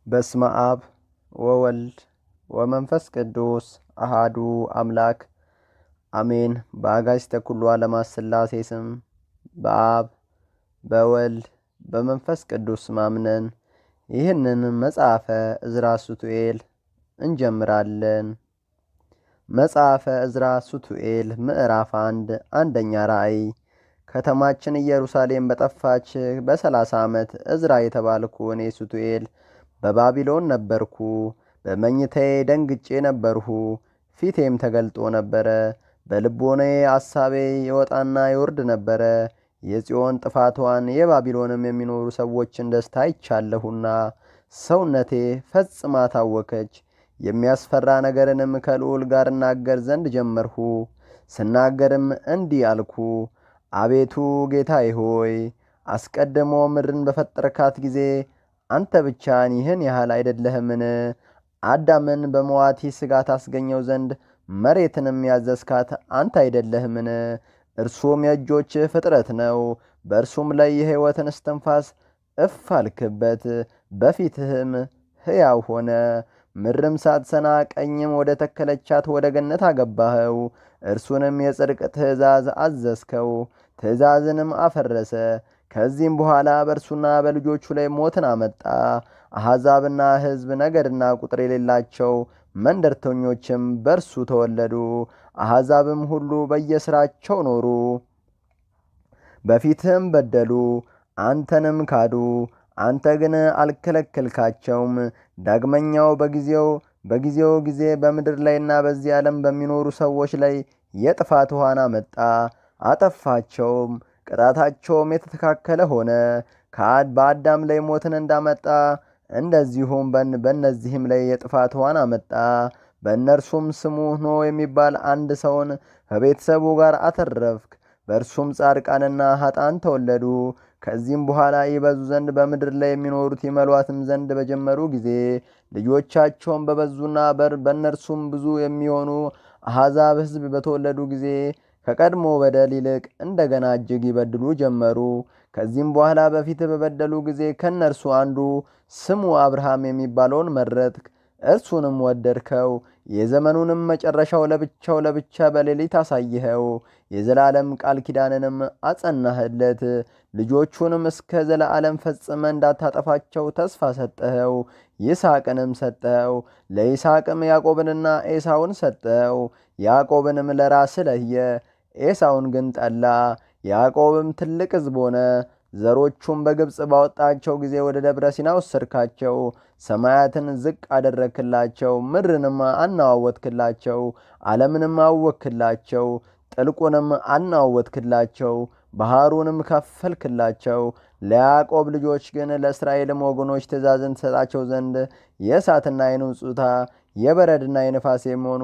በስመ አብ ወወልድ ወመንፈስ ቅዱስ አሃዱ አምላክ አሜን። በአጋዕዝተ ኩሉ ዓለማት ሥላሴ ስም በአብ በወልድ በመንፈስ ቅዱስ ማምነን ይህንን መጽሐፈ ዕዝራ ሱቱኤል እንጀምራለን። መጽሐፈ ዕዝራ ሱቱኤል ምዕራፍ 1 አንደኛ ራእይ። ከተማችን ኢየሩሳሌም በጠፋች በ30 ዓመት ዕዝራ የተባልኩ እኔ ሱቱኤል በባቢሎን ነበርኩ። በመኝታዬ ደንግጬ ነበርሁ፣ ፊቴም ተገልጦ ነበረ። በልቦናዬ አሳቤ ይወጣና ይወርድ ነበረ። የጽዮን ጥፋቷን የባቢሎንም የሚኖሩ ሰዎችን ደስታ አይቻለሁና ሰውነቴ ፈጽማ ታወከች። የሚያስፈራ ነገርንም ከልዑል ጋር እናገር ዘንድ ጀመርሁ። ስናገርም እንዲህ አልኩ፣ አቤቱ ጌታዬ ሆይ አስቀድሞ ምድርን በፈጠርካት ጊዜ አንተ ብቻን ይህን ያህል አይደለህምን? አዳምን በመዋቲ ሥጋ ታስገኘው ዘንድ መሬትንም ያዘዝካት አንተ አይደለህምን? እርሱም የእጆችህ ፍጥረት ነው። በእርሱም ላይ የሕይወትን እስትንፋስ እፍ አልክበት፣ በፊትህም ሕያው ሆነ። ምድርም ሳትሰና ቀኝም ወደ ተከለቻት ወደ ገነት አገባኸው። እርሱንም የጽድቅ ትእዛዝ አዘዝከው፣ ትእዛዝንም አፈረሰ። ከዚህም በኋላ በእርሱና በልጆቹ ላይ ሞትን አመጣ። አሕዛብና ሕዝብ፣ ነገድና ቁጥር የሌላቸው መንደርተኞችም በእርሱ ተወለዱ። አሕዛብም ሁሉ በየሥራቸው ኖሩ፣ በፊትህም በደሉ፣ አንተንም ካዱ። አንተ ግን አልከለከልካቸውም። ዳግመኛው በጊዜው ጊዜ በምድር ላይና በዚህ ዓለም በሚኖሩ ሰዎች ላይ የጥፋት ውሃን አመጣ፣ አጠፋቸውም። ቅጣታቸውም የተተካከለ ሆነ። በአዳም ላይ ሞትን እንዳመጣ እንደዚሁም በእነዚህም ላይ የጥፋት ውሃን አመጣ። በእነርሱም ስሙ ኖኅ የሚባል አንድ ሰውን ከቤተሰቡ ጋር አተረፍክ። በእርሱም ጻድቃንና ኃጥአን ተወለዱ። ከዚህም በኋላ ይበዙ ዘንድ በምድር ላይ የሚኖሩት ይመሏትም ዘንድ በጀመሩ ጊዜ ልጆቻቸውን በበዙና በእነርሱም ብዙ የሚሆኑ አሕዛብ ሕዝብ በተወለዱ ጊዜ ከቀድሞ በደል ይልቅ እንደገና እጅግ ይበድሉ ጀመሩ። ከዚህም በኋላ በፊት በበደሉ ጊዜ ከእነርሱ አንዱ ስሙ አብርሃም የሚባለውን መረጥክ፣ እርሱንም ወደድከው። የዘመኑንም መጨረሻው ለብቻ በሌሊት አሳይኸው። የዘላለም ቃል ኪዳንንም አጸናህለት። ልጆቹንም እስከ ዘለዓለም ፈጽመ እንዳታጠፋቸው ተስፋ ሰጠኸው። ይስሐቅንም ሰጠኸው። ለይስሐቅም ያዕቆብንና ኤሳውን ሰጠኸው። ያዕቆብንም ለራስህ ለየ፣ ኤሳውን ግን ጠላ። ያዕቆብም ትልቅ ሕዝብ ሆነ። ዘሮቹም በግብፅ ባወጣቸው ጊዜ ወደ ደብረ ሲና ወሰድካቸው። ሰማያትን ዝቅ አደረክላቸው፣ ምድርንም አናዋወጥክላቸው፣ ዓለምንም አወክላቸው፣ ጥልቁንም አናዋወጥክላቸው፣ ባሕሩንም ከፈልክላቸው። ለያዕቆብ ልጆች ግን ለእስራኤልም ወገኖች ትእዛዝን ትሰጣቸው ዘንድ የእሳትና የንውጽውታ የበረድና የነፋስ የሚሆኑ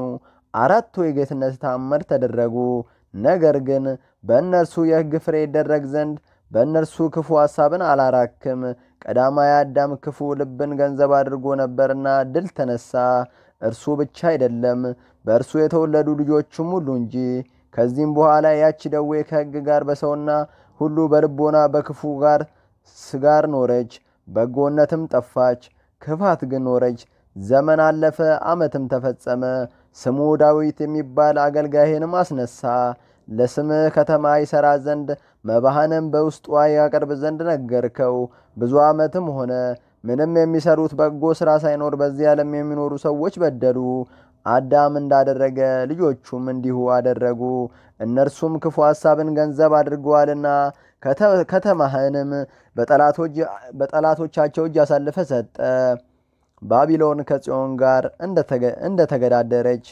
አራቱ የጌትነት ተአምር ተደረጉ። ነገር ግን በእነርሱ የሕግ ፍሬ ይደረግ ዘንድ በእነርሱ ክፉ ሐሳብን አላራክም። ቀዳማዊ አዳም ክፉ ልብን ገንዘብ አድርጎ ነበርና ድል ተነሳ። እርሱ ብቻ አይደለም፣ በእርሱ የተወለዱ ልጆቹም ሁሉ እንጂ። ከዚህም በኋላ ያች ደዌ ከሕግ ጋር በሰውና ሁሉ በልቦና በክፉ ስጋር ኖረች። በጎነትም ጠፋች፣ ክፋት ግን ኖረች። ዘመን አለፈ፣ ዓመትም ተፈጸመ። ስሙ ዳዊት የሚባል አገልጋይህንም አስነሳ። ለስምህ ከተማ ይሠራ ዘንድ መባህንም በውስጧ ያቀርብ ዘንድ ነገርከው። ብዙ ዓመትም ሆነ፣ ምንም የሚሰሩት በጎ ሥራ ሳይኖር በዚህ ዓለም የሚኖሩ ሰዎች በደሉ። አዳም እንዳደረገ ልጆቹም እንዲሁ አደረጉ። እነርሱም ክፉ ሐሳብን ገንዘብ አድርገዋልና ከተማህንም በጠላቶቻቸው እጅ አሳልፈ ሰጠ። ባቢሎን ከጽዮን ጋር እንደተገዳደረች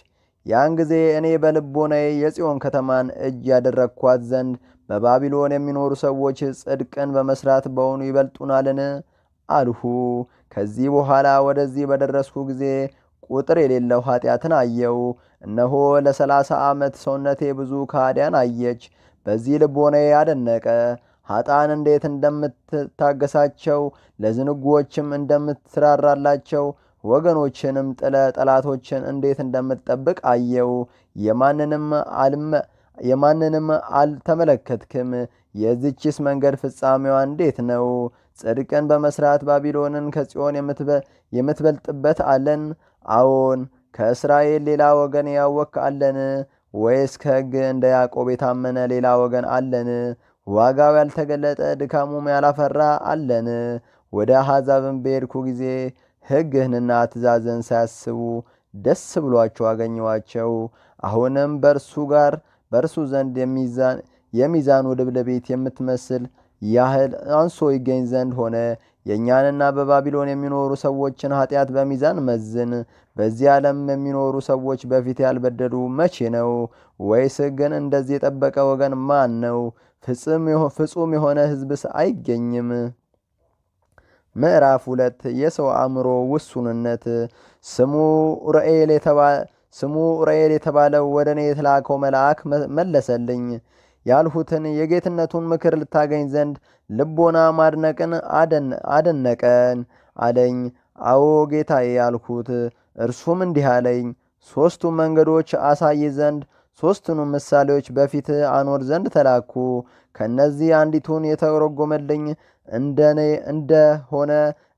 ያን ጊዜ እኔ በልቦናዬ የጽዮን ከተማን እጅ ያደረግኳት ዘንድ በባቢሎን የሚኖሩ ሰዎች ጽድቅን በመስራት በውኑ ይበልጡናልን አልሁ። ከዚህ በኋላ ወደዚህ በደረስኩ ጊዜ ቁጥር የሌለው ኃጢአትን አየው። እነሆ ለ30 ዓመት ሰውነቴ ብዙ ከሃዲያን አየች። በዚህ ልቦናዬ አደነቀ። ኃጥአን እንዴት እንደምትታገሳቸው ለዝንጉዎችም እንደምትራራላቸው ወገኖችንም ጥለ ጠላቶችን እንዴት እንደምትጠብቅ አየው። የማንንም አልተመለከትክም። የዚችስ መንገድ ፍጻሜዋ እንዴት ነው? ጽድቅን በመስራት ባቢሎንን ከጽዮን የምትበልጥበት አለን? አዎን። ከእስራኤል ሌላ ወገን ያወክ አለን? ወይስ ከሕግ እንደ ያዕቆብ የታመነ ሌላ ወገን አለን? ዋጋው ያልተገለጠ ድካሙም ያላፈራ አለን? ወደ አሕዛብም በሄድኩ ጊዜ ሕግህንና ትእዛዝን ሳያስቡ ደስ ብሏቸው አገኘዋቸው። አሁንም በእርሱ ዘንድ የሚዛኑ ድብልቢት የምትመስል ያህል አንሶ ይገኝ ዘንድ ሆነ። የእኛንና በባቢሎን የሚኖሩ ሰዎችን ኃጢአት በሚዛን መዝን። በዚህ ዓለም የሚኖሩ ሰዎች በፊት ያልበደሉ መቼ ነው? ወይስ ሕግን እንደዚህ የጠበቀ ወገን ማን ነው? ፍጹም የሆነ ሕዝብስ አይገኝም። ምዕራፍ 2 የሰው አእምሮ ውሱንነት። ስሙ ኡራኤል የተባለው ወደ እኔ የተላከው መልአክ መለሰልኝ። ያልሁትን የጌትነቱን ምክር ልታገኝ ዘንድ ልቦና ማድነቅን አደነቀን አለኝ። አዎ ጌታዬ አልሁት። እርሱም እንዲህ አለኝ፣ 3ቱ መንገዶች አሳይ ዘንድ 3ቱንም ምሳሌዎች በፊት አኖር ዘንድ ተላኩ። ከነዚህ አንዲቱን የተረጎመልኝ እንደሆነ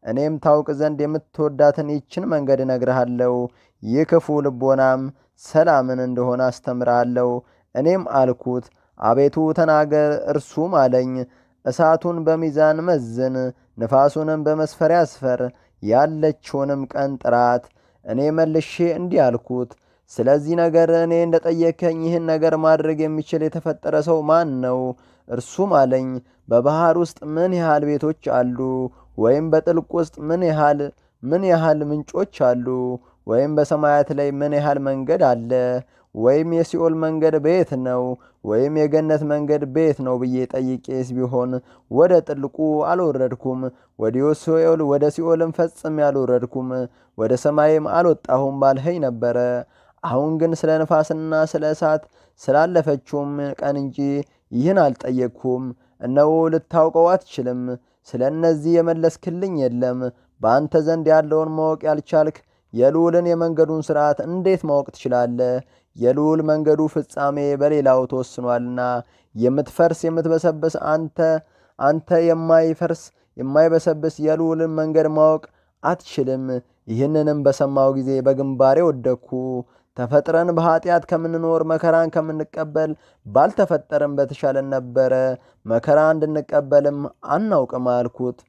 እኔም ታውቅ ዘንድ የምትወዳትን ይችን መንገድ እነግርሃለሁ። ይህ ክፉ ልቦናም ሰላምን እንደሆነ አስተምራለሁ። እኔም አልኩት፣ አቤቱ ተናገር። እርሱም አለኝ፣ እሳቱን በሚዛን መዝን፣ ንፋሱንም በመስፈሪያ አስፈር፣ ያለችውንም ቀን ጥራት። እኔ መልሼ እንዲህ አልኩት፣ ስለዚህ ነገር እኔ እንደጠየከኝ ይህን ነገር ማድረግ የሚችል የተፈጠረ ሰው ማን ነው? እርሱም አለኝ፣ በባህር ውስጥ ምን ያህል ቤቶች አሉ? ወይም በጥልቅ ውስጥ ምን ያህል ምንጮች አሉ? ወይም በሰማያት ላይ ምን ያህል መንገድ አለ? ወይም የሲኦል መንገድ በየት ነው? ወይም የገነት መንገድ በየት ነው ብዬ ጠይቄስ ቢሆን ወደ ጥልቁ አልወረድኩም፣ ወደ ሲኦልም ፈጽሜ አልወረድኩም፣ ወደ ሰማይም አልወጣሁም ባልኸኝ ነበረ። አሁን ግን ስለ ነፋስና ስለ እሳት ስላለፈችውም ቀን እንጂ ይህን አልጠየቅኩም። እነሆ ልታውቀው አትችልም። ስለ እነዚህ የመለስክልኝ የለም። በአንተ ዘንድ ያለውን ማወቅ ያልቻልክ የልዑልን የመንገዱን ሥርዓት እንዴት ማወቅ ትችላለህ? የልዑል መንገዱ ፍጻሜ በሌላው ተወስኗልና የምትፈርስ የምትበሰብስ አንተ የማይበሰብስ የልዑልን መንገድ ማወቅ አትችልም። ይህንንም በሰማው ጊዜ በግንባሬ ወደቅኩ። ተፈጥረን በኃጢአት ከምንኖር መከራን ከምንቀበል ባልተፈጠረን በተሻለን ነበረ። መከራ እንድንቀበልም አናውቅም አልኩት።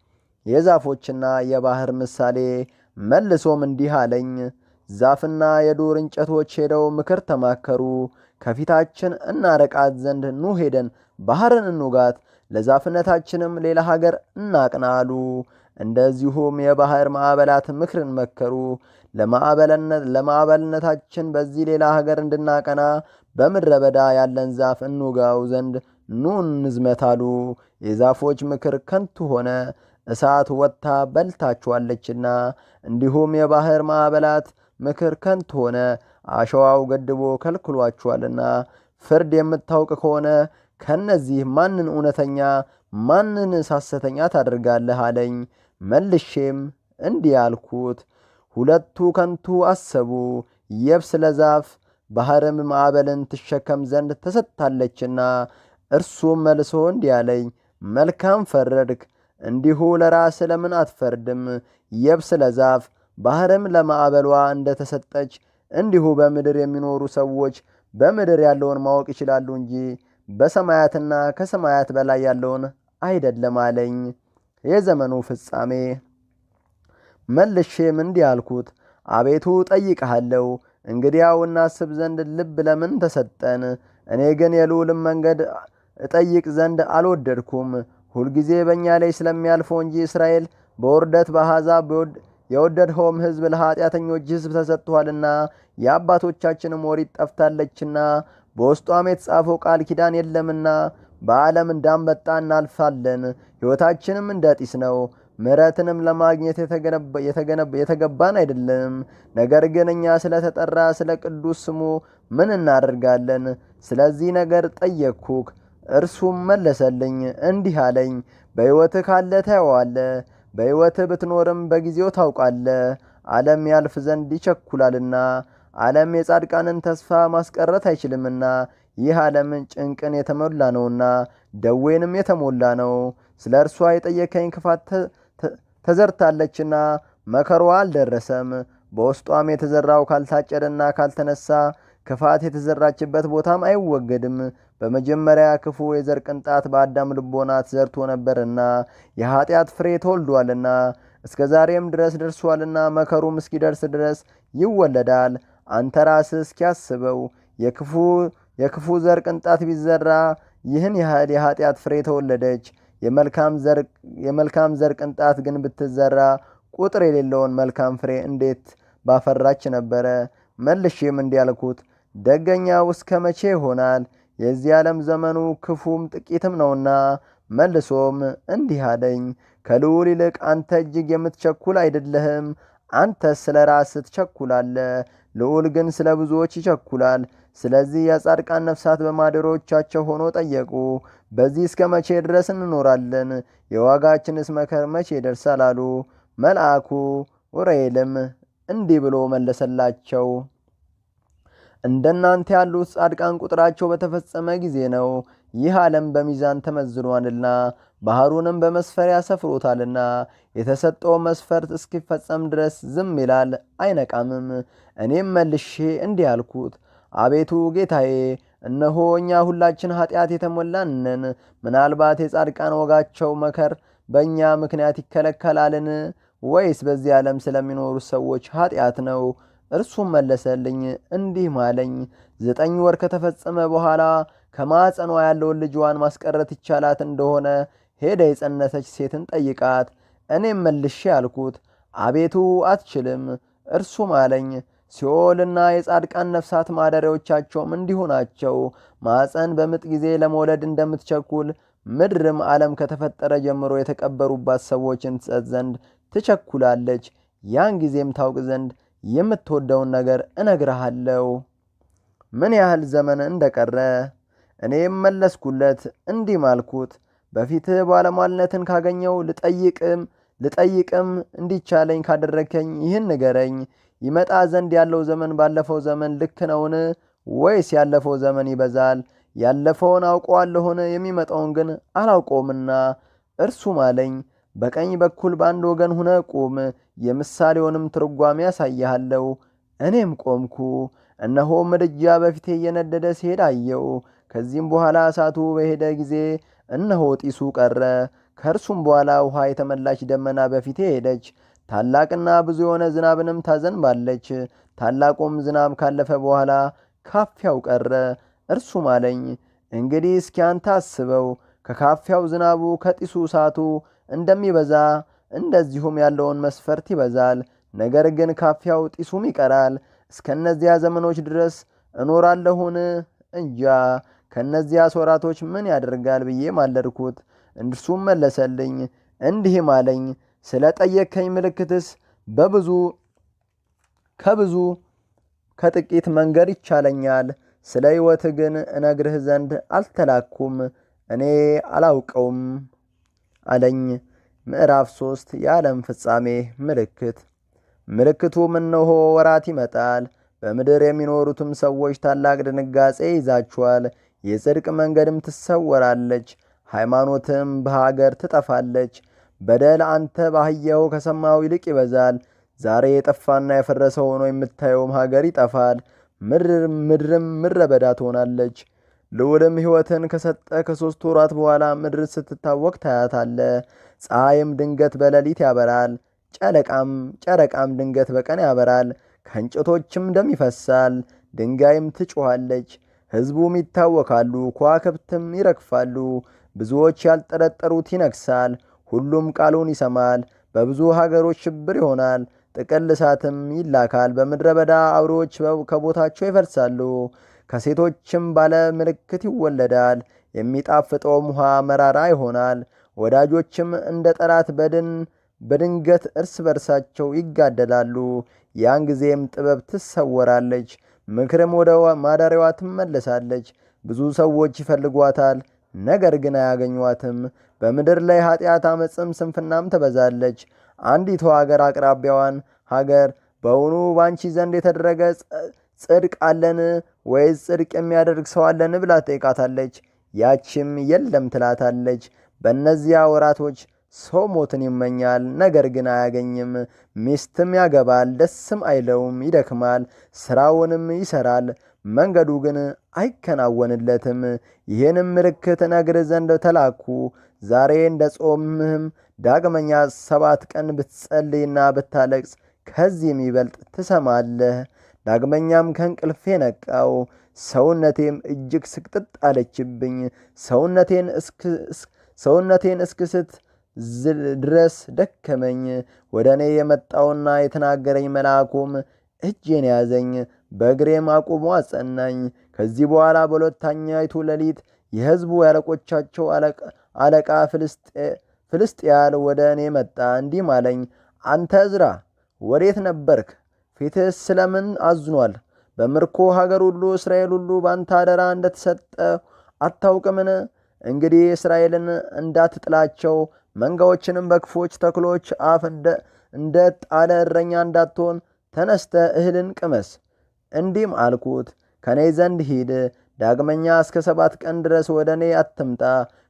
የዛፎችና የባህር ምሳሌ። መልሶም እንዲህ አለኝ፣ ዛፍና የዱር እንጨቶች ሄደው ምክር ተማከሩ። ከፊታችን እናርቃት ዘንድ ኑ ሄደን ባህርን እንውጋት፣ ለዛፍነታችንም ሌላ ሀገር እናቅና አሉ። እንደዚሁም የባህር ማዕበላት ምክርን መከሩ። ለማዕበልነታችን በዚህ ሌላ ሀገር እንድናቀና በምድረ በዳ ያለን ዛፍ እንውጋው ዘንድ ኑ እንዝመት አሉ። የዛፎች ምክር ከንቱ ሆነ፣ እሳት ወጥታ በልታችኋለችና። እንዲሁም የባህር ማዕበላት ምክር ከንቱ ሆነ፣ አሸዋው ገድቦ ከልክሏችኋልና። ፍርድ የምታውቅ ከሆነ ከነዚህ ማንን እውነተኛ ማንን ሐሰተኛ ታደርጋለህ አለኝ። መልሼም እንዲህ አልኩት፣ ሁለቱ ከንቱ አሰቡ። የብስ ለዛፍ ባህርም ማዕበልን ትሸከም ዘንድ ተሰጥታለችና። እርሱም መልሶ እንዲህ አለኝ፣ መልካም ፈረድክ። እንዲሁ ለራስ ለምን አትፈርድም? የብስ ለዛፍ ባህርም ለማዕበሏ እንደተሰጠች እንዲሁ በምድር የሚኖሩ ሰዎች በምድር ያለውን ማወቅ ይችላሉ እንጂ በሰማያትና ከሰማያት በላይ ያለውን አይደለም አለኝ። የዘመኑ ፍጻሜ። መልሼም እንዲህ አልኩት፣ አቤቱ ጠይቅሃለሁ፣ እንግዲያው እናስብ ዘንድ ልብ ለምን ተሰጠን? እኔ ግን የልዑልን መንገድ እጠይቅ ዘንድ አልወደድኩም። ሁልጊዜ በእኛ ላይ ስለሚያልፈው እንጂ እስራኤል በውርደት በአሕዛብ የወደድኸውም ሕዝብ ለኃጢአተኞች ሕዝብ ተሰጥቶአልና የአባቶቻችንም ኦሪት ጠፍታለችና በውስጧም የተጻፈው ቃል ኪዳን የለምና በዓለም እንዳንበጣ እናልፋለን። ሕይወታችንም እንደ ጢስ ነው። ምሕረትንም ለማግኘት የተገባን አይደለም። ነገር ግን እኛ ስለተጠራ ስለ ቅዱስ ስሙ ምን እናደርጋለን? ስለዚህ ነገር ጠየቅኩህ። እርሱም መለሰልኝ እንዲህ አለኝ፣ በሕይወትህ ካለ ታየዋለህ፣ በሕይወትህ ብትኖርም በጊዜው ታውቃለህ። ዓለም ያልፍ ዘንድ ይቸኩላልና ዓለም የጻድቃንን ተስፋ ማስቀረት አይችልምና። ይህ ዓለም ጭንቅን የተሞላ ነውና ደዌንም የተሞላ ነው። ስለ እርሷ የጠየከኝ ክፋት ተዘርታለችና መከሯ አልደረሰም። በውስጧም የተዘራው ካልታጨደና ካልተነሳ ክፋት የተዘራችበት ቦታም አይወገድም። በመጀመሪያ ክፉ የዘር ቅንጣት በአዳም ልቦና ተዘርቶ ነበርና የኃጢአት ፍሬ ተወልዷልና እስከ ዛሬም ድረስ ደርሷልና መከሩም እስኪደርስ ድረስ ይወለዳል። አንተ ራስህ እስኪያስበው የክፉ ዘር ቅንጣት ቢዘራ ይህን ያህል የኃጢአት ፍሬ ተወለደች። የመልካም ዘር ቅንጣት ግን ብትዘራ ቁጥር የሌለውን መልካም ፍሬ እንዴት ባፈራች ነበረ። መልሼም እንዲያልኩት ደገኛው እስከ መቼ ይሆናል? የዚህ ዓለም ዘመኑ ክፉም ጥቂትም ነውና። መልሶም እንዲህ አለኝ፣ ከልዑል ይልቅ አንተ እጅግ የምትቸኩል አይደለህም። አንተስ ስለ ራስህ ትቸኩላለህ፣ ልዑል ግን ስለ ብዙዎች ይቸኩላል። ስለዚህ የጻድቃን ነፍሳት በማደሪያዎቻቸው ሆኖ ጠየቁ፣ በዚህ እስከ መቼ ድረስ እንኖራለን? የዋጋችንስ መከር መቼ ይደርሳል አሉ። መልአኩ ኡራኤልም እንዲህ ብሎ መለሰላቸው፣ እንደናንተ ያሉት ጻድቃን ቁጥራቸው በተፈጸመ ጊዜ ነው። ይህ ዓለም በሚዛን ተመዝኗልና ባህሩንም በመስፈሪያ ሰፍሮታልና የተሰጠው መስፈርት እስኪፈጸም ድረስ ዝም ይላል አይነቃምም። እኔም መልሼ እንዲህ አልኩት፣ አቤቱ ጌታዬ፣ እነሆ እኛ ሁላችን ኃጢአት የተሞላን ነን። ምናልባት የጻድቃን ወጋቸው መከር በእኛ ምክንያት ይከለከላልን? ወይስ በዚህ ዓለም ስለሚኖሩ ሰዎች ኃጢአት ነው? እርሱም መለሰልኝ እንዲህ ማለኝ፣ 9 ወር ከተፈጸመ በኋላ ከማዕፀኗ ያለውን ልጅዋን ማስቀረት ይቻላት እንደሆነ ሄደ የጸነሰች ሴትን ጠይቃት። እኔም መልሼ አልኩት፣ አቤቱ አትችልም። እርሱም አለኝ፣ ሲኦልና የጻድቃን ነፍሳት ማደሪያዎቻቸውም እንዲሁ ናቸው። ማዕፀን በምጥ ጊዜ ለመውለድ እንደምትቸኩል ምድርም ዓለም ከተፈጠረ ጀምሮ የተቀበሩባት ሰዎችን ትሰጥ ዘንድ ትቸኩላለች። ያን ጊዜም ታውቅ ዘንድ የምትወደውን ነገር እነግርሃለሁ፣ ምን ያህል ዘመን እንደቀረ። እኔም መለስኩለት እንዲህ ማልኩት፣ በፊትህ ባለሟልነትን ካገኘው ልጠይቅም እንዲቻለኝ ካደረከኝ ይህን ንገረኝ። ይመጣ ዘንድ ያለው ዘመን ባለፈው ዘመን ልክ ነውን? ወይስ ያለፈው ዘመን ይበዛል? ያለፈውን አውቀዋለሁን? የሚመጣውን ግን አላውቀውምና። እርሱም አለኝ፣ በቀኝ በኩል በአንድ ወገን ሁነ ቁም፣ የምሳሌውንም ትርጓሜ ያሳይሃለሁ። እኔም ቆምኩ፣ እነሆ ምድጃ በፊቴ እየነደደ ሲሄድ አየው። ከዚህም በኋላ እሳቱ በሄደ ጊዜ እነሆ ጢሱ ቀረ። ከእርሱም በኋላ ውሃ የተመላች ደመና በፊቴ ሄደች። ታላቅና ብዙ የሆነ ዝናብንም ታዘንባለች። ታላቁም ዝናብ ካለፈ በኋላ ካፊያው ቀረ። እርሱም አለኝ፣ እንግዲህ እስኪ አንተ አስበው፣ ከካፊያው ዝናቡ ከጢሱ እሳቱ እንደሚበዛ እንደዚሁም ያለውን መስፈርት ይበዛል። ነገር ግን ካፊያው ጢሱም ይቀራል። እስከነዚያ ዘመኖች ድረስ እኖራለሁን? እንጃ። ከነዚያ ወራቶች ምን ያደርጋል ብዬ ማለድኩት። እርሱም መለሰልኝ እንዲህም አለኝ፣ ስለ ጠየከኝ ምልክትስ ከጥቂት መንገድ ይቻለኛል። ስለ ሕይወትህ ግን እነግርህ ዘንድ አልተላኩም፣ እኔ አላውቀውም አለኝ። ምዕራፍ 3 የዓለም ፍጻሜ ምልክት። ምልክቱም እነሆ ወራት ይመጣል፣ በምድር የሚኖሩትም ሰዎች ታላቅ ድንጋጼ ይዛቸዋል። የጽድቅ መንገድም ትሰወራለች፣ ሃይማኖትም በሀገር ትጠፋለች። በደል አንተ ባህያው ከሰማው ይልቅ ይበዛል። ዛሬ የጠፋና የፈረሰ ሆኖ የምታየውም ሀገር ይጠፋል፣ ምድርም ምድረ በዳ ትሆናለች። ልዑልም ሕይወትን ከሰጠ ከ3 ወራት በኋላ ምድር ስትታወቅ ታያታለ። ፀሐይም ድንገት በሌሊት ያበራል፣ ጨረቃም ድንገት በቀን ያበራል። ከእንጨቶችም ደም ይፈሳል፣ ድንጋይም ትጮኻለች። ሕዝቡም ይታወካሉ፣ ከዋክብትም ይረግፋሉ። ብዙዎች ያልጠረጠሩት ይነግሣል፣ ሁሉም ቃሉን ይሰማል። በብዙ ሀገሮች ሽብር ይሆናል፣ ጥቅል እሳትም ይላካል። በምድረ በዳ አውሬዎች ከቦታቸው ይፈርሳሉ። ከሴቶችም ባለ ምልክት ይወለዳል። የሚጣፍጠውም ውሃ መራራ ይሆናል። ወዳጆችም እንደ ጠላት በድንገት እርስ በርሳቸው ይጋደላሉ። ያን ጊዜም ጥበብ ትሰወራለች፣ ምክርም ወደ ማደሪያዋ ትመለሳለች። ብዙ ሰዎች ይፈልጓታል፣ ነገር ግን አያገኟትም። በምድር ላይ ኃጢአት፣ አመፅም፣ ስንፍናም ትበዛለች። አንዲቱ ሀገር አቅራቢያዋን ሀገር በውኑ ባንቺ ዘንድ የተደረገ ጽድቅ አለን? ወይስ ጽድቅ የሚያደርግ ሰው አለን ብላ ትጠይቃታለች። ያችም የለም ትላታለች። በእነዚያ ወራቶች ሰው ሞትን ይመኛል፣ ነገር ግን አያገኝም። ሚስትም ያገባል፣ ደስም አይለውም፣ ይደክማል፣ ሥራውንም ይሠራል፣ መንገዱ ግን አይከናወንለትም። ይህንም ምልክት እነግርህ ዘንድ ተላኩ። ዛሬ እንደ ጾምህም ዳግመኛ 7 ቀን ብትጸልይና ብታለቅስ ከዚህ የሚበልጥ ትሰማለህ። ዳግመኛም ከእንቅልፌ ነቃው፣ ሰውነቴም እጅግ ስቅጥጥ አለችብኝ። ሰውነቴን እስክስት ድረስ ደከመኝ። ወደ እኔ የመጣውና የተናገረኝ መልአኩም እጄን ያዘኝ፣ በእግሬም አቁሞ አጸናኝ። ከዚህ በኋላ በሁለተኛይቱ ሌሊት የሕዝቡ ያለቆቻቸው አለቃ ፍልስጥኤል ወደ እኔ መጣ፣ እንዲህም አለኝ፣ አንተ ዕዝራ ወዴት ነበርክ? ፊትህስ ስለምን አዝኗል? በምርኮ ሀገር ሁሉ እስራኤል ሁሉ ባንተ አደራ እንደተሰጠ አታውቅምን? እንግዲህ እስራኤልን እንዳትጥላቸው መንጋዎችንም በክፎች ተኩሎች አፍ እንደ ጣለ እረኛ እንዳትሆን ተነስተ እህልን ቅመስ። እንዲህም አልኩት፣ ከእኔ ዘንድ ሂድ፣ ዳግመኛ እስከ 7 ቀን ድረስ ወደ እኔ አትምጣ።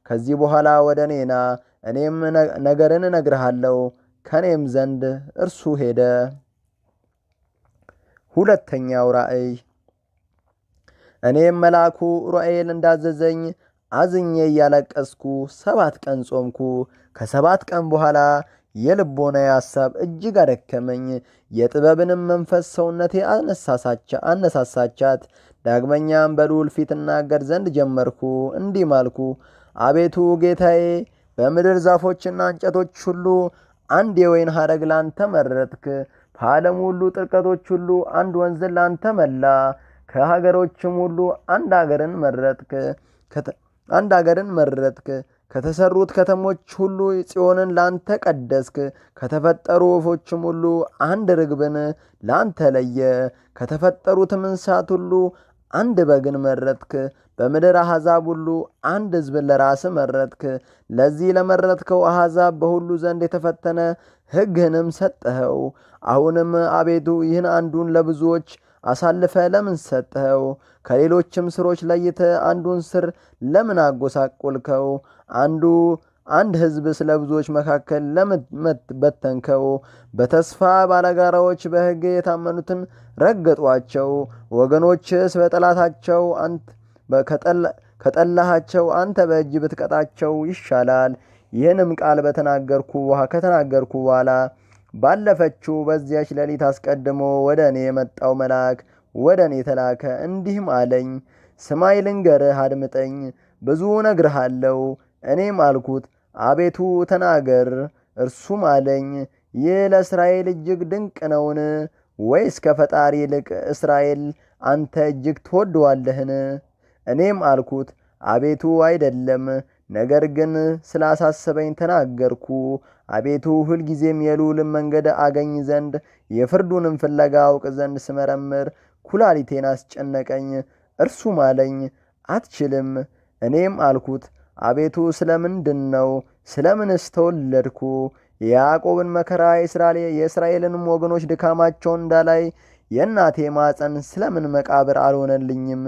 ከዚህ በኋላ ወደ እኔ ና፣ እኔም ነገርን እነግርሃለሁ። ከእኔም ዘንድ እርሱ ሄደ። ሁለተኛው ራእይ። እኔም መልአኩ ኡራኤል እንዳዘዘኝ አዝኜ እያለቀስኩ 7 ቀን ጾምኩ። ከ7 ቀን በኋላ የልቦናዬ ሐሳብ እጅግ አደከመኝ፣ የጥበብንም መንፈስ ሰውነቴ አነሳሳቻት። ዳግመኛም በልዑል ፊት እናገር ዘንድ ጀመርኩ፣ እንዲህም አልኩ፣ አቤቱ ጌታዬ፣ በምድር ዛፎችና እንጨቶች ሁሉ አንድ የወይን ሐረግ ላንተ መረጥክ። ከዓለም ሁሉ ጥልቀቶች ሁሉ አንድ ወንዝን ላንተ መላ። ከሀገሮችም ሁሉ አንድ አገርን መረጥክ። ከተሰሩት ከተሞች ሁሉ ጽዮንን ላንተ ቀደስክ። ከተፈጠሩ ወፎችም ሁሉ አንድ ርግብን ላንተ ለየ። ከተፈጠሩትም እንስሳት ሁሉ አንድ በግን መረጥክ። በምድር አሕዛብ ሁሉ አንድ ሕዝብን ለራስህ መረጥክ። ለዚህ ለመረጥከው አሕዛብ በሁሉ ዘንድ የተፈተነ ሕግህንም ሰጠኸው። አሁንም አቤቱ ይህን አንዱን ለብዙዎች አሳልፈ ለምን ሰጠኸው? ከሌሎችም ስሮች ለይተ አንዱን ስር ለምን አጎሳቆልከው? አንድ ሕዝብ ስለ ብዙዎች መካከል ለምን በተንከው? በተስፋ ባለጋራዎች በሕግ የታመኑትን ረገጧቸው። ወገኖችስ በጠላታቸው ከጠላሃቸው አንተ በእጅ ብትቀጣቸው ይሻላል። ይህንም ቃል ከተናገርኩ በኋላ ባለፈችው በዚያች ሌሊት አስቀድሞ ወደ እኔ የመጣው መልአክ ወደ እኔ ተላከ፣ እንዲህም አለኝ፣ ስማይ ልንገርህ፣ አድምጠኝ፣ ብዙ እነግርሃለሁ። እኔም አልኩት፣ አቤቱ ተናገር። እርሱም አለኝ፣ ይህ ለእስራኤል እጅግ ድንቅ ነውን? ወይስ ከፈጣሪ ይልቅ እስራኤል አንተ እጅግ ትወደዋለህን? እኔም አልኩት፣ አቤቱ አይደለም፣ ነገር ግን ስላሳሰበኝ ተናገርኩ። አቤቱ ሁልጊዜም የልዑልን መንገድ አገኝ ዘንድ የፍርዱንም ፍለጋ አውቅ ዘንድ ስመረምር ኩላሊቴን አስጨነቀኝ። እርሱም አለኝ፣ አትችልም። እኔም አልኩት፣ አቤቱ ስለምንድን ነው? ስለምንስ ተወለድኩ? የያዕቆብን መከራ የእስራኤልንም ወገኖች ድካማቸውን እንዳላይ የእናቴ ማፀን ስለምን መቃብር አልሆነልኝም?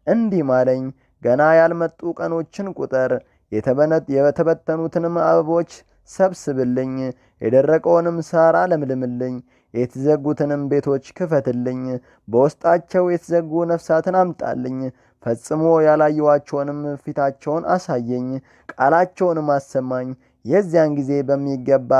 እንዲህም አለኝ፣ ገና ያልመጡ ቀኖችን ቁጠር፣ የተበተኑትንም አበቦች ሰብስብልኝ፣ የደረቀውንም ሳር አለምልምልኝ፣ የተዘጉትንም ቤቶች ክፈትልኝ፣ በውስጣቸው የተዘጉ ነፍሳትን አምጣልኝ፣ ፈጽሞ ያላየዋቸውንም ፊታቸውን አሳየኝ፣ ቃላቸውንም አሰማኝ። የዚያን ጊዜ በሚገባ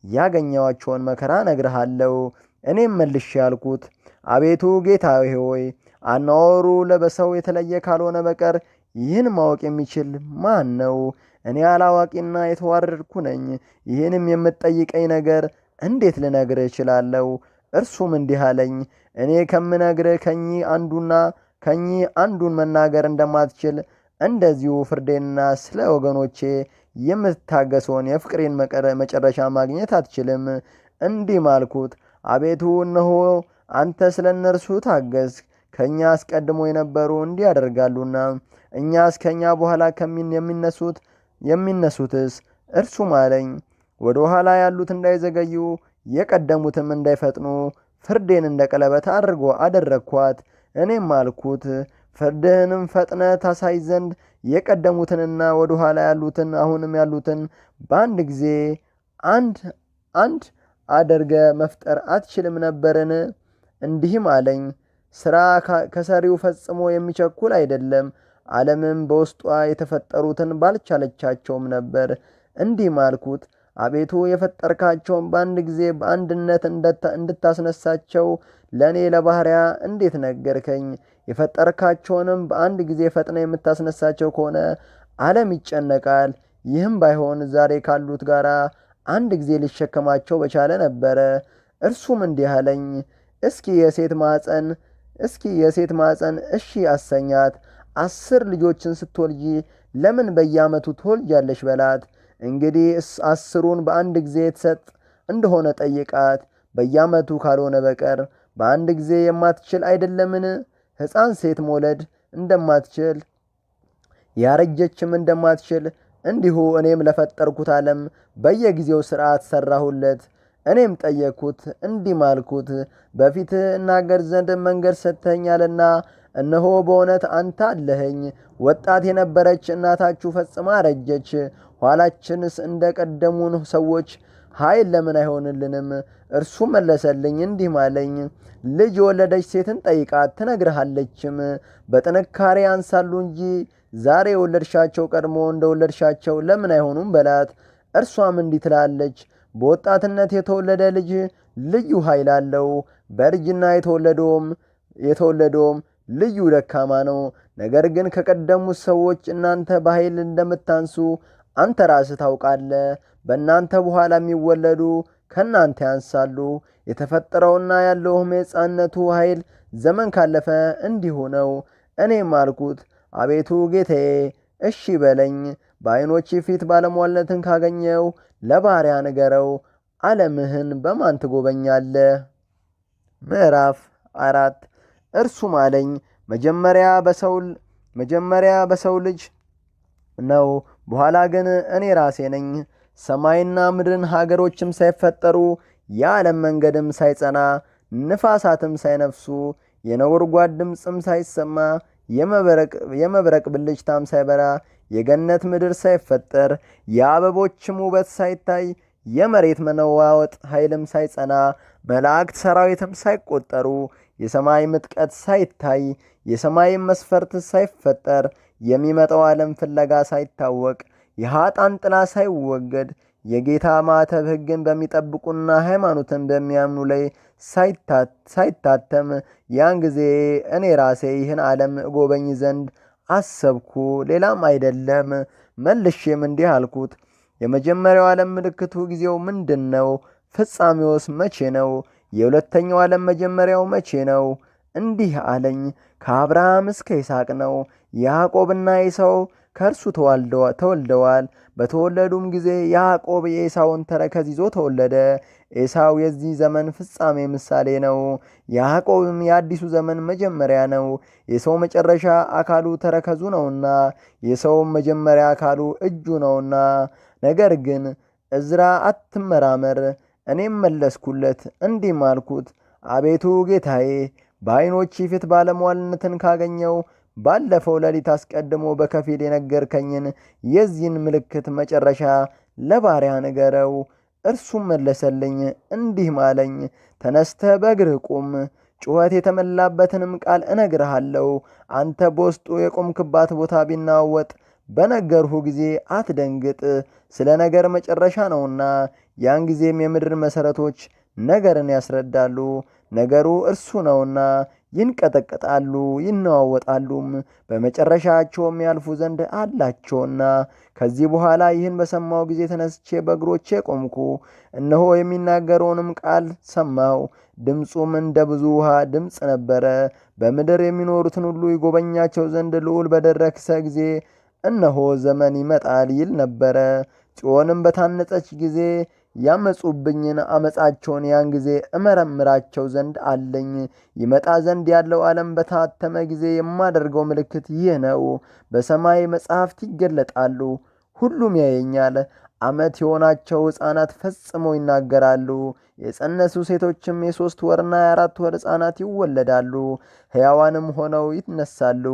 ያገኘዋቸውን መከራ እነግርሃለሁ። እኔም መልሼ ያልኩት፣ አቤቱ ጌታዬ ሆይ አናወሩ ለበሰው የተለየ ካልሆነ በቀር ይህን ማወቅ የሚችል ማን ነው? እኔ አላዋቂና የተዋረድኩ ነኝ። ይህንም የምትጠይቀኝ ነገር እንዴት ልነግርህ እችላለሁ? እርሱም እንዲህ አለኝ፣ እኔ ከምነግርህ ከኚህ አንዱን መናገር እንደማትችል እንደዚሁ ፍርዴንና ስለ ወገኖቼ የምትታገሰውን የፍቅሬን መጨረሻ ማግኘት አትችልም። እንዲህም አልኩት፣ አቤቱ እነሆ አንተ ስለ እነርሱ ታገስ፣ ከእኛ አስቀድሞ የነበሩ እንዲህ ያደርጋሉና እኛስ ከእኛ በኋላ የሚነሱትስ? እርሱም አለኝ፣ ወደ ኋላ ያሉት እንዳይዘገዩ የቀደሙትም እንዳይፈጥኑ ፍርዴን እንደ ቀለበት አደረግኳት። እኔም አልኩት፣ ፍርድህንም ፈጥነ ታሳይ ዘንድ የቀደሙትንና ወደ ኋላ ያሉትን አሁንም ያሉትን በአንድ ጊዜ አንድ አድርገ መፍጠር አትችልም ነበርን? እንዲህም አለኝ፣ ሥራ ከሰሪው ፈጽሞ የሚቸኩል አይደለም። ዓለምም በውስጧ የተፈጠሩትን ባልቻለቻቸውም ነበር። እንዲህም አልኩት፣ አቤቱ የፈጠርካቸውን በአንድ ጊዜ በአንድነት እንድታስነሳቸው ለእኔ ለባሕርያ እንዴት ነገርከኝ? የፈጠርካቸውንም በአንድ ጊዜ ፈጥነ የምታስነሳቸው ከሆነ ዓለም ይጨነቃል። ይህም ባይሆን ዛሬ ካሉት ጋር አንድ ጊዜ ሊሸከማቸው በቻለ ነበረ። እርሱም እንዲህ አለኝ፣ እስኪ የሴት ማፀን እሺ አሰኛት። 10 ልጆችን ስትወልጂ ለምን በየዓመቱ ትወልጃለሽ በላት። እንግዲህ 10ሩን በአንድ ጊዜ ትሰጥ እንደሆነ ጠይቃት። በየዓመቱ ካልሆነ በቀር በአንድ ጊዜ የማትችል አይደለምን? ሕፃን ሴት መውለድ እንደማትችል ያረጀችም እንደማትችል እንዲሁ እኔም ለፈጠርኩት ዓለም በየጊዜው ሥርዓት ሠራሁለት። እኔም ጠየቅኩት፣ እንዲህም አልኩት፣ በፊትህ እናገር ዘንድ መንገድ ሰጥተኸኛልና እነሆ በእውነት አንተ አለኸኝ። ወጣት የነበረች እናታችሁ ፈጽማ አረጀች። ኋላችንስ እንደ ቀደሙን ሰዎች ኃይል ለምን አይሆንልንም? እርሱ መለሰልኝ እንዲህም አለኝ፣ ልጅ የወለደች ሴትን ጠይቃት ትነግርሃለችም። በጥንካሬ ያንሳሉ እንጂ ዛሬ የወለድሻቸው ቀድሞ እንደወለድሻቸው ለምን አይሆኑም በላት። እርሷም እንዲህ ትላለች፣ በወጣትነት የተወለደ ልጅ ልዩ ኃይል አለው፣ በእርጅና የተወለደውም ልዩ ደካማ ነው። ነገር ግን ከቀደሙት ሰዎች እናንተ በኃይል እንደምታንሱ አንተ ራስህ ታውቃለህ። በእናንተ በኋላ የሚወለዱ ከእናንተ ያንሳሉ። የተፈጠረውና ያለውም የሕፃንነቱ ኃይል ዘመን ካለፈ እንዲሁ ነው። እኔም አልኩት፣ አቤቱ ጌታዬ እሺ በለኝ። በዓይኖች ፊት ባለሟልነትን ካገኘው ለባሪያ ንገረው። ዓለምህን በማን ትጎበኛለህ? ምዕራፍ 4 እርሱም አለኝ፣ መጀመሪያ በሰው ልጅ ነው፣ በኋላ ግን እኔ ራሴ ነኝ። ሰማይና ምድርን ሀገሮችም ሳይፈጠሩ የዓለም መንገድም ሳይጸና ንፋሳትም ሳይነፍሱ የነጎድጓድ ድምፅም ሳይሰማ የመብረቅ ብልጭታም ሳይበራ የገነት ምድር ሳይፈጠር የአበቦችም ውበት ሳይታይ የመሬት መነዋወጥ ኃይልም ሳይጸና መላእክት ሰራዊትም ሳይቆጠሩ የሰማይ ምጥቀት ሳይታይ የሰማይም መስፈርት ሳይፈጠር የሚመጣው ዓለም ፍለጋ ሳይታወቅ የኀጣን ጥላ ሳይወገድ የጌታ ማኅተብ ሕግን በሚጠብቁና ሃይማኖትን በሚያምኑ ላይ ሳይታተም ያን ጊዜ እኔ ራሴ ይህን ዓለም እጎበኝ ዘንድ አሰብኩ፣ ሌላም አይደለም። መልሼም እንዲህ አልኩት፣ የመጀመሪያው ዓለም ምልክቱ ጊዜው ምንድን ነው? ፍጻሜውስ መቼ ነው? የሁለተኛው ዓለም መጀመሪያው መቼ ነው? እንዲህ አለኝ፣ ከአብርሃም እስከ ይስሐቅ ነው። ያዕቆብና ኤሳው ከእርሱ ተወልደዋል። በተወለዱም ጊዜ ያዕቆብ የኤሳውን ተረከዝ ይዞ ተወለደ። ኤሳው የዚህ ዘመን ፍጻሜ ምሳሌ ነው። ያዕቆብም የአዲሱ ዘመን መጀመሪያ ነው። የሰው መጨረሻ አካሉ ተረከዙ ነውና የሰውም መጀመሪያ አካሉ እጁ ነውና። ነገር ግን ዕዝራ አትመራመር። እኔም መለስኩለት እንዲህም አልኩት፣ አቤቱ ጌታዬ በዓይኖች ፊት ባለሟልነትን ካገኘው ባለፈው ሌሊት አስቀድሞ በከፊል የነገርከኝን የዚህን ምልክት መጨረሻ ለባሪያ ንገረው። እርሱም መለሰልኝ እንዲህም አለኝ፣ ተነስተህ በእግርህ ቁም፣ ጩኸት የተመላበትንም ቃል እነግርሃለሁ። አንተ በውስጡ የቆምክባት ቦታ ቢናወጥ በነገርሁ ጊዜ አትደንግጥ፣ ስለ ነገር መጨረሻ ነውና። ያን ጊዜም የምድር መሠረቶች ነገርን ያስረዳሉ። ነገሩ እርሱ ነውና ይንቀጠቀጣሉ፣ ይነዋወጣሉም፣ በመጨረሻቸውም ያልፉ ዘንድ አላቸውና። ከዚህ በኋላ ይህን በሰማው ጊዜ ተነስቼ በእግሮቼ ቆምኩ። እነሆ የሚናገረውንም ቃል ሰማሁ። ድምፁም እንደ ብዙ ውሃ ድምፅ ነበረ። በምድር የሚኖሩትን ሁሉ ይጎበኛቸው ዘንድ ልዑል በደረሰ ጊዜ እነሆ ዘመን ይመጣል ይል ነበረ። ጽዮንም በታነጸች ጊዜ ያመፁብኝን አመፃቸውን ያን ጊዜ እመረምራቸው ዘንድ አለኝ። ይመጣ ዘንድ ያለው ዓለም በታተመ ጊዜ የማደርገው ምልክት ይህ ነው። በሰማይ መጻሕፍት ይገለጣሉ፣ ሁሉም ያየኛል። ዓመት የሆናቸው ሕፃናት ፈጽመው ይናገራሉ። የጸነሱ ሴቶችም የ3 ወርና የ4 ወር ሕፃናት ይወለዳሉ፣ ሕያዋንም ሆነው ይነሳሉ።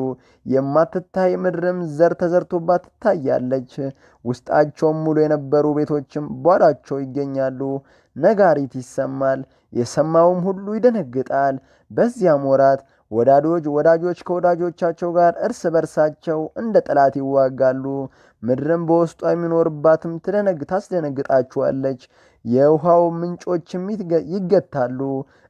የማትታይ ምድርም ዘር ተዘርቶባት ትታያለች። ውስጣቸውም ሙሉ የነበሩ ቤቶችም ባዷቸው ይገኛሉ። ነጋሪት ይሰማል፣ የሰማውም ሁሉ ይደነግጣል። በዚያም ወራት ወዳጆች ከወዳጆቻቸው ጋር እርስ በርሳቸው እንደ ጠላት ይዋጋሉ። ምድርም በውስጧ የሚኖርባትም ታስደነግጣችኋለች። የውሃው ምንጮችም ይገታሉ፣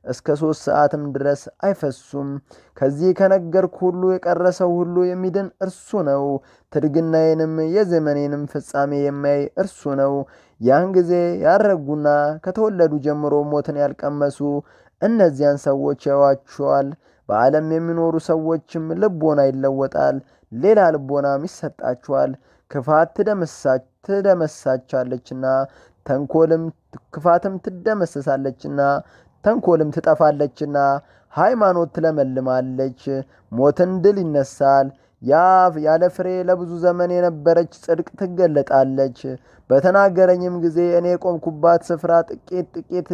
እስከ 3 ሰዓትም ድረስ አይፈሱም። ከዚህ ከነገርኩ ሁሉ የቀረሰው ሁሉ የሚድን እርሱ ነው። ትድግናዬንም የዘመኔንም ፍጻሜ የሚያይ እርሱ ነው። ያን ጊዜ ያረጉና ከተወለዱ ጀምሮ ሞትን ያልቀመሱ እነዚያን ሰዎች ያዩአቸዋል። በዓለም የሚኖሩ ሰዎችም ልቦና ይለወጣል፣ ሌላ ልቦናም ይሰጣቸዋል። ክፋት ትደመሳቻለችና ክፋትም ትደመሰሳለችና ተንኮልም ትጠፋለችና ሃይማኖት ትለመልማለች። ሞትን ድል ይነሳል። ያለ ፍሬ ለብዙ ዘመን የነበረች ጽድቅ ትገለጣለች። በተናገረኝም ጊዜ እኔ የቆምኩባት ስፍራ ጥቂት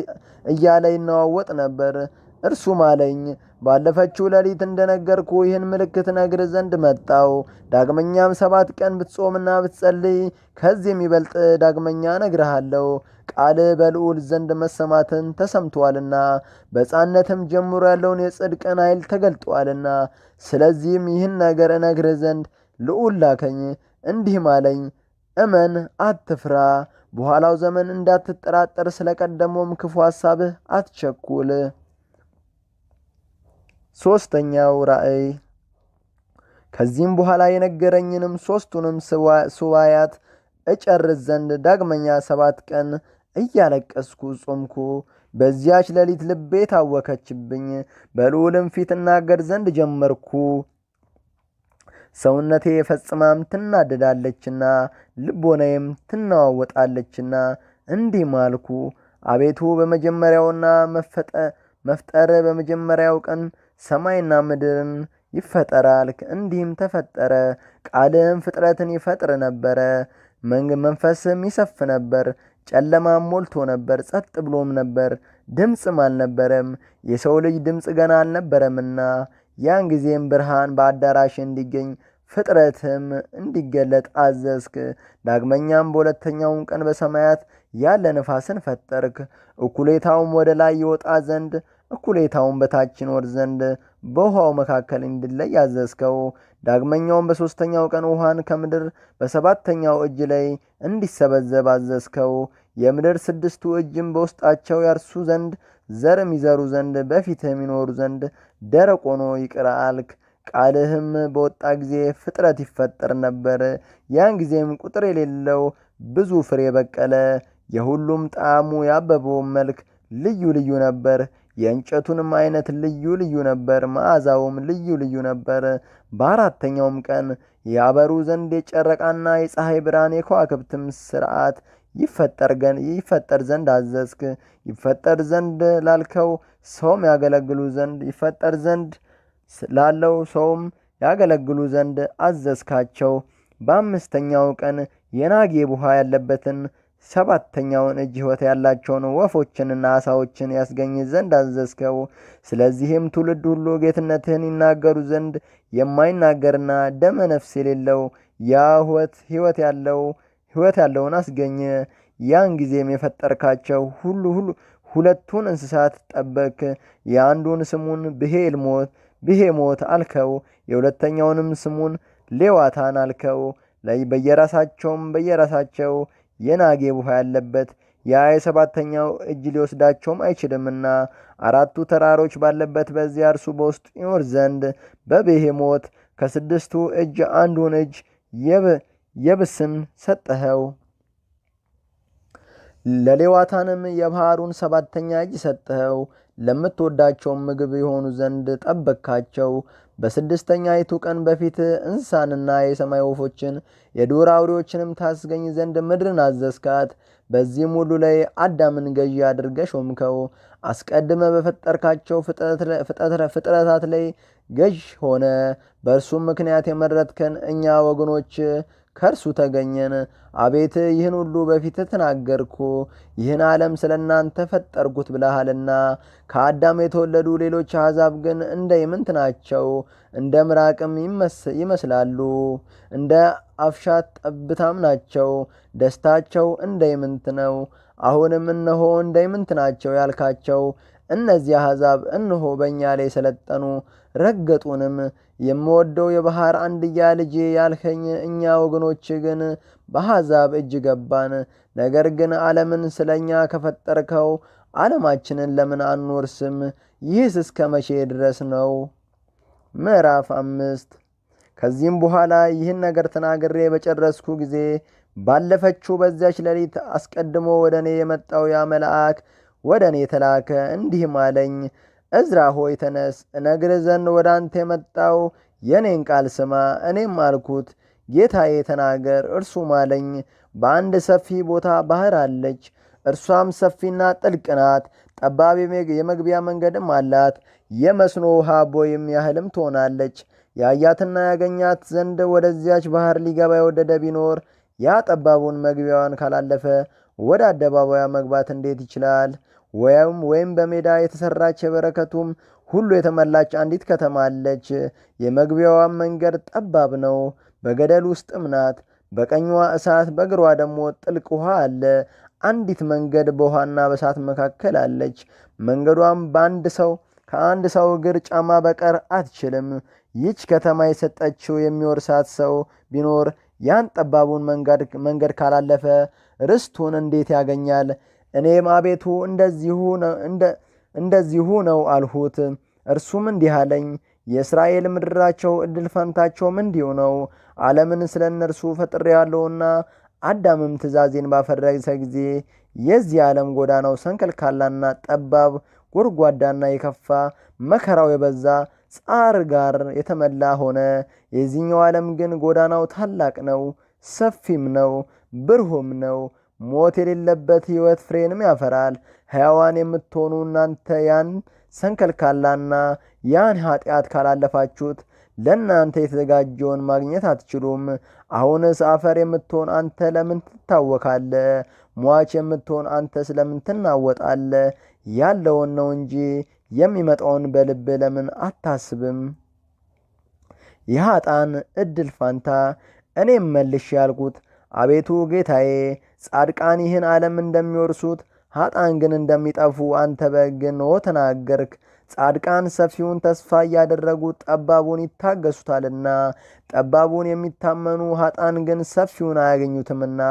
እያለ ይነዋወጥ ነበር። እርሱም አለኝ፣ ባለፈችው ሌሊት እንደነገርኩ ይህን ምልክት ነግር ዘንድ መጣው። ዳግመኛም 7 ቀን ብትጾምና ብትጸልይ ከዚህ የሚበልጥ ዳግመኛ እነግርሃለሁ። ቃል በልዑል ዘንድ መሰማትን ተሰምቶአልና በሕፃንነትም ጀምሮ ያለውን የጽድቅን ኃይል ተገልጦአልና። ስለዚህም ይህን ነገር እነግርህ ዘንድ ልዑል ላከኝ። እንዲህም አለኝ፣ እመን፣ አትፍራ። በኋላው ዘመን እንዳትጠራጠር፣ ስለ ቀደመውም ክፉ ሐሳብህ አትቸኩል። 3ኛው ራእይ። ከዚህም በኋላ የነገረኝንም 3ቱንም ሱባያት እጨርስ ዘንድ ዳግመኛ 7 ቀን እያለቀስኩ ጾምኩ። በዚያች ሌሊት ልቤ ታወከችብኝ፣ በልዑልም ፊት እናገር ዘንድ ጀመርኩ። ሰውነቴ ፈጽማም ትናደዳለችና ልቦናዬም ትነዋወጣለችና እንዲህም አልኩ፣ አቤቱ በመጀመሪያውና መፍጠር በመጀመሪያው ቀን ሰማይና ምድርን ይፈጠራል። እንዲህም ተፈጠረ። ቃልህም ፍጥረትን ይፈጥር ነበረ። መንፈስም ይሰፍ ነበር። ጨለማም ሞልቶ ነበር፣ ጸጥ ብሎም ነበር፣ ድምፅም አልነበረም። የሰው ልጅ ድምፅ ገና አልነበረምና። ያን ጊዜም ብርሃን በአዳራሽ እንዲገኝ ፍጥረትም እንዲገለጥ አዘዝክ። ዳግመኛም በሁለተኛውም ቀን በሰማያት ያለ ነፋስን ፈጠርክ። እኩሌታውም ወደ ላይ ይወጣ ዘንድ እኩሌታውም በታች ይኖር ዘንድ በውሃው መካከል እንዲለይ አዘዝከው። ዳግመኛውም በሦስተኛው ቀን ውሃን ከምድር በሰባተኛው እጅ ላይ እንዲሰበዘብ አዘዝከው። የምድር 6ቱ እጅም በውስጣቸው ያርሱ ዘንድ ዘርም ይዘሩ ዘንድ በፊትህም ይኖሩ ዘንድ ደረቅ ሆኖ ይቅር አልክ። ቃልህም በወጣ ጊዜ ፍጥረት ይፈጠር ነበር። ያን ጊዜም ቁጥር የሌለው ብዙ ፍሬ በቀለ። የሁሉም ጣዕሙ ያበበውም መልክ ልዩ ልዩ ነበር። የእንጨቱንም አይነት ልዩ ልዩ ነበር። መዓዛውም ልዩ ልዩ ነበር። በአራተኛውም ቀን ያበሩ ዘንድ የጨረቃና የፀሐይ ብርሃን የከዋክብትም ሥርዓት ይፈጠር ዘንድ አዘዝክ። ይፈጠር ዘንድ ላልከው ሰውም ያገለግሉ ዘንድ ይፈጠር ዘንድ ላለው ሰውም ያገለግሉ ዘንድ አዘዝካቸው። በ5ኛው ቀን የናጌብ ውሃ ያለበትን 7ኛውን እጅ ሕይወት ያላቸውን ወፎችንና ዓሣዎችን ያስገኝ ዘንድ አዘዝከው። ስለዚህም ትውልድ ሁሉ ጌትነትህን ይናገሩ ዘንድ የማይናገርና ደመ ነፍስ የሌለው ያ ሕይወት ያለውን አስገኘ። ያን ጊዜም የፈጠርካቸው ሁለቱን እንስሳት ጠበክ። የአንዱን ስሙን ብሄሞት አልከው፣ የሁለተኛውንም ስሙን ሌዋታን አልከው። በየራሳቸው የናጌብ ውሃ ያለበት ያ የ7ኛው እጅ ሊወስዳቸውም አይችልምና 4ቱ ተራሮች ባለበት በዚያ እርሱ በውስጡ ይኖር ዘንድ በብሄሞት ከ6ቱ እጅ አንዱን እጅ የብስን ሰጠኸው። ለሌዋታንም የባሕሩን 7ኛ እጅ ሰጠኸው። ለምትወዳቸውም ምግብ የሆኑ ዘንድ ጠበቅካቸው። በ6ኛይቱ ቀን በፊት እንስሳንና የሰማይ ወፎችን የዱር አውሬዎችንም ታስገኝ ዘንድ ምድርን አዘዝካት። በዚህም ሁሉ ላይ አዳምን ገዢ አድርገህ ሾምከው። አስቀድመ በፈጠርካቸው ፍጥረታት ላይ ገዥ ሆነ። በእርሱም ምክንያት የመረጥከን እኛ ወገኖች ከእርሱ ተገኘን። አቤት ይህን ሁሉ በፊት ተናገርኩ፣ ይህን ዓለም ስለ እናንተ ፈጠርኩት ብለሃልና። ከአዳም የተወለዱ ሌሎች አሕዛብ ግን እንደ ኢምንት ናቸው፣ እንደ ምራቅም ይመስላሉ፣ እንደ አፍሻት ጠብታም ናቸው። ደስታቸው እንደ ኢምንት ነው። አሁንም እነሆ እንደ ኢምንት ናቸው ያልካቸው እነዚህ አሕዛብ እነሆ በእኛ ላይ ሰለጠኑ፣ ረገጡንም። የምወደው የባሕር አንድያ ልጄ ያልኸኝ እኛ ወገኖች ግን በአሕዛብ እጅ ገባን። ነገር ግን ዓለምን ስለ እኛ ከፈጠርከው ዓለማችንን ለምን አንወርስም? ይህስ እስከ መቼ ድረስ ነው? ምዕራፍ 5 ከዚህም በኋላ ይህን ነገር ተናግሬ በጨረስኩ ጊዜ ባለፈችው በዚያች ሌሊት አስቀድሞ ወደ እኔ የመጣው ያ መልአክ ወደ እኔ ተላከ፣ እንዲህም አለኝ፣ ዕዝራ ሆይ ተነስ፣ እነግርህ ዘንድ ወደ አንተ የመጣው የኔን ቃል ስማ። እኔም አልኩት፣ ጌታዬ ተናገር። እርሱም አለኝ፣ በአንድ ሰፊ ቦታ ባሕር አለች፣ እርሷም ሰፊና ጥልቅ ናት፣ ጠባብ የመግቢያ መንገድም አላት፣ የመስኖ ውሃ ቦይም ያህልም ትሆናለች። ያያትና ያገኛት ዘንድ ወደዚያች ባሕር ሊገባ የወደደ ቢኖር ያ ጠባቡን መግቢያዋን ካላለፈ ወደ አደባባያ መግባት እንዴት ይችላል? ወይም በሜዳ የተሰራች የበረከቱም ሁሉ የተመላች አንዲት ከተማ አለች። የመግቢያዋም መንገድ ጠባብ ነው፣ በገደል ውስጥም ናት። በቀኟ እሳት፣ በግሯ ደግሞ ጥልቅ ውሃ አለ። አንዲት መንገድ በውሃና በእሳት መካከል አለች። መንገዷም ከአንድ ሰው እግር ጫማ በቀር አትችልም። ይህች ከተማ የሰጠችው የሚወርሳት ሰው ቢኖር ያን ጠባቡን መንገድ ካላለፈ ርስቱን እንዴት ያገኛል? እኔም አቤቱ እንደዚሁ ነው አልሁት። እርሱም እንዲህ አለኝ፣ የእስራኤል ምድራቸው እድል ፈንታቸውም እንዲሁ ነው። ዓለምን ስለ እነርሱ ፈጥሬአለሁና። አዳምም ትእዛዜን ባፈረሰ ጊዜ የዚህ ዓለም ጎዳናው ሰንከልካላና ጠባብ፣ ጎድጓዳና የከፋ፣ መከራው የበዛ፣ ጻር ጋር የተመላ ሆነ። የዚህኛው ዓለም ግን ጎዳናው ታላቅ ነው፣ ሰፊም ነው፣ ብሩህም ነው። ሞት የሌለበት ሕይወት ፍሬንም ያፈራል። ሕያዋን የምትሆኑ እናንተ ያን ሰንከልካላና ያን ኃጢአት ካላለፋችሁት ለእናንተ የተዘጋጀውን ማግኘት አትችሉም። አሁንስ አፈር የምትሆን አንተ ለምን ትታወካለህ? ሟች የምትሆን አንተ ስለምን ትናወጣለህ? ያለውን ነው እንጂ የሚመጣውን በልብ ለምን አታስብም? የኃጥአን እድል ፋንታ። እኔም መልሼ ያልኩት፣ አቤቱ ጌታዬ፣ ጻድቃን ይህን ዓለም እንደሚወርሱት ኃጥአን ግን እንደሚጠፉ አንተ በግኖ ተናገርክ። ጻድቃን ሰፊውን ተስፋ እያደረጉ ጠባቡን ይታገሱታልና፣ ጠባቡን የሚታመኑ ኃጥአን ግን ሰፊውን አያገኙትምና።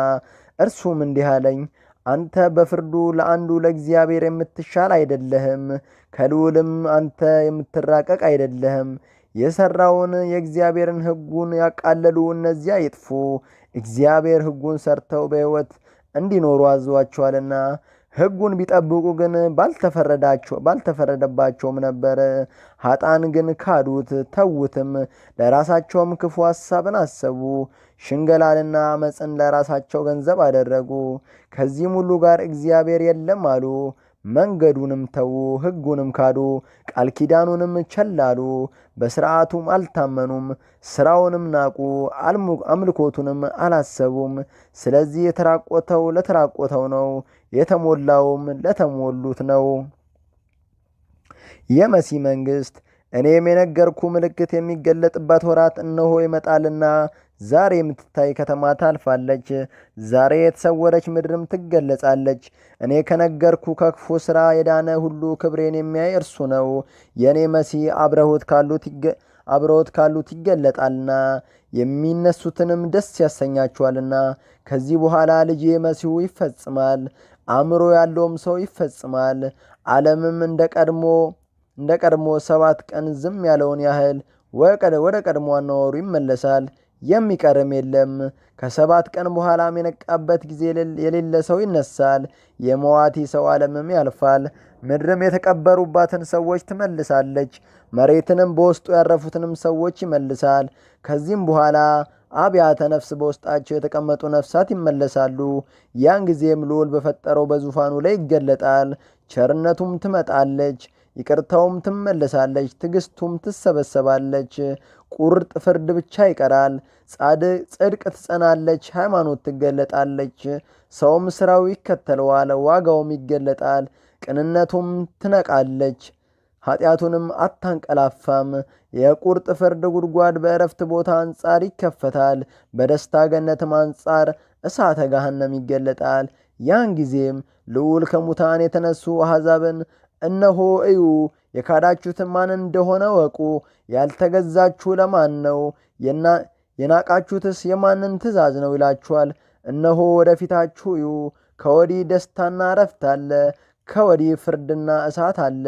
እርሱም እንዲህ አለኝ፣ አንተ በፍርዱ ለአንዱ ለእግዚአብሔር የምትሻል አይደለህም፣ ከልዑልም አንተ የምትራቀቅ አይደለህም። የሠራውን የእግዚአብሔርን ሕጉን ያቃለሉ እነዚያ ይጥፉ። እግዚአብሔር ሕጉን ሰርተው በሕይወት እንዲኖሩ አዟቸዋልና። ሕጉን ቢጠብቁ ግን ባልተፈረደባቸውም ነበር። ኃጥአን ግን ካዱት፣ ተዉትም፣ ለራሳቸውም ክፉ ሐሳብን አሰቡ። ሽንገላንና ዓመፅን ለራሳቸው ገንዘብ አደረጉ። ከዚህም ሁሉ ጋር እግዚአብሔር የለም አሉ። መንገዱንም ተዉ፣ ሕጉንም ካዱ፣ ቃል ኪዳኑንም ቸል አሉ። በሥርዓቱም አልታመኑም፣ ሥራውንም ናቁ፣ አምልኮቱንም አላሰቡም። ስለዚህ የተራቆተው ለተራቆተው ነው፣ የተሞላውም ለተሞሉት ነው። የመሲህ መንግሥት። እኔም የነገርኩ ምልክት የሚገለጥባት ወራት እነሆ ይመጣልና ዛሬ የምትታይ ከተማ ታልፋለች፣ ዛሬ የተሰወረች ምድርም ትገለጻለች። እኔ ከነገርኩ ከክፉ ሥራ የዳነ ሁሉ ክብሬን የሚያይ እርሱ ነው። የእኔ መሲህ አብረውት ካሉት ይገለጣልና የሚነሱትንም ደስ ያሰኛቸዋልና። ከዚህ በኋላ ልጄ መሲሁ ይፈጽማል፣ አእምሮ ያለውም ሰው ይፈጽማል። ዓለምም እንደ ቀድሞ 7 ቀን ዝም ያለውን ያህል ወደ ቀድሞ አኗኗሩ ይመለሳል፣ የሚቀርም የለም። ከ7 ቀን በኋላም የነቃበት ጊዜ የሌለ ሰው ይነሳል። የመዋቲ ሰው ዓለምም ያልፋል። ምድርም የተቀበሩባትን ሰዎች ትመልሳለች፣ መሬትንም በውስጡ ያረፉትንም ሰዎች ይመልሳል። ከዚህም በኋላ አብያተ ነፍስ በውስጣቸው የተቀመጡ ነፍሳት ይመለሳሉ። ያን ጊዜም ልዑል በፈጠረው በዙፋኑ ላይ ይገለጣል። ቸርነቱም ትመጣለች፣ ይቅርታውም ትመለሳለች፣ ትዕግስቱም ትሰበሰባለች። ቁርጥ ፍርድ ብቻ ይቀራል። ጽድቅ ትጸናለች፣ ሃይማኖት ትገለጣለች። ሰውም ሥራው ይከተለዋል፣ ዋጋውም ይገለጣል። ቅንነቱም ትነቃለች፣ ኃጢአቱንም አታንቀላፋም። የቁርጥ ፍርድ ጉድጓድ በዕረፍት ቦታ አንጻር ይከፈታል፣ በደስታ ገነትም አንጻር እሳተ ገሃነም ይገለጣል። ያን ጊዜም ልዑል ከሙታን የተነሱ አሕዛብን እነሆ እዩ፣ የካዳችሁትን ማን እንደሆነ ወቁ፣ ያልተገዛችሁ ለማን ነው? የናቃችሁትስ የማንን ትእዛዝ ነው ይላችኋል። እነሆ ወደፊታችሁ እዩ፣ ከወዲህ ደስታና እረፍት አለ፣ ከወዲህ ፍርድና እሳት አለ።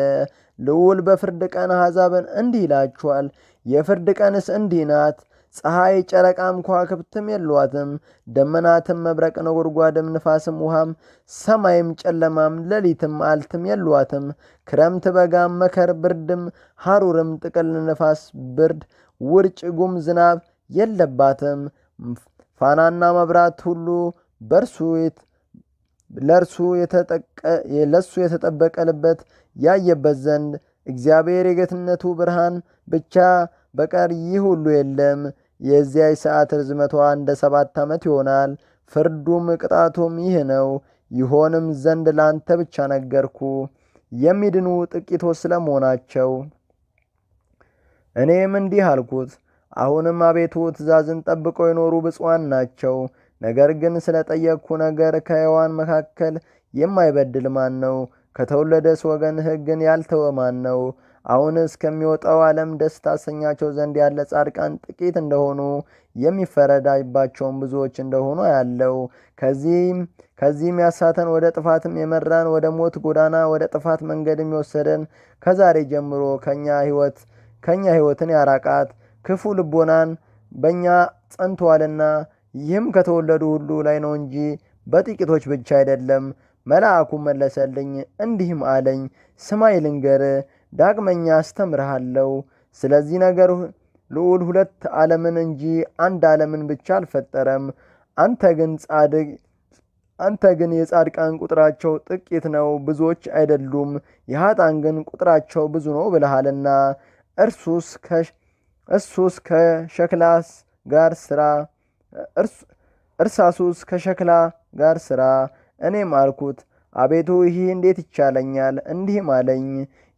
ልዑል በፍርድ ቀን አሕዛብን እንዲህ ይላችኋል፣ የፍርድ ቀንስ እንዲህ ናት። ፀሐይ ጨረቃም ከዋክብትም የሏትም፣ ደመናትም መብረቅ ነጎድጓድም ንፋስም ውሃም ሰማይም ጨለማም ሌሊትም አልትም የሏትም። ክረምት በጋም መከር ብርድም ሐሩርም ጥቅል ነፋስ ብርድ ውርጭ ጉም ዝናብ የለባትም። ፋናና መብራት ሁሉ ለእርሱ የተጠበቀልበት ያየበት ዘንድ እግዚአብሔር የጌትነቱ ብርሃን ብቻ በቀር ይህ ሁሉ የለም። የዚያች ሰዓት ርዝመቷ እንደ 7 ዓመት ይሆናል። ፍርዱም ቅጣቱም ይህ ነው። ይሆንም ዘንድ ላንተ ብቻ ነገርኩ፣ የሚድኑ ጥቂቶች ስለመሆናቸው። እኔም እንዲህ አልኩት፣ አሁንም አቤቱ ትእዛዝን ጠብቀው የኖሩ ብፁዓን ናቸው። ነገር ግን ስለ ጠየቅኩ ነገር ከሕያዋን መካከል የማይበድል ማን ነው? ከተወለደስ ወገን ሕግን ያልተወ ማን ነው? አሁን እስከሚወጣው ዓለም ደስ ታሰኛቸው ዘንድ ያለ ጻድቃን ጥቂት እንደሆኑ የሚፈረድባቸውም ብዙዎች እንደሆኑ ያለው። ከዚህም ያሳተን ወደ ጥፋትም የመራን ወደ ሞት ጎዳና ወደ ጥፋት መንገድም የወሰደን ከዛሬ ጀምሮ ከኛ ሕይወትን ያራቃት ክፉ ልቦናን በእኛ ጸንቷልና፣ ይህም ከተወለዱ ሁሉ ላይ ነው እንጂ በጥቂቶች ብቻ አይደለም። መልአኩ መለሰልኝ እንዲህም አለኝ፣ ስማይ ልንገር፣ ዳግመኛ አስተምርሃለሁ። ስለዚህ ነገር ልዑል 2 ዓለምን እንጂ 1 ዓለምን ብቻ አልፈጠረም። አንተ ግን የጻድቃን ቁጥራቸው ጥቂት ነው፣ ብዙዎች አይደሉም፣ የኃጥአን ግን ቁጥራቸው ብዙ ነው ብለሃልና። እርሳሱስ ከሸክላ ጋር ሥራ። እኔም አልኩት፣ አቤቱ ይህ እንዴት ይቻለኛል? እንዲህም አለኝ፣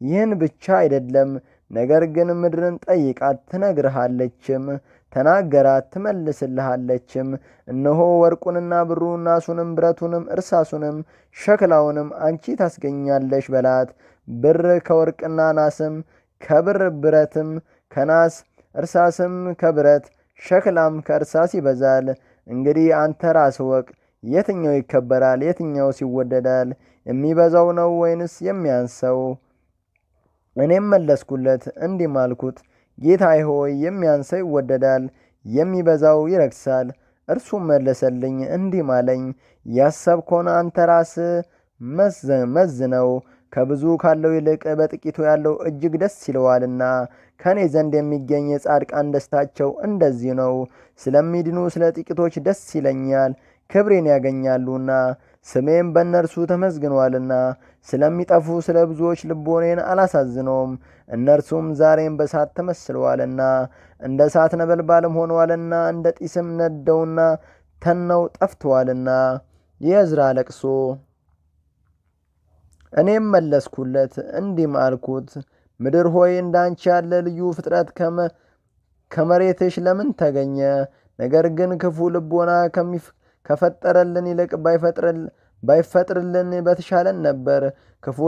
ይህን ብቻ አይደለም፣ ነገር ግን ምድርን ጠይቃት ትነግርሃለችም፣ ተናገራት ትመልስልሃለችም። እነሆ ወርቁንና ብሩን ናሱንም ብረቱንም እርሳሱንም ሸክላውንም አንቺ ታስገኛለሽ በላት። ብር ከወርቅና ናስም ከብር ብረትም ከናስ እርሳስም ከብረት ሸክላም ከእርሳስ ይበዛል። እንግዲህ አንተ ራስህ ወቅ፣ የትኛው ይከበራል? የትኛውስ ይወደዳል? የሚበዛው ነው ወይንስ የሚያንሰው? እኔም መለስኩለት እንዲህም አልኩት፣ ጌታዬ ሆይ የሚያንሰው ይወደዳል፣ የሚበዛው ይረክሳል። እርሱም መለሰልኝ እንዲህም አለኝ፣ ያሰብከውን አንተ ራስህ መዝነው። ከብዙ ካለው ይልቅ በጥቂቱ ያለው እጅግ ደስ ይለዋልና። ከእኔ ዘንድ የሚገኝ የጻድቃን ደስታቸው እንደዚህ ነው። ስለሚድኑ ስለ ጥቂቶች ደስ ይለኛል፣ ክብሬን ያገኛሉና ስሜም በእነርሱ ተመዝግኗልና። ስለሚጠፉ ስለ ብዙዎች ልቦኔን አላሳዝነውም። እነርሱም ዛሬም በእሳት ተመስለዋልና እንደ እሳት ነበልባልም ሆነዋልና እንደ ጢስም ነደውና ተነው ጠፍተዋልና። የዕዝራ ለቅሶ። እኔም መለስኩለት እንዲህም አልኩት፣ ምድር ሆይ እንዳንቺ ያለ ልዩ ፍጥረት ከመሬትሽ ለምን ተገኘ? ነገር ግን ክፉ ልቦና ከፈጠረልን ይልቅ ባይፈጥርልን በተሻለን ነበር። ክፉ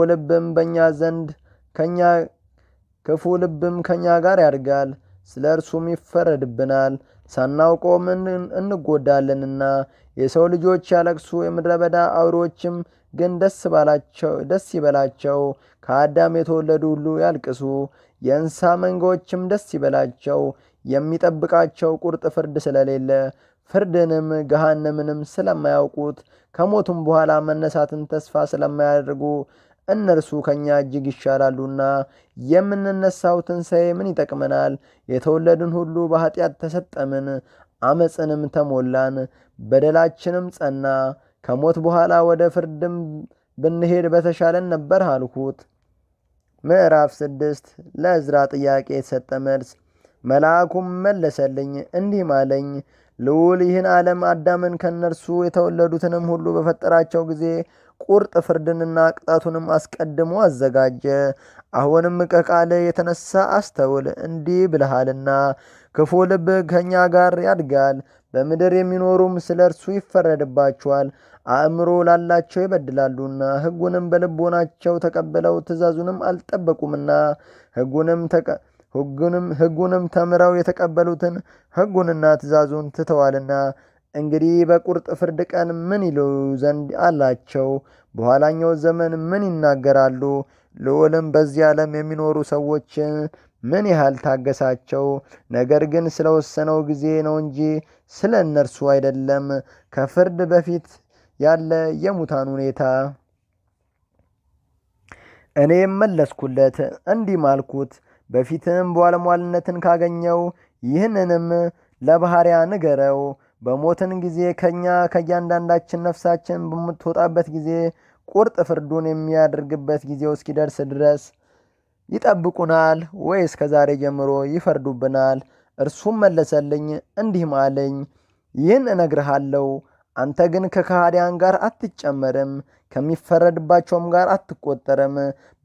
ልብም ከኛ ጋር ያድጋል፣ ስለ እርሱም ይፈረድብናል። ሳናውቀውም እንጎዳለንና። የሰው ልጆች ያለቅሱ፣ የምድረ በዳ አውሬዎችም ግን ደስ ይበላቸው። ከአዳም የተወለዱ ሁሉ ያልቅሱ፣ የእንስሳ መንጋዎችም ደስ ይበላቸው። የሚጠብቃቸው ቁርጥ ፍርድ ስለሌለ፣ ፍርድንም ገሃነምንም ስለማያውቁት፣ ከሞቱም በኋላ መነሳትን ተስፋ ስለማያደርጉ እነርሱ ከኛ እጅግ ይሻላሉና። የምንነሳው ትንሣኤ ምን ይጠቅመናል? የተወለድን ሁሉ በኃጢአት ተሰጠምን፣ አመፅንም ተሞላን፣ በደላችንም ጸና። ከሞት በኋላ ወደ ፍርድም ብንሄድ በተሻለን ነበር አልሁት። ምዕራፍ 6 ለዕዝራ ጥያቄ የተሰጠ መልስ። መልአኩም መለሰልኝ እንዲህም አለኝ፣ ልዑል ይህን ዓለም አዳምን ከነርሱ የተወለዱትንም ሁሉ በፈጠራቸው ጊዜ ቁርጥ ፍርድንና ቅጣቱንም አስቀድሞ አዘጋጀ። አሁንም ከቃል የተነሳ አስተውል፣ እንዲህ ብለሃልና ክፉ ልብ ከእኛ ጋር ያድጋል፣ በምድር የሚኖሩም ስለ እርሱ ይፈረድባቸዋል። አእምሮ ላላቸው ይበድላሉና ሕጉንም በልቦናቸው ተቀብለው ትእዛዙንም አልጠበቁምና ሕጉንም ተምረው የተቀበሉትን ሕጉንና ትእዛዙን ትተዋልና። እንግዲህ በቁርጥ ፍርድ ቀን ምን ይሉ ዘንድ አላቸው? በኋላኛው ዘመን ምን ይናገራሉ? ልዑልም በዚህ ዓለም የሚኖሩ ሰዎችን ምን ያህል ታገሳቸው? ነገር ግን ስለወሰነው ጊዜ ነው እንጂ ስለ እነርሱ አይደለም። ከፍርድ በፊት ያለ የሙታን ሁኔታ። እኔም መለስኩለት እንዲህም አልኩት፣ በፊትም ባለሟልነትን ካገኘው ይህንንም ለባሕርያ ንገረው። በሞትን ጊዜ ከእያንዳንዳችን ነፍሳችን በምትወጣበት ጊዜ ቁርጥ ፍርዱን የሚያደርግበት ጊዜው እስኪደርስ ድረስ ይጠብቁናል ወይስ ከዛሬ ጀምሮ ይፈርዱብናል? እርሱም መለሰልኝ እንዲህም አለኝ፣ ይህን እነግርሃለሁ፣ አንተ ግን ከከሃዲያን ጋር አትጨመርም፣ ከሚፈረድባቸውም ጋር አትቆጠርም።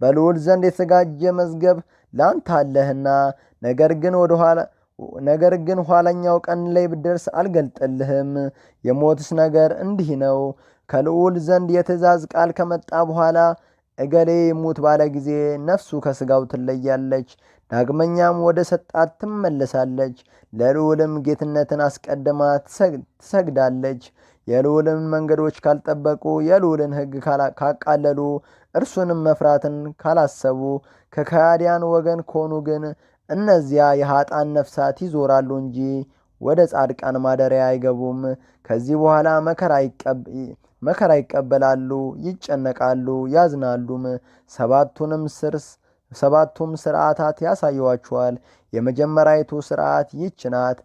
በልዑል ዘንድ የተዘጋጀ መዝገብ ለአንተ አለህና። ነገር ግን ኋለኛው ቀን ላይ ብደርስ አልገልጥልህም። የሞትስ ነገር እንዲህ ነው። ከልዑል ዘንድ የትእዛዝ ቃል ከመጣ በኋላ እገሌ ይሙት ባለ ጊዜ ነፍሱ ከሥጋው ትለያለች፣ ዳግመኛም ወደ ሰጣት ትመለሳለች። ለልዑልም ጌትነትን አስቀድማ ትሰግዳለች። የልዑልን መንገዶች ካልጠበቁ፣ የልዑልን ሕግ ካቃለሉ፣ እርሱንም መፍራትን ካላሰቡ፣ ከከሃዲያን ወገን ከሆኑ ግን እነዚያ የኀጣን ነፍሳት ይዞራሉ እንጂ ወደ ጻድቃን ማደሪያ አይገቡም። ከዚህ በኋላ መከራ ይቀበላሉ፣ ይጨነቃሉ፣ ያዝናሉም። ሰባቱም ሥርዓታት ያሳዩዋቸዋል። የመጀመሪያይቱ ሥርዓት ይህች ናት፣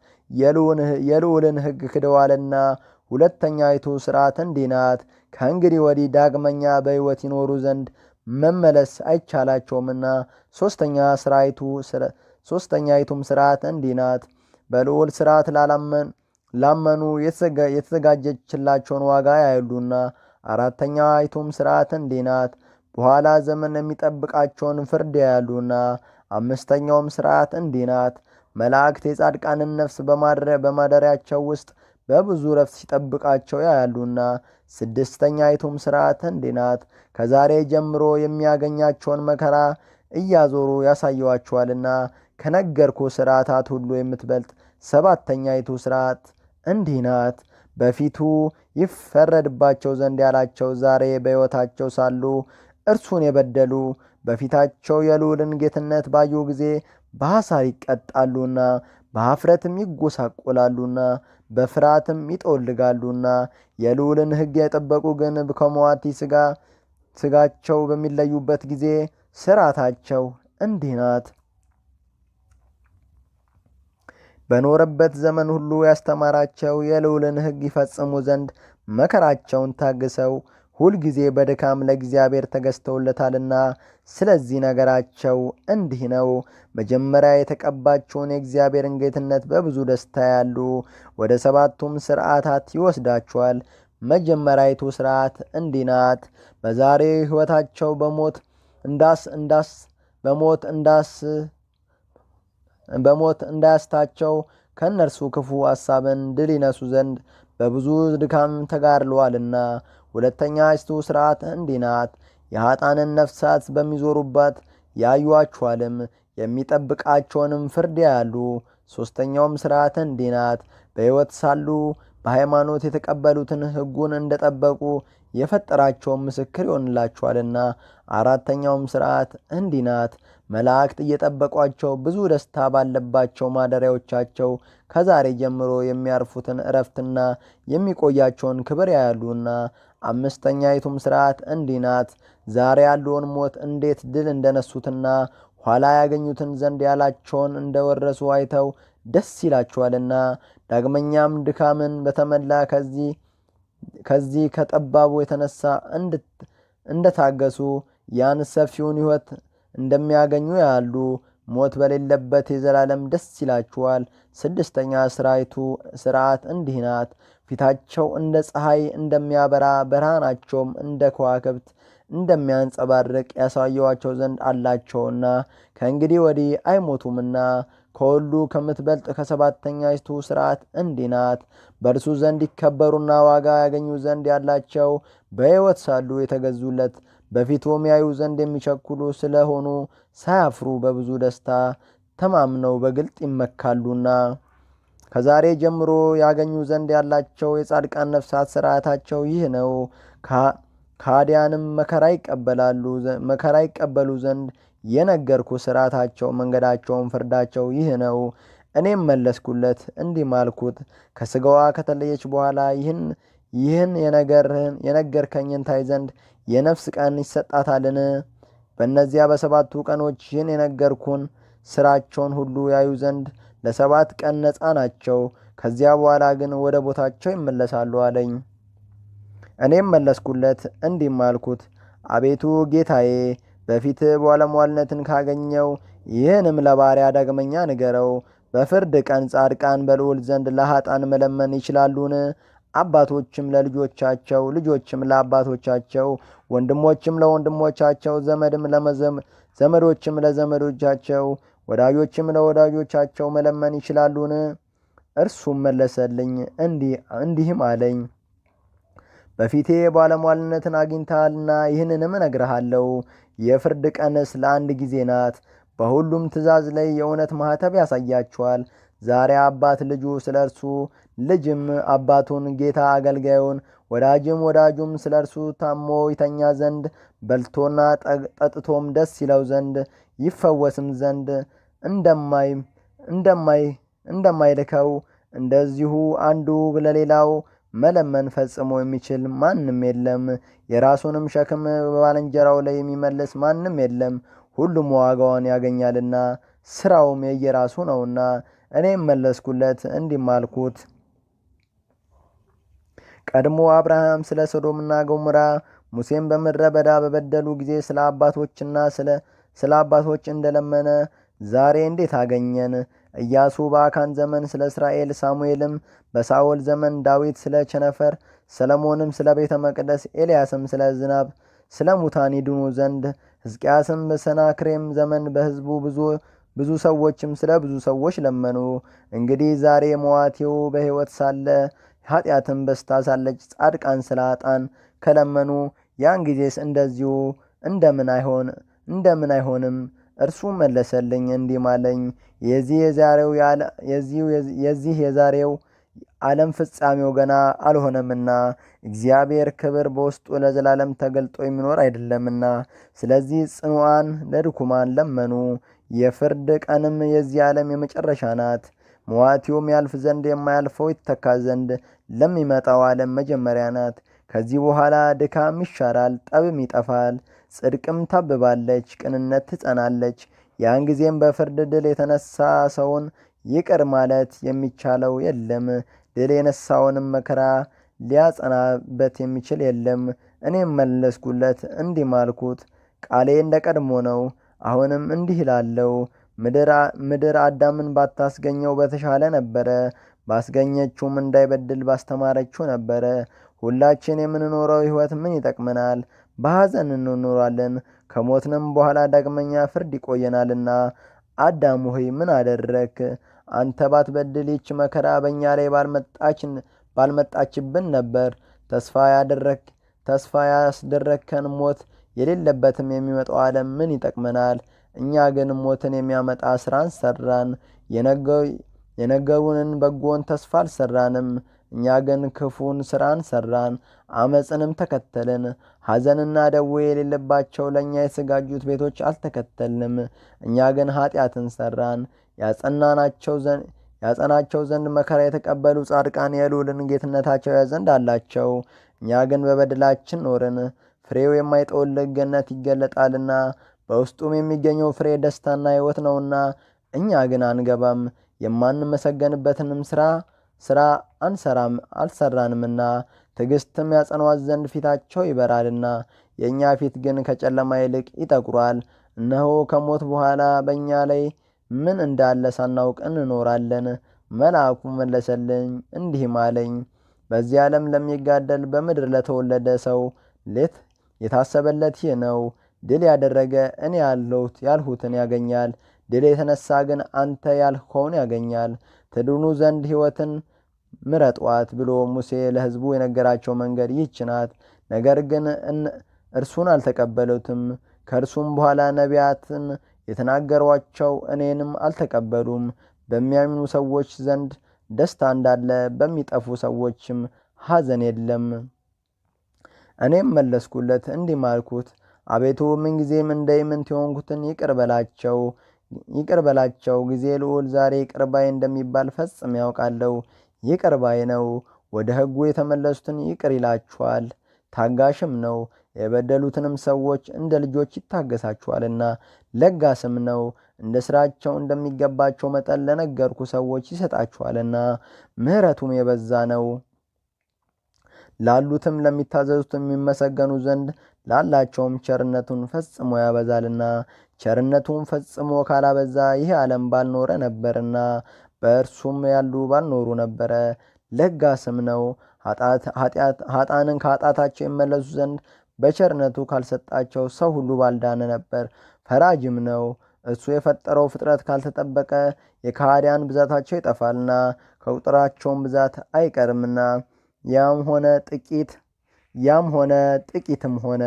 የልዑልን ሕግ ክደዋልና። ሁለተኛይቱ ሥርዓት እንዲህ ናት፣ ከእንግዲህ ወዲህ ዳግመኛ በሕይወት ይኖሩ ዘንድ መመለስ አይቻላቸውምና። ሦስተኛይቱም ሥርዓት እንዲህ ናት፣ በልዑል ሥርዓት ላመኑ የተዘጋጀችላቸውን ዋጋ ያያሉና። አራተኛይቱም ሥርዓት እንዲህ ናት፣ በኋላ ዘመን የሚጠብቃቸውን ፍርድ ያያሉና። አምስተኛውም ሥርዓት እንዲህ ናት፣ መላእክት የጻድቃንን ነፍስ በማደሪያቸው ውስጥ በብዙ ረፍት ሲጠብቃቸው ያያሉና። ስድስተኛይቱም ሥርዓት እንዲህ ናት፣ ከዛሬ ጀምሮ የሚያገኛቸውን መከራ እያዞሩ ያሳየዋቸዋልና። ከነገርኩ ሥርዓታት ሁሉ የምትበልጥ ሰባተኛይቱ ሥርዓት እንዲህ ናት፣ በፊቱ ይፈረድባቸው ዘንድ ያላቸው ዛሬ በሕይወታቸው ሳሉ እርሱን የበደሉ በፊታቸው የልዑልን ጌትነት ባዩ ጊዜ በሐሳር ይቀጣሉና፣ በኀፍረትም ይጎሳቆላሉና፣ በፍርሃትም ይጠወልጋሉና። የልዑልን ሕግ የጠበቁ ግን ከሟቲ ሥጋቸው በሚለዩበት ጊዜ ሥርዓታቸው እንዲህ ናት። በኖረበት ዘመን ሁሉ ያስተማራቸው የልዑልን ሕግ ይፈጽሙ ዘንድ መከራቸውን ታግሰው ሁልጊዜ በድካም ለእግዚአብሔር ተገዝተውለታልና። ስለዚህ ነገራቸው እንዲህ ነው። መጀመሪያ የተቀባቸውን የእግዚአብሔርን ጌትነት በብዙ ደስታ ያሉ ወደ ሰባቱም ሥርዓታት ይወስዳቸዋል። መጀመሪያይቱ ሥርዓት እንዲህ ናት፣ በዛሬ ሕይወታቸው በሞት እንዳያስታቸው ከእነርሱ ክፉ ሐሳብን ድል ይነሱ ዘንድ በብዙ ድካም ተጋድለዋልና። ሁለተኛይቱ ሥርዓት እንዲህ ናት፣ የኀጣንን ነፍሳት በሚዞሩባት ያዩአቸዋልም፣ የሚጠብቃቸውንም ፍርድ ያያሉ። ሦስተኛውም ሥርዓት እንዲህ ናት፣ በሕይወት ሳሉ በሃይማኖት የተቀበሉትን ሕጉን እንደጠበቁ የፈጠራቸውን ምስክር ይሆንላቸዋልና። አራተኛውም ሥርዓት እንዲህ ናት፣ መላእክት እየጠበቋቸው ብዙ ደስታ ባለባቸው ማደሪያዎቻቸው ከዛሬ ጀምሮ የሚያርፉትን ዕረፍትና የሚቆያቸውን ክብር ያያሉና። አምስተኛይቱም ሥርዓት እንዲህ ናት፣ ዛሬ ያለውን ሞት እንዴት ድል እንደነሱትና ኋላ ያገኙትን ዘንድ ያላቸውን እንደወረሱ አይተው ደስ ይላችኋልና። ዳግመኛም ድካምን በተመላ ከዚህ ከጠባቡ የተነሳ እንደታገሱ ያን ሰፊውን ሕይወት እንደሚያገኙ ያሉ ሞት በሌለበት የዘላለም ደስ ይላችኋል። ስድስተኛ ስርዓት እንዲህ ናት። ፊታቸው እንደ ፀሐይ እንደሚያበራ ብርሃናቸውም እንደ ከዋክብት እንደሚያንጸባርቅ ያሳየዋቸው ዘንድ አላቸውና ከእንግዲህ ወዲህ አይሞቱምና። ከሁሉ ከምትበልጥ ከሰባተኛይቱ ስርዓት እንዲህ ናት። በእርሱ ዘንድ ይከበሩና ዋጋ ያገኙ ዘንድ ያላቸው በሕይወት ሳሉ የተገዙለት በፊቱም ያዩ ዘንድ የሚቸኩሉ ስለሆኑ ሳያፍሩ በብዙ ደስታ ተማምነው በግልጥ ይመካሉና። ከዛሬ ጀምሮ ያገኙ ዘንድ ያላቸው የጻድቃን ነፍሳት ስርዓታቸው ይህ ነው። ከሃዲያንም መከራ ይቀበሉ ዘንድ የነገርኩ ስርዓታቸው መንገዳቸውን ፍርዳቸው ይህ ነው። እኔም መለስኩለት እንዲህ ማልኩት፣ ከሥጋዋ ከተለየች በኋላ ይህን የነገርከኝን ታይ ዘንድ የነፍስ ቀን ይሰጣታልን? በእነዚያ በሰባቱ ቀኖች ይህን የነገርኩን ስራቸውን ሁሉ ያዩ ዘንድ ለ7 ቀን ነፃ ናቸው። ከዚያ በኋላ ግን ወደ ቦታቸው ይመለሳሉ አለኝ። እኔም መለስኩለት እንዲህም አልኩት፣ አቤቱ ጌታዬ በፊት ባለሟልነትን ካገኘው ይህንም ለባሪያ ዳግመኛ ንገረው። በፍርድ ቀን ጻድቃን በልዑል ዘንድ ለኃጥአን መለመን ይችላሉን? አባቶችም ለልጆቻቸው፣ ልጆችም ለአባቶቻቸው፣ ወንድሞችም ለወንድሞቻቸው፣ ዘመዶችም ለዘመዶቻቸው፣ ወዳጆችም ለወዳጆቻቸው መለመን ይችላሉን? እርሱም መለሰልኝ እንዲህም አለኝ፣ በፊቴ ባለሟልነትን አግኝተሃልና ይህንንም እነግርሃለሁ። የፍርድ ቀንስ ለአንድ ጊዜ ናት። በሁሉም ትእዛዝ ላይ የእውነት ማኅተብ ያሳያቸዋል። ዛሬ አባት ልጁ ስለ እርሱ፣ ልጅም አባቱን፣ ጌታ አገልጋዩን፣ ወዳጁም ስለ እርሱ ታሞ ይተኛ ዘንድ በልቶና ጠጥቶም ደስ ይለው ዘንድ ይፈወስም ዘንድ እንደማይልከው እንደዚሁ አንዱ ለሌላው መለመን ፈጽሞ የሚችል ማንም የለም። የራሱንም ሸክም በባልንጀራው ላይ የሚመልስ ማንም የለም። ሁሉም ዋጋውን ያገኛልና ስራውም የየራሱ ነውና። እኔም መለስኩለት እንዲህም አልኩት፣ ቀድሞ አብርሃም ስለ ሶዶምና ገሞራ ሙሴም በምድረ በዳ በበደሉ ጊዜ ስለ አባቶች እንደለመነ ዛሬ እንዴት አገኘን? ኢያሱ በአካን ዘመን ስለ እስራኤል፣ ሳሙኤልም በሳኦል ዘመን፣ ዳዊት ስለ ቸነፈር፣ ሰለሞንም ስለ ቤተ መቅደስ፣ ኤልያስም ስለ ዝናብ፣ ስለ ሙታን ይድኑ ዘንድ፣ ሕዝቅያስም በሰናክሬም ዘመን በሕዝቡ ብዙ ሰዎችም ስለ ብዙ ሰዎች ለመኑ። እንግዲህ ዛሬ መዋቴው በሕይወት ሳለ ኃጢአትም በስታ ሳለች ጻድቃን ስለ ኃጥአን ከለመኑ ያን ጊዜስ እንደዚሁ እንደምን አይሆንም? እርሱ መለሰልኝ እንዲህም አለኝ፣ የዚህ የዛሬው ዓለም ፍጻሜው ገና አልሆነምና እግዚአብሔር ክብር በውስጡ ለዘላለም ተገልጦ የሚኖር አይደለምና። ስለዚህ ጽኑዓን ለድኩማን ለመኑ። የፍርድ ቀንም የዚህ ዓለም የመጨረሻ ናት። መዋቲውም ያልፍ ዘንድ የማያልፈው ይተካ ዘንድ ለሚመጣው ዓለም መጀመሪያ ናት። ከዚህ በኋላ ድካም ይሻራል፣ ጠብም ይጠፋል፣ ጽድቅም ታብባለች፣ ቅንነት ትጸናለች። ያን ጊዜም በፍርድ ድል የተነሳ ሰውን ይቅር ማለት የሚቻለው የለም። ድል የነሳውንም መከራ ሊያጸናበት የሚችል የለም። እኔም መለስኩለት እንዲህ ማልኩት፣ ቃሌ እንደ ቀድሞ ነው። አሁንም እንዲህ እላለሁ፣ ምድር አዳምን ባታስገኘው በተሻለ ነበረ። ባስገኘችውም እንዳይበድል ባስተማረችው ነበረ። ሁላችን የምንኖረው ሕይወት ምን ይጠቅመናል? በሐዘን እንኖራለን፣ ከሞትንም በኋላ ዳግመኛ ፍርድ ይቆየናልና። አዳም ሆይ ምን አደረክ? አንተ ባትበድል ይህች መከራ በእኛ ላይ ባልመጣችብን ነበር። ተስፋ ያስደረግከን ሞት የሌለበትም የሚመጣው ዓለም ምን ይጠቅመናል? እኛ ግን ሞትን የሚያመጣ ሥራን ሠራን፣ የነገሩንን በጎን ተስፋ አልሠራንም። እኛ ግን ክፉን ሥራን ሠራን፣ አመፅንም ተከተልን። ሐዘንና ደዌ የሌለባቸው ለእኛ የተዘጋጁት ቤቶች አልተከተልንም። እኛ ግን ኃጢአትን ሠራን። ያጸናቸው ዘንድ መከራ የተቀበሉ ጻድቃን የልዑልን ጌትነታቸው ዘንድ አላቸው። እኛ ግን በበደላችን ኖርን። ፍሬው የማይጠወልግ ገነት ይገለጣልና በውስጡም የሚገኘው ፍሬ ደስታና ሕይወት ነውና እኛ ግን አንገባም። የማንመሰገንበትንም ስራ አልሰራንምና ትዕግስትም ያጸኗት ዘንድ ፊታቸው ይበራልና የእኛ ፊት ግን ከጨለማ ይልቅ ይጠቁራል። እነሆ ከሞት በኋላ በእኛ ላይ ምን እንዳለ ሳናውቅ እንኖራለን። መልአኩ መለሰልኝ እንዲህም አለኝ፣ በዚህ ዓለም ለሚጋደል በምድር ለተወለደ ሰው ሌት የታሰበለት ይህ ነው። ድል ያደረገ እኔ ያልሁትን ያገኛል። ድል የተነሳ ግን አንተ ያልኸውን ያገኛል። ትድኑ ዘንድ ሕይወትን ምረጧት ብሎ ሙሴ ለሕዝቡ የነገራቸው መንገድ ይህች ናት። ነገር ግን እርሱን አልተቀበሉትም። ከእርሱም በኋላ ነቢያትን የተናገሯቸው እኔንም አልተቀበሉም። በሚያምኑ ሰዎች ዘንድ ደስታ እንዳለ በሚጠፉ ሰዎችም ሐዘን የለም። እኔም መለስኩለት እንዲህም አልኩት፣ አቤቱ ምንጊዜም እንደ ኢምንት የሆንኩትን ይቅር በላቸው። ጊዜ ልዑል ዛሬ ይቅር ባይ እንደሚባል ፈጽሜ ያውቃለሁ። ይቅር ባይ ነው፣ ወደ ሕጉ የተመለሱትን ይቅር ይላቸዋል። ታጋሽም ነው፣ የበደሉትንም ሰዎች እንደ ልጆች ይታገሳቸዋልና። ለጋስም ነው፣ እንደ ሥራቸው እንደሚገባቸው መጠን ለነገርኩ ሰዎች ይሰጣቸዋልና። ምሕረቱም የበዛ ነው፣ ላሉትም ለሚታዘዙት የሚመሰገኑ ዘንድ ላላቸውም ቸርነቱን ፈጽሞ ያበዛልና። ቸርነቱን ፈጽሞ ካላበዛ ይህ ዓለም ባልኖረ ነበርና በእርሱም ያሉ ባልኖሩ ነበረ። ለጋስም ነው፣ ኃጥአንን ከኃጢአታቸው ይመለሱ ዘንድ በቸርነቱ ካልሰጣቸው ሰው ሁሉ ባልዳነ ነበር። ፈራጅም ነው፣ እሱ የፈጠረው ፍጥረት ካልተጠበቀ የከሃዲያን ብዛታቸው ይጠፋልና ከቁጥራቸውም ብዛት አይቀርምና። ያም ሆነ ጥቂትም ሆነ።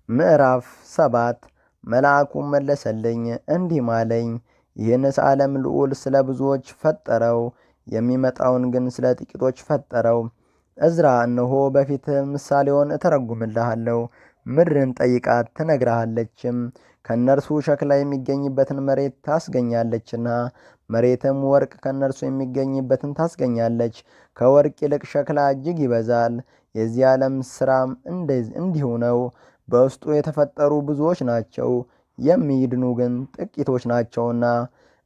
ምዕራፍ 7 መልአኩም መለሰልኝ እንዲህም አለኝ፣ ይህንስ ዓለም ልዑል ስለ ብዙዎች ፈጠረው፣ የሚመጣውን ግን ስለ ጥቂቶች ፈጠረው። ዕዝራ እነሆ በፊትህ ምሳሌውን እተረጉምልሃለሁ። ምድርን ጠይቃት ትነግርሃለችም። ከእነርሱ ሸክላ የሚገኝበትን መሬት ታስገኛለችና መሬትም ወርቅ ከእነርሱ የሚገኝበትን ታስገኛለች። ከወርቅ ይልቅ ሸክላ እጅግ ይበዛል። የዚህ ዓለም ሥራም እንዲሁ ነው። በውስጡ የተፈጠሩ ብዙዎች ናቸው፣ የሚድኑ ግን ጥቂቶች ናቸውና።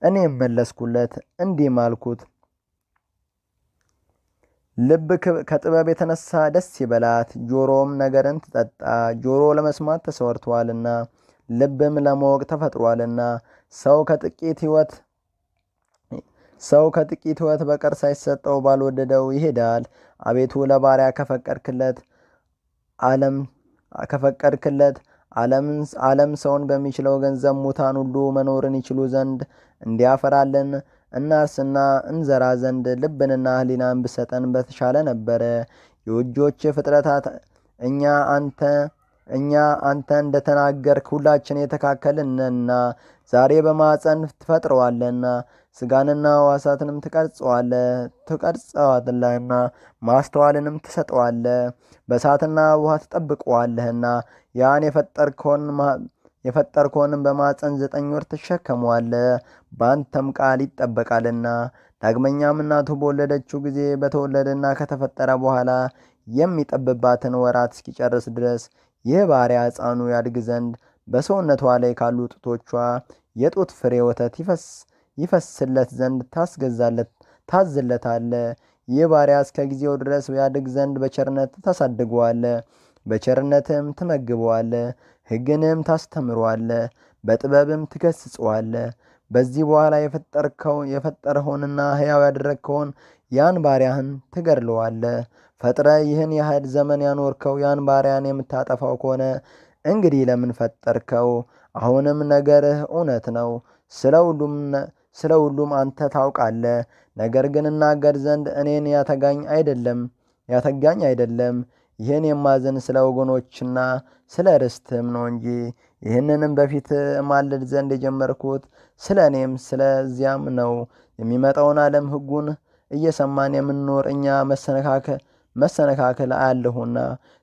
እኔም መለስኩለት እንዲህም አልኩት፣ ልብ ከጥበብ የተነሳ ደስ ይበላት፣ ጆሮም ነገርን ትጠጣ። ጆሮ ለመስማት ተሰወርቷልና ልብም ለማወቅ ተፈጥሯልና። ሰው ከጥቂት ሕይወት በቀር ሳይሰጠው ባልወደደው ይሄዳል። አቤቱ ለባሪያ ከፈቀድክለት ዓለም ሰውን በሚችለው ገንዘብ ሙታን ሁሉ መኖርን ይችሉ ዘንድ እንዲያፈራልን እናርስና እንዘራ ዘንድ ልብንና ሕሊናን ብሰጠን በተሻለ ነበረ። የውጆች ፍጥረታት እኛ አንተ እንደተናገርክ ሁላችን የተካከልንና ዛሬ በማፀን ትፈጥረዋለና ስጋንና ሕዋሳትንም ትቀርጸዋለህና ማስተዋልንም ትሰጠዋለህ። በእሳትና ውሃ ትጠብቀዋለህና ያን የፈጠርከውንም በማፀን 9 ወር ትሸከመዋለህ። በአንተም ቃል ይጠበቃልና። ዳግመኛም እናቱ በወለደችው ጊዜ በተወለደና ከተፈጠረ በኋላ የሚጠብባትን ወራት እስኪጨርስ ድረስ ይህ ባሪያ ሕፃኑ ያድግ ዘንድ በሰውነቷ ላይ ካሉ ጡቶቿ የጡት ፍሬ ወተት ይፈስለት ዘንድ ታዝለታለህ። ይህ ባሪያ እስከ ጊዜው ድረስ ያድግ ዘንድ በቸርነት ታሳድገዋለህ፣ በቸርነትም ትመግበዋለህ፣ ሕግንም ታስተምረዋለህ፣ በጥበብም ትገሥጸዋለህ። በዚህ በኋላ የፈጠርኸውንና ሕያው ያደረግከውን ያን ባሪያህን ትገድለዋለህ። ፈጥረህ ይህን ያህል ዘመን ያኖርከው ያን ባሪያን የምታጠፋው ከሆነ እንግዲህ ለምን ፈጠርከው? አሁንም ነገርህ እውነት ነው። ስለ ሁሉም አንተ ታውቃለህ። ነገር ግን እናገር ዘንድ እኔን ያተጋኝ አይደለም። ይህን የማዝን ስለ ወገኖችና ስለ ርስትህም ነው እንጂ። ይህንንም በፊት እማልድ ዘንድ የጀመርኩት ስለ እኔም ስለዚያም ነው። የሚመጣውን ዓለም ሕጉን እየሰማን የምንኖር እኛ መሰነካከል አያለሁና።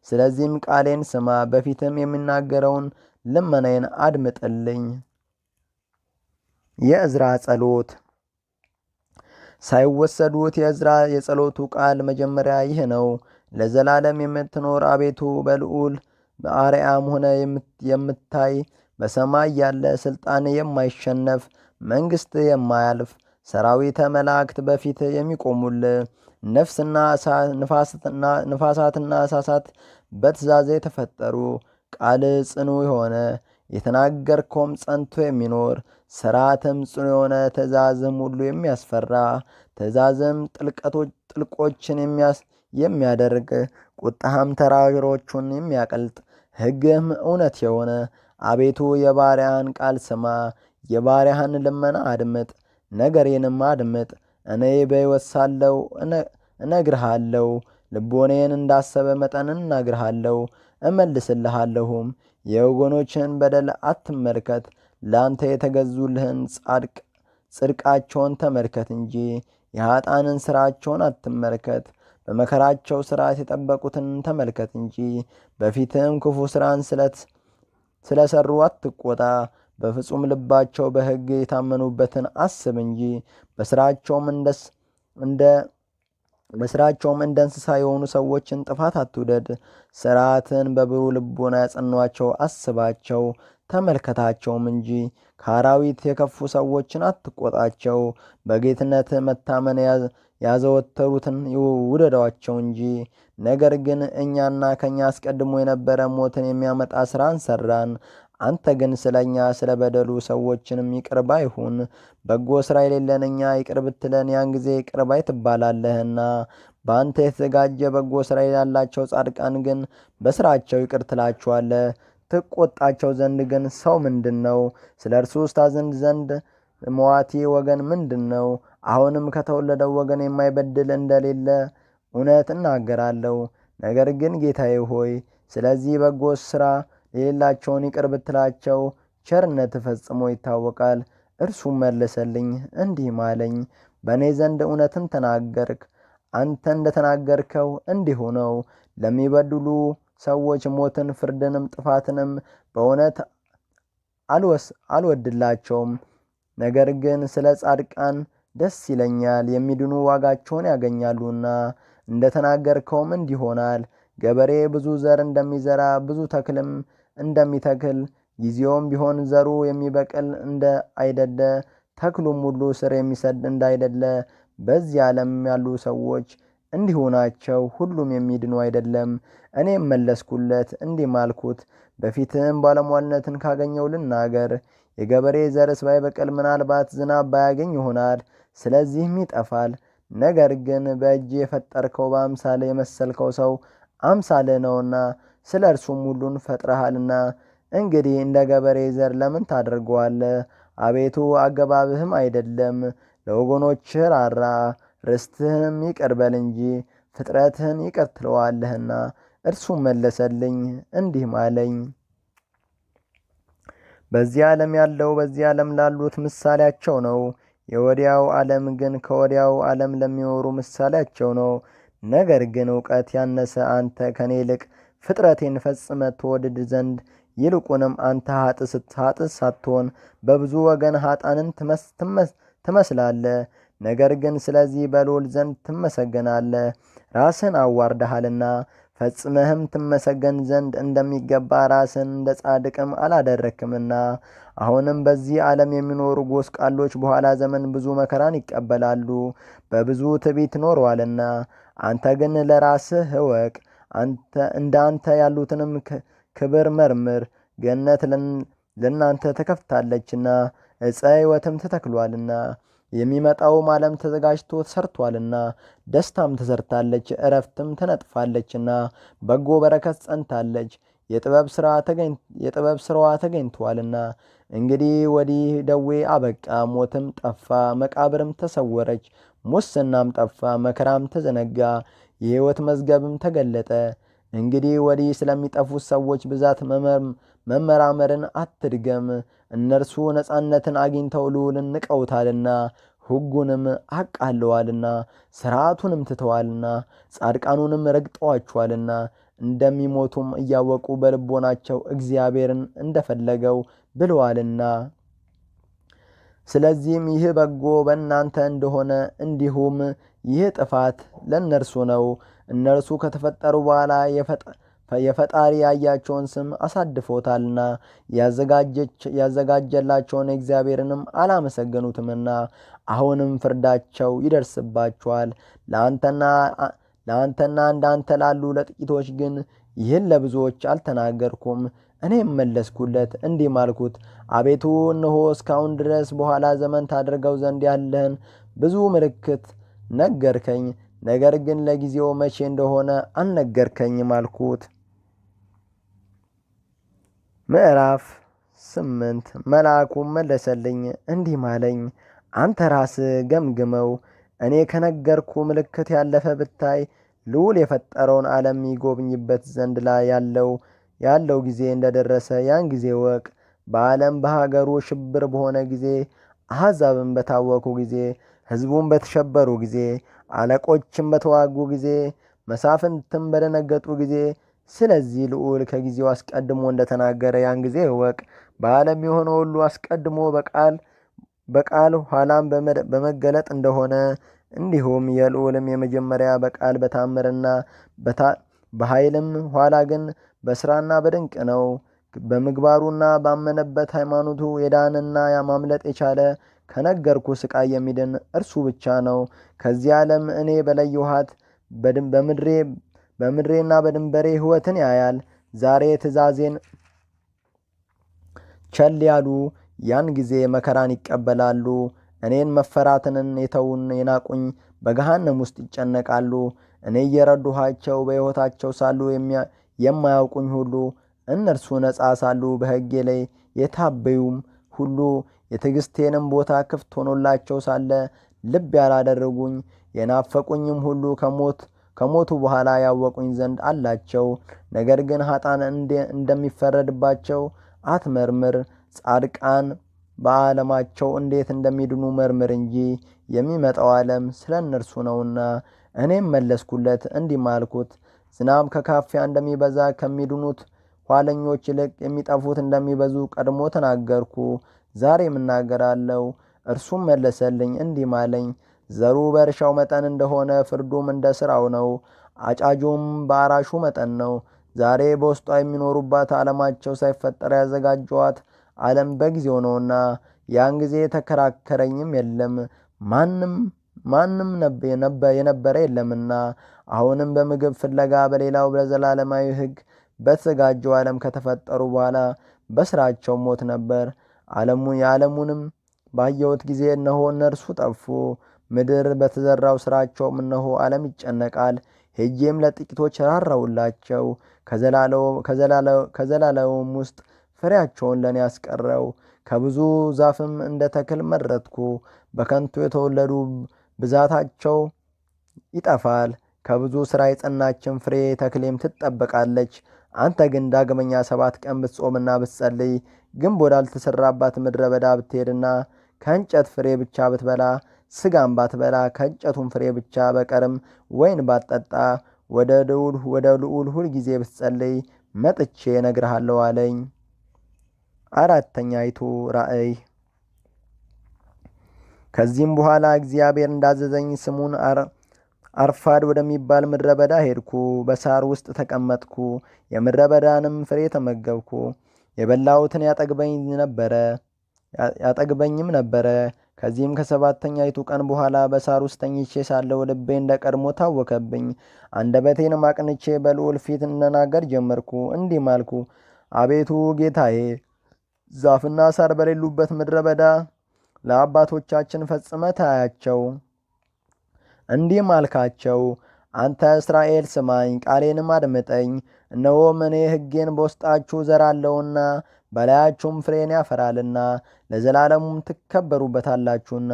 ስለዚህም ቃሌን ስማ፣ በፊትም የሚናገረውን ልመናዬን አድምጥልኝ። የዕዝራ ጸሎት። ሳይወሰዱት የዕዝራ የጸሎቱ ቃል መጀመሪያ ይህ ነው። ለዘላለም የምትኖር አቤቱ በልዑል በአርያም ሆነ የምታይ በሰማይ ያለ ስልጣን የማይሸነፍ መንግስት የማያልፍ ሰራዊተ መላእክት በፊት የሚቆሙል ነፍስና ንፋሳትና እሳሳት በትእዛዝ የተፈጠሩ ቃል ጽኑ የሆነ የተናገርከውም ጸንቶ የሚኖር ስርዓትም ጽኑ የሆነ ትእዛዝም ሁሉ የሚያስፈራ ትእዛዝም ጥልቆችን የሚያደርግ ቁጣህም ተራሮቹን የሚያቀልጥ ሕግህም እውነት የሆነ አቤቱ የባሪያህን ቃል ስማ፣ የባሪያህን ልመና አድምጥ፣ ነገሬንም አድምጥ። እኔ በሕይወት ሳለሁ እነግርሃለሁ፣ ልቦኔን እንዳሰበ መጠን እናግርሃለሁ እመልስልሃለሁም። የወገኖችን በደል አትመልከት፣ ለአንተ የተገዙልህን ጽድቃቸውን ተመልከት እንጂ የኀጣንን ሥራቸውን አትመልከት። በመከራቸው ሥርዓት የጠበቁትን ተመልከት እንጂ በፊትህም ክፉ ሥራን ስለሰሩ አትቆጣ። በፍጹም ልባቸው በሕግ የታመኑበትን አስብ እንጂ በሥራቸውም እንደ እንስሳ የሆኑ ሰዎችን ጥፋት አትውደድ። ሥርዓትን በብሩህ ልቦና ያጸኗቸው አስባቸው ተመልከታቸውም እንጂ ከአራዊት የከፉ ሰዎችን አትቆጣቸው። በጌትነት መታመን ያዘወተሩትን ውደዷቸው እንጂ። ነገር ግን እኛና ከኛ አስቀድሞ የነበረ ሞትን የሚያመጣ ሥራን ሠራን። አንተ ግን ስለ እኛ ስለ በደሉ ሰዎችንም ይቅር ባይ ሁን። በጎ ሥራ የሌለን እኛ ይቅር ብትለን ያን ጊዜ ይቅር ባይ ትባላለህና። በአንተ የተዘጋጀ በጎ ሥራ ያላቸው ጻድቃን ግን በሥራቸው ይቅር ትላቸዋለህ። ትቆጣቸው ዘንድ ግን ሰው ምንድን ነው? ስለ እርሱ ታዝን ዘንድ መዋቲ ወገን ምንድን ነው? አሁንም ከተወለደው ወገን የማይበድል እንደሌለ እውነት እናገራለሁ። ነገር ግን ጌታዬ ሆይ ስለዚህ በጎ ሥራ የሌላቸውን ይቅር ብትላቸው ቸርነት ፈጽሞ ይታወቃል። እርሱም መለሰልኝ እንዲህም አለኝ፣ በእኔ ዘንድ እውነትን ተናገርክ። አንተ እንደተናገርከው እንዲሁ ነው። ለሚበድሉ ሰዎች ሞትን፣ ፍርድንም፣ ጥፋትንም በእውነት አልወድላቸውም። ነገር ግን ስለ ጻድቃን ደስ ይለኛል፣ የሚድኑ ዋጋቸውን ያገኛሉና። እንደተናገርከውም እንዲሆናል። ገበሬ ብዙ ዘር እንደሚዘራ ብዙ ተክልም እንደሚተክል ጊዜውም ቢሆን ዘሩ የሚበቅል እንደ አይደለ ተክሉም ሁሉ ስር የሚሰድ እንዳይደለ በዚህ ዓለም ያሉ ሰዎች እንዲሁ ናቸው፣ ሁሉም የሚድኑ አይደለም። እኔም መለስኩለት እንዲህም አልኩት፣ በፊትህም ባለሟልነትን ካገኘው ልናገር። የገበሬ ዘርስ ባይበቅል ምናልባት ዝናብ ባያገኝ ይሆናል፣ ስለዚህም ይጠፋል። ነገር ግን በእጅ የፈጠርከው በአምሳል የመሰልከው ሰው አምሳል ነውና ስለ እርሱም ሁሉን ፈጥረሃልና እንግዲህ እንደ ገበሬ ዘር ለምን ታደርገዋለህ? አቤቱ አገባብህም አይደለም። ለወገኖችህ ራራ፣ ርስትህንም ይቅር በል እንጂ ፍጥረትህን ይቅር ትለዋለህና። እርሱም መለሰልኝ እንዲህም አለኝ፣ በዚህ ዓለም ያለው በዚህ ዓለም ላሉት ምሳሌያቸው ነው። የወዲያው ዓለም ግን ከወዲያው ዓለም ለሚኖሩ ምሳሌያቸው ነው። ነገር ግን እውቀት ያነሰ አንተ ከኔ ይልቅ ፍጥረቴን ፈጽመ ትወድድ ዘንድ ይልቁንም አንተ ኃጥእ ሳትሆን በብዙ ወገን ኃጣንን ትመስላለህ። ነገር ግን ስለዚህ በልዑል ዘንድ ትመሰገናለህ። ራስን አዋርደሃልና ፈጽመህም ትመሰገን ዘንድ እንደሚገባ ራስን እንደ ጻድቅም አላደረክምና። አሁንም በዚህ ዓለም የሚኖሩ ጎስቋሎች በኋላ ዘመን ብዙ መከራን ይቀበላሉ፣ በብዙ ትዕቢት ኖረዋልና። አንተ ግን ለራስህ እወቅ፣ እንደ አንተ ያሉትንም ክብር መርምር። ገነት ለእናንተ ተከፍታለችና ዕፀ ሕይወትም ተተክሏልና። የሚመጣውም ዓለም ተዘጋጅቶ ተሰርቷልና። ደስታም ተሰርታለች፣ እረፍትም ተነጥፋለችና። በጎ በረከት ጸንታለች፣ የጥበብ ስራዋ ተገኝቷልና። እንግዲህ ወዲህ ደዌ አበቃ፣ ሞትም ጠፋ፣ መቃብርም ተሰወረች፣ ሙስናም ጠፋ፣ መከራም ተዘነጋ፣ የሕይወት መዝገብም ተገለጠ። እንግዲህ ወዲህ ስለሚጠፉት ሰዎች ብዛት መመራመርን አትድገም። እነርሱ ነፃነትን አግኝተው ልዑልን ንቀውታልና፣ ሕጉንም አቃለዋልና፣ ሥርዓቱንም ትተዋልና፣ ጻድቃኑንም ረግጠዋቸዋልና። እንደሚሞቱም እያወቁ በልቦናቸው እግዚአብሔርን እንደፈለገው ብለዋልና። ስለዚህም ይህ በጎ በእናንተ እንደሆነ እንዲሁም ይህ ጥፋት ለእነርሱ ነው። እነርሱ ከተፈጠሩ በኋላ የፈጣሪ ያያቸውን ስም አሳድፎታልና ያዘጋጀላቸውን እግዚአብሔርንም አላመሰገኑትምና አሁንም ፍርዳቸው ይደርስባቸዋል። ለአንተና እንዳንተ ላሉ ለጥቂቶች ግን ይህን ለብዙዎች አልተናገርኩም። እኔም መለስኩለት እንዲህ አልኩት፣ አቤቱ እነሆ እስካሁን ድረስ በኋላ ዘመን ታደርገው ዘንድ ያለህን ብዙ ምልክት ነገርከኝ፣ ነገር ግን ለጊዜው መቼ እንደሆነ አልነገርከኝም አልኩት። ምዕራፍ 8 መልአኩም መለሰልኝ እንዲህ አለኝ፣ አንተ ራስህ ገምግመው። እኔ ከነገርኩ ምልክት ያለፈ ብታይ ልዑል የፈጠረውን ዓለም ይጎብኝበት ዘንድ ላይ ያለው ጊዜ እንደደረሰ ያን ጊዜ ወቅ። በዓለም በሀገሩ ሽብር በሆነ ጊዜ፣ አሕዛብም በታወኩ ጊዜ፣ ሕዝቡም በተሸበሩ ጊዜ፣ አለቆችም በተዋጉ ጊዜ፣ መሳፍንትም በደነገጡ ጊዜ፣ ስለዚህ ልዑል ከጊዜው አስቀድሞ እንደተናገረ ያን ጊዜ እወቅ። በዓለም የሆነ ሁሉ አስቀድሞ በቃል ኋላም በመገለጥ እንደሆነ እንዲሁም የልዑልም የመጀመሪያ በቃል በታምርና በኃይልም ኋላ ግን በሥራና በድንቅ ነው። በምግባሩና ባመነበት ሃይማኖቱ የዳንና ማምለጥ የቻለ ከነገርኩ ስቃይ የሚድን እርሱ ብቻ ነው። ከዚህ ዓለም እኔ በለየኋት በምድሬና በድንበሬ ሕይወትን ያያል። ዛሬ ትእዛዜን ቸል ያሉ ያን ጊዜ መከራን ይቀበላሉ። እኔን መፈራትንን የተውን የናቁኝ በገሃነም ውስጥ ይጨነቃሉ። እኔ እየረድኋቸው በሕይወታቸው ሳሉ የማያውቁኝ ሁሉ እነርሱ ነጻ ሳሉ በሕጌ ላይ የታበዩም ሁሉ የትዕግሥቴንም ቦታ ክፍት ሆኖላቸው ሳለ ልብ ያላደረጉኝ የናፈቁኝም ሁሉ ከሞቱ በኋላ ያወቁኝ ዘንድ አላቸው። ነገር ግን ኃጥአን እንደሚፈረድባቸው አትመርምር፣ ጻድቃን በዓለማቸው እንዴት እንደሚድኑ መርምር እንጂ የሚመጣው ዓለም ስለ እነርሱ ነውና። እኔም መለስኩለት እንዲህ አልኩት፣ ዝናብ ከካፊያ እንደሚበዛ ከሚድኑት ኋለኞች ይልቅ የሚጠፉት እንደሚበዙ ቀድሞ ተናገርኩ፣ ዛሬም እናገራለሁ። እርሱም መለሰልኝ እንዲህ አለኝ፣ ዘሩ በእርሻው መጠን እንደሆነ ፍርዱም እንደ ሥራው ነው፣ አጫጁም በአራሹ መጠን ነው። ዛሬ በውስጧ የሚኖሩባት ዓለማቸው ሳይፈጠር ያዘጋጀዋት ዓለም በጊዜው ነውና ያን ጊዜ ተከራከረኝም የለም፣ ማንም የነበረ የለምና። አሁንም በምግብ ፍለጋ በሌላው በዘላለማዊ ሕግ በተዘጋጀው ዓለም ከተፈጠሩ በኋላ በሥራቸው ሞት ነበር። የዓለሙንም ባየሁት ጊዜ እነሆ እነርሱ ጠፉ። ምድር በተዘራው ሥራቸውም እነሆ ዓለም ይጨነቃል። ሄጄም ለጥቂቶች ራራውላቸው፣ ከዘላለሙም ውስጥ ፍሬያቸውን ለእኔ አስቀረው። ከብዙ ዛፍም እንደ ተክል መረጥኩ። በከንቱ የተወለዱ ብዛታቸው ይጠፋል። ከብዙ ሥራ የጸናችን ፍሬ ተክሌም ትጠበቃለች። አንተ ግን ዳግመኛ 7 ቀን ብትጾምና ብትጸልይ፣ ግንብ ወዳልተሠራባት ምድረ በዳ ብትሄድና ከእንጨት ፍሬ ብቻ ብትበላ፣ ሥጋም ባትበላ፣ ከእንጨቱም ፍሬ ብቻ በቀርም ወይን ባትጠጣ፣ ወደ ልዑል ሁል ጊዜ ብትጸልይ መጥቼ እነግርሃለሁ አለኝ። አራተኛይቱ ራእይ። ከዚህም በኋላ እግዚአብሔር እንዳዘዘኝ ስሙን አርፋድ ወደሚባል ምድረ በዳ ሄድኩ። በሳር ውስጥ ተቀመጥኩ። የምድረ በዳንም ፍሬ ተመገብኩ። የበላሁትን ያጠግበኝም ነበረ። ከዚህም ከሰባተኛይቱ ቀን በኋላ በሳር ውስጥ ተኝቼ ሳለሁ ልቤ እንደ ቀድሞ ታወከብኝ። አንደበቴንም አቅንቼ በልዑል ፊት እንናገር ጀመርኩ። እንዲህም አልኩ፣ አቤቱ ጌታዬ፣ ዛፍና ሳር በሌሉበት ምድረ በዳ ለአባቶቻችን ፈጽመህ ታያቸው። እንዲህም አልካቸው፣ አንተ እስራኤል ስማኝ፣ ቃሌንም አድምጠኝ። እነሆም እኔ ሕጌን በውስጣችሁ ዘራለሁና በላያችሁም ፍሬን ያፈራልና ለዘላለሙም ትከበሩበታላችሁና።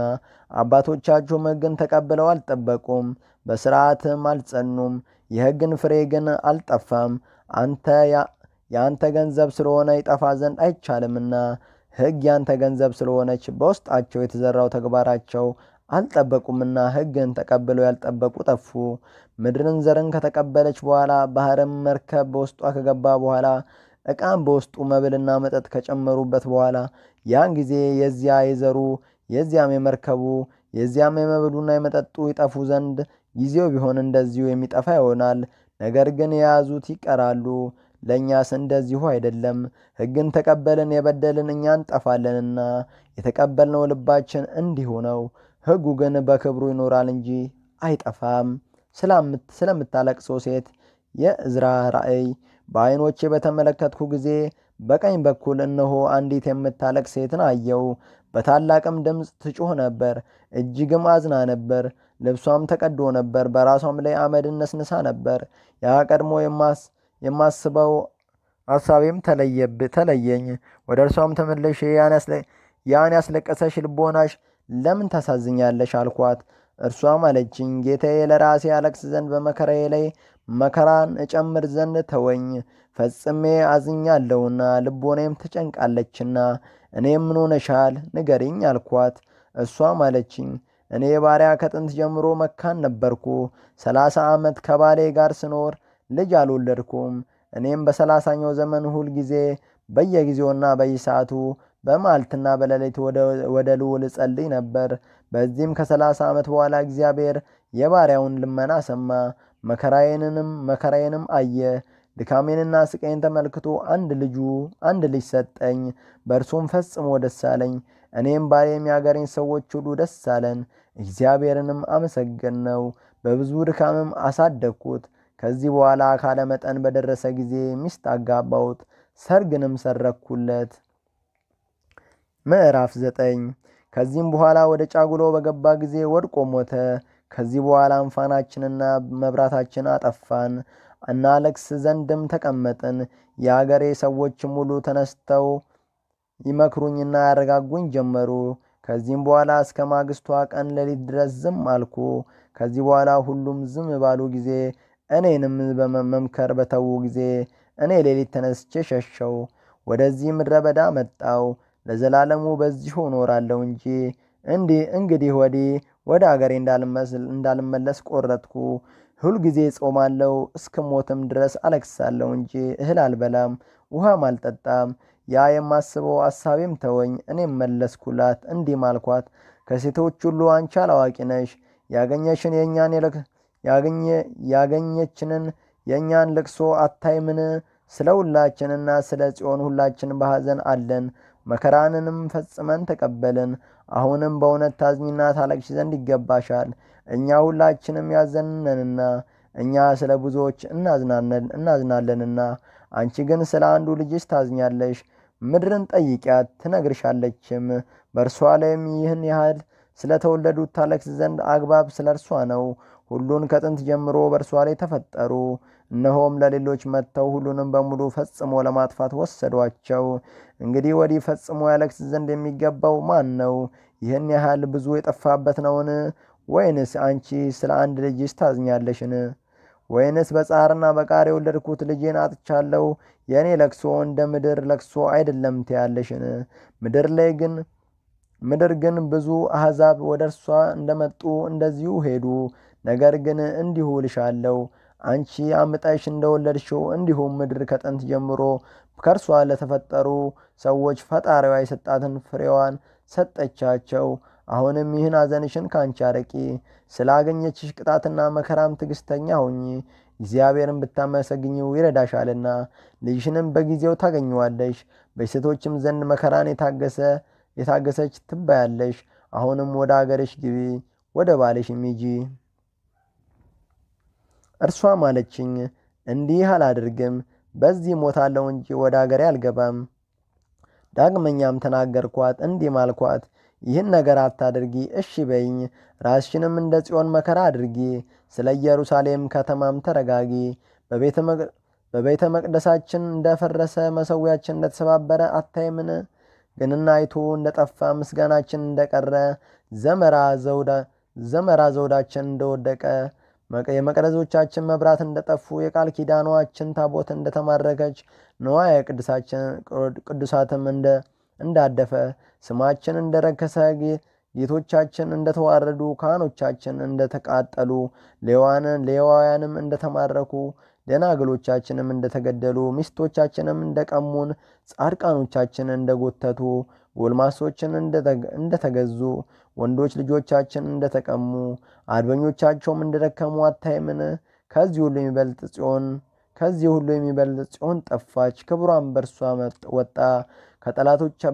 አባቶቻችሁም ሕግን ተቀብለው አልጠበቁም፣ በሥርዓትም አልጸኑም። የሕግን ፍሬ ግን አልጠፋም። የአንተ ገንዘብ ስለሆነ ይጠፋ ዘንድ አይቻልምና፣ ሕግ ያንተ ገንዘብ ስለሆነች በውስጣቸው የተዘራው ተግባራቸው አልጠበቁምና ሕግን ተቀብለው ያልጠበቁ ጠፉ። ምድርን ዘርን ከተቀበለች በኋላ ባሕርም መርከብ በውስጧ ከገባ በኋላ ዕቃም በውስጡ መብልና መጠጥ ከጨመሩበት በኋላ ያን ጊዜ የዚያ የዘሩ የዚያም የመርከቡ የዚያም የመብሉና የመጠጡ ይጠፉ ዘንድ ጊዜው ቢሆን እንደዚሁ የሚጠፋ ይሆናል። ነገር ግን የያዙት ይቀራሉ። ለእኛስ እንደዚሁ አይደለም። ሕግን ተቀበልን የበደልን እኛ እንጠፋለንና የተቀበልነው ልባችን እንዲሁ ነው። ሕጉ ግን በክብሩ ይኖራል እንጂ አይጠፋም። ስለምታለቅሰው ሴት የዕዝራ ራእይ። በዓይኖቼ በተመለከትኩ ጊዜ በቀኝ በኩል እነሆ አንዲት የምታለቅስ ሴትን አየው። በታላቅም ድምፅ ትጮህ ነበር፣ እጅግም አዝና ነበር። ልብሷም ተቀዶ ነበር፣ በራሷም ላይ አመድን ነስንሳ ነበር። ያ ቀድሞ የማስበው አሳቤም ተለየኝ። ወደ እርሷም ተመለሼ ያን ያስለቀሰሽ ልቦናሽ ለምን ታሳዝኛለሽ አልኳት። እርሷም አለችኝ፣ ጌታዬ ለራሴ አለቅስ ዘንድ በመከራዬ ላይ መከራን እጨምር ዘንድ ተወኝ። ፈጽሜ አዝኛለሁና ልቦናዬም ተጨንቃለችና። እኔም ምን ሆነሻል ንገሪኝ አልኳት። እርሷም አለችኝ፣ እኔ ባሪያ ከጥንት ጀምሮ መካን ነበርኩ። 30 ዓመት ከባሌ ጋር ስኖር ልጅ አልወለድኩም። እኔም በ30ኛው ዘመን ሁል ጊዜ በየጊዜውና በየሰዓቱ በመዓልትና በሌሊት ወደ ልዑል እጸልይ ነበር። በዚህም ከ30 ዓመት በኋላ እግዚአብሔር የባሪያውን ልመና ሰማ፣ መከራዬንም አየ። ድካሜንና ስቃይን ተመልክቶ አንድ ልጅ ሰጠኝ። በእርሱም ፈጽሞ ደስ አለኝ። እኔም ባሪያም የአገሬን ሰዎች ሁሉ ደስ አለን፣ እግዚአብሔርንም አመሰገንነው። በብዙ ድካምም አሳደግኩት። ከዚህ በኋላ አካለ መጠን በደረሰ ጊዜ ሚስት አጋባሁት፣ ሰርግንም ሰረኩለት። ምዕራፍ 9 ከዚህም በኋላ ወደ ጫጉሎ በገባ ጊዜ ወድቆ ሞተ። ከዚህ በኋላም ፋናችንና መብራታችን አጠፋን፣ እናለቅስ ዘንድም ተቀመጥን። የአገሬ ሰዎችም ሁሉ ተነስተው ይመክሩኝና ያረጋጉኝ ጀመሩ። ከዚህም በኋላ እስከ ማግስቷ ቀን ሌሊት ድረስ ዝም አልኩ። ከዚህ በኋላ ሁሉም ዝም ባሉ ጊዜ እኔንም በመምከር በተዉ ጊዜ እኔ ሌሊት ተነስቼ ሸሸው፣ ወደዚህ ምድረ በዳ መጣው። ለዘላለሙ በዚሁ እኖራለሁ እንጂ እንግዲህ ወዲህ ወደ አገሬ እንዳልመለስ ቆረጥኩ። ሁልጊዜ ጾማለሁ፣ እስክሞትም ድረስ አለቅሳለሁ እንጂ እህል አልበላም፣ ውሃም አልጠጣም። ያ የማስበው አሳቤም ተወኝ። እኔም መለስኩላት እንዲህ አልኳት፣ ከሴቶች ሁሉ አንቺ አላዋቂ ነሽ። ያገኘችንን የእኛን ልቅሶ አታይምን? ስለ ሁላችንና ስለ ጽዮን ሁላችን በሐዘን አለን፣ መከራንንም ፈጽመን ተቀበልን። አሁንም በእውነት ታዝኝና ታለቅሽ ዘንድ ይገባሻል። እኛ ሁላችንም ያዘንነንና እኛ ስለ ብዙዎች እናዝናለንና፣ አንቺ ግን ስለ አንዱ ልጅሽ ታዝኛለሽ። ምድርን ጠይቂያት ትነግርሻለችም። በእርሷ ላይም ይህን ያህል ስለተወለዱት ታለቅስ ዘንድ አግባብ ስለ እርሷ ነው። ሁሉን ከጥንት ጀምሮ በእርሷ ላይ ተፈጠሩ። እነሆም ለሌሎች መጥተው ሁሉንም በሙሉ ፈጽሞ ለማጥፋት ወሰዷቸው። እንግዲህ ወዲህ ፈጽሞ ያለቅስ ዘንድ የሚገባው ማን ነው? ይህን ያህል ብዙ የጠፋበት ነውን? ወይንስ አንቺ ስለ አንድ ልጅሽ ታዝኛለሽን? ወይንስ በጻርና በቃር የወለድኩት ልጄን አጥቻለሁ፣ የእኔ ለቅሶ እንደ ምድር ለቅሶ አይደለም ትያለሽን? ምድር ግን ብዙ አሕዛብ ወደ እርሷ እንደመጡ እንደዚሁ ሄዱ። ነገር ግን እንዲሁ እልሻለሁ፣ አንቺ አምጠሽ እንደወለድሽው እንዲሁም ምድር ከጥንት ጀምሮ ከእርሷ ለተፈጠሩ ሰዎች ፈጣሪዋ የሰጣትን ፍሬዋን ሰጠቻቸው። አሁንም ይህን ሐዘንሽን ካንቺ አርቂ፣ ስላገኘችሽ ቅጣትና መከራም ትዕግስተኛ ሁኚ። እግዚአብሔርን ብታመሰግኚው ይረዳሻልና ልጅሽንም በጊዜው ታገኘዋለሽ። በሴቶችም ዘንድ መከራን የታገሰች ትባያለሽ። አሁንም ወደ አገርሽ ግቢ፣ ወደ ባልሽም ሂጂ። እርሷም አለችኝ፣ እንዲህ አላድርግም፣ በዚህ ሞታለሁ እንጂ ወደ አገሬ አልገባም። ዳግመኛም ተናገርኳት፣ እንዲህም አልኳት፣ ይህን ነገር አታድርጊ፣ እሺ በይኝ። ራስሽንም እንደ ጽዮን መከራ አድርጊ፣ ስለ ኢየሩሳሌም ከተማም ተረጋጊ። በቤተ መቅደሳችን እንደፈረሰ መሠዊያችን እንደተሰባበረ አታይምን? ግንናይቱ እንደጠፋ ምስጋናችን እንደቀረ ዘመራ ዘውዳችን እንደወደቀ የመቅረዞቻችን መብራት እንደጠፉ የቃል ታቦት እንደተማረከች ንዋየ ቅዱሳትም እንዳደፈ ስማችን እንደረከሰ ጌቶቻችን እንደተዋረዱ ካህኖቻችን እንደተቃጠሉ ሌዋውያንም እንደተማረኩ ደናግሎቻችንም እንደተገደሉ ሚስቶቻችንም እንደቀሙን ጻድቃኖቻችን እንደጎተቱ ጎልማሶችን እንደተገዙ ወንዶች ልጆቻችን እንደተቀሙ አርበኞቻቸውም እንደደከሙ አታይምን? ከዚህ ሁሉ የሚበልጥ ጽዮን ጠፋች፣ ክብሯን በእርሷ ወጣ።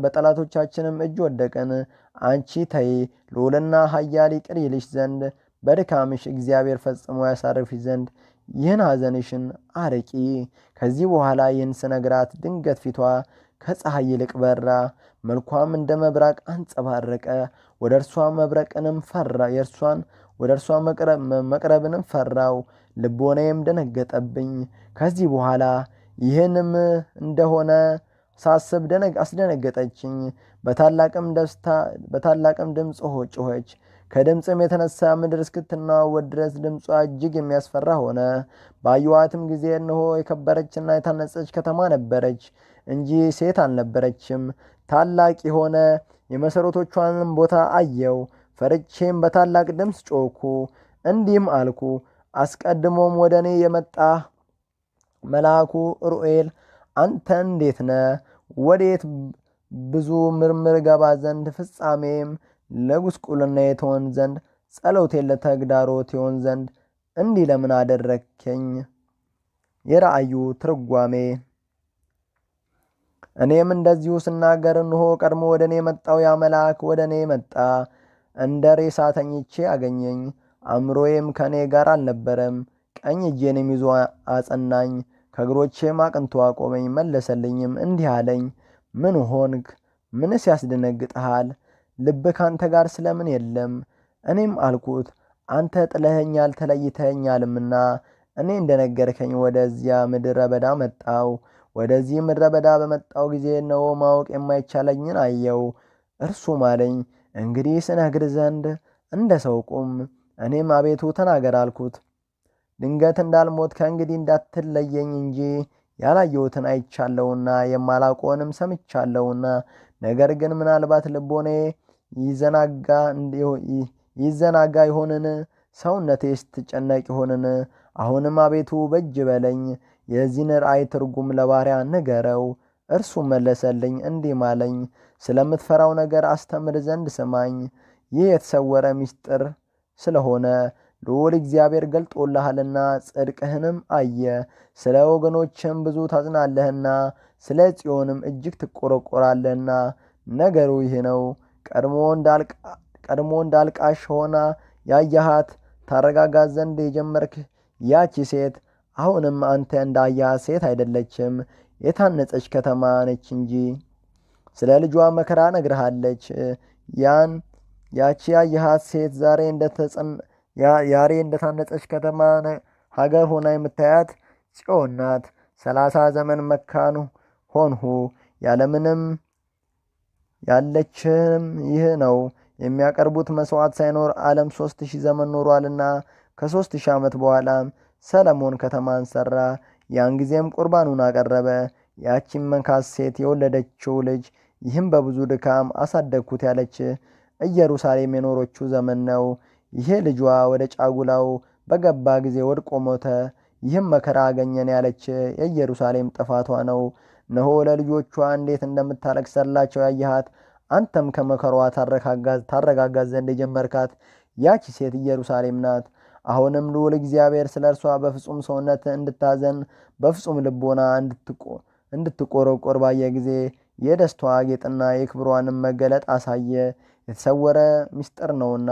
በጠላቶቻችንም እጅ ወደቅን። አንቺ ተይ፣ ልዑልና ኃያል ይቅር ይልሽ ዘንድ በድካምሽ እግዚአብሔር ፈጽሞ ያሳርፍሽ ዘንድ ይህን ሐዘንሽን አርቂ። ከዚህ በኋላ ይህን ስነግራት ድንገት ፊቷ ከፀሐይ ይልቅ በራ፣ መልኳም እንደ መብራቅ አንጸባረቀ። ወደ እርሷ መብረቅንም ፈራ ወደ እርሷ መቅረብንም ፈራው፣ ልቦናዬም ደነገጠብኝ። ከዚህ በኋላ ይህንም እንደሆነ ሳስብ አስደነገጠችኝ። በታላቅም ድምፅ ጮኸች። ከድምፅም የተነሳ ምድር እስክትናወጥ ድረስ ድምጿ እጅግ የሚያስፈራ ሆነ። ባየኋትም ጊዜ እነሆ የከበረችና የታነጸች ከተማ ነበረች እንጂ ሴት አልነበረችም። ታላቅ የሆነ የመሠረቶቿንም ቦታ አየው። ፈርቼም በታላቅ ድምፅ ጮኽኩ፣ እንዲህም አልኩ። አስቀድሞም ወደ እኔ የመጣ መልአኩ ኡሩኤል አንተ እንዴት ነህ? ወዴት ብዙ ምርምር ገባ ዘንድ ፍጻሜም ለጉስቁልና ትሆን ዘንድ ጸሎቴን ለተግዳሮት ይሆን ዘንድ እንዲህ ለምን አደረግከኝ? የራእዩ ትርጓሜ። እኔም እንደዚሁ ስናገር እንሆ ቀድሞ ወደ እኔ የመጣው ያ መልአክ ወደ እኔ መጣ። እንደ ሬሳ ተኝቼ አገኘኝ። አእምሮዬም ከእኔ ጋር አልነበረም። ቀኝ እጄንም ይዞ አጸናኝ፣ ከእግሮቼም አቅንቶ አቆመኝ። መለሰልኝም እንዲህ አለኝ፣ ምን ሆንክ? ምንስ ያስደነግጥሃል? ልብህ ካንተ ጋር ስለምን የለም? እኔም አልኩት፣ አንተ ጥለኸኛል ተለይተኸኛልምና እኔ እንደነገርከኝ ወደዚያ ምድረ በዳ መጣው። ወደዚህ ምድረ በዳ በመጣው ጊዜ እነሆ ማወቅ የማይቻለኝን አየው። እርሱም አለኝ፣ እንግዲህ ስነግር ዘንድ እንደ ሰው ቁም። እኔም አቤቱ ተናገር አልኩት። ድንገት እንዳልሞት ከእንግዲህ እንዳትለየኝ እንጂ ያላየሁትን አይቻለሁና የማላውቀውንም ሰምቻለሁና። ነገር ግን ምናልባት ልቦኔ ይዘናጋ ይሆንን? ሰውነቴስ ትጨነቅ ይሆንን? አሁንም አቤቱ በእጅ በለኝ፣ የዚህን ራእይ ትርጉም ለባሪያ ንገረው። እርሱም መለሰልኝ እንዲህ አለኝ፣ ስለምትፈራው ነገር አስተምር ዘንድ ስማኝ። ይህ የተሰወረ ምስጢር ስለሆነ ልዑል እግዚአብሔር ገልጦልሃልና ጽድቅህንም አየ። ስለ ወገኖችም ብዙ ታዝናለህና ስለ ጽዮንም እጅግ ትቆረቆራለህና። ነገሩ ይህ ነው፣ ቀድሞ እንዳልቃሽ ሆና ያያሃት ታረጋጋት ዘንድ የጀመርክ ያቺ ሴት አሁንም አንተ እንዳያሃት ሴት አይደለችም፣ የታነጸች ከተማ ነች እንጂ። ስለ ልጇ መከራ ነግርሃለች። ያቺ ያያሃት ሴት ዛሬ እንደታነጸች ከተማ ሀገር ሆና የምታያት ጽዮን ናት። 30 ዘመን መካን ሆንሁ፣ ያለምንም ያለችም ይህ ነው። የሚያቀርቡት መስዋዕት ሳይኖር ዓለም 3000 ዘመን ኖሯልና። ከ3000 ዓመት በኋላም ሰለሞን ከተማን ሠራ። ያን ጊዜም ቁርባኑን አቀረበ። ያቺም መንካስ ሴት የወለደችው ልጅ ይህም በብዙ ድካም አሳደግኩት ያለች ኢየሩሳሌም የኖረችው ዘመን ነው። ይሄ ልጇ ወደ ጫጉላው በገባ ጊዜ ወድቆ ሞተ። ይህም መከራ አገኘን ያለች የኢየሩሳሌም ጥፋቷ ነው። እነሆ ለልጆቿ እንዴት እንደምታለቅስላቸው ያየሃት፣ አንተም ከመከሯ ታረጋጋት ዘንድ የጀመርካት ያቺ ሴት ኢየሩሳሌም ናት። አሁንም ልዑል እግዚአብሔር ስለ እርሷ በፍጹም ሰውነት እንድታዘን በፍጹም ልቦና እንድትቆረቆር ባየ ጊዜ የደስታዋ ጌጥና የክብሯንም መገለጥ አሳየ። የተሰወረ ምስጢር ነውና።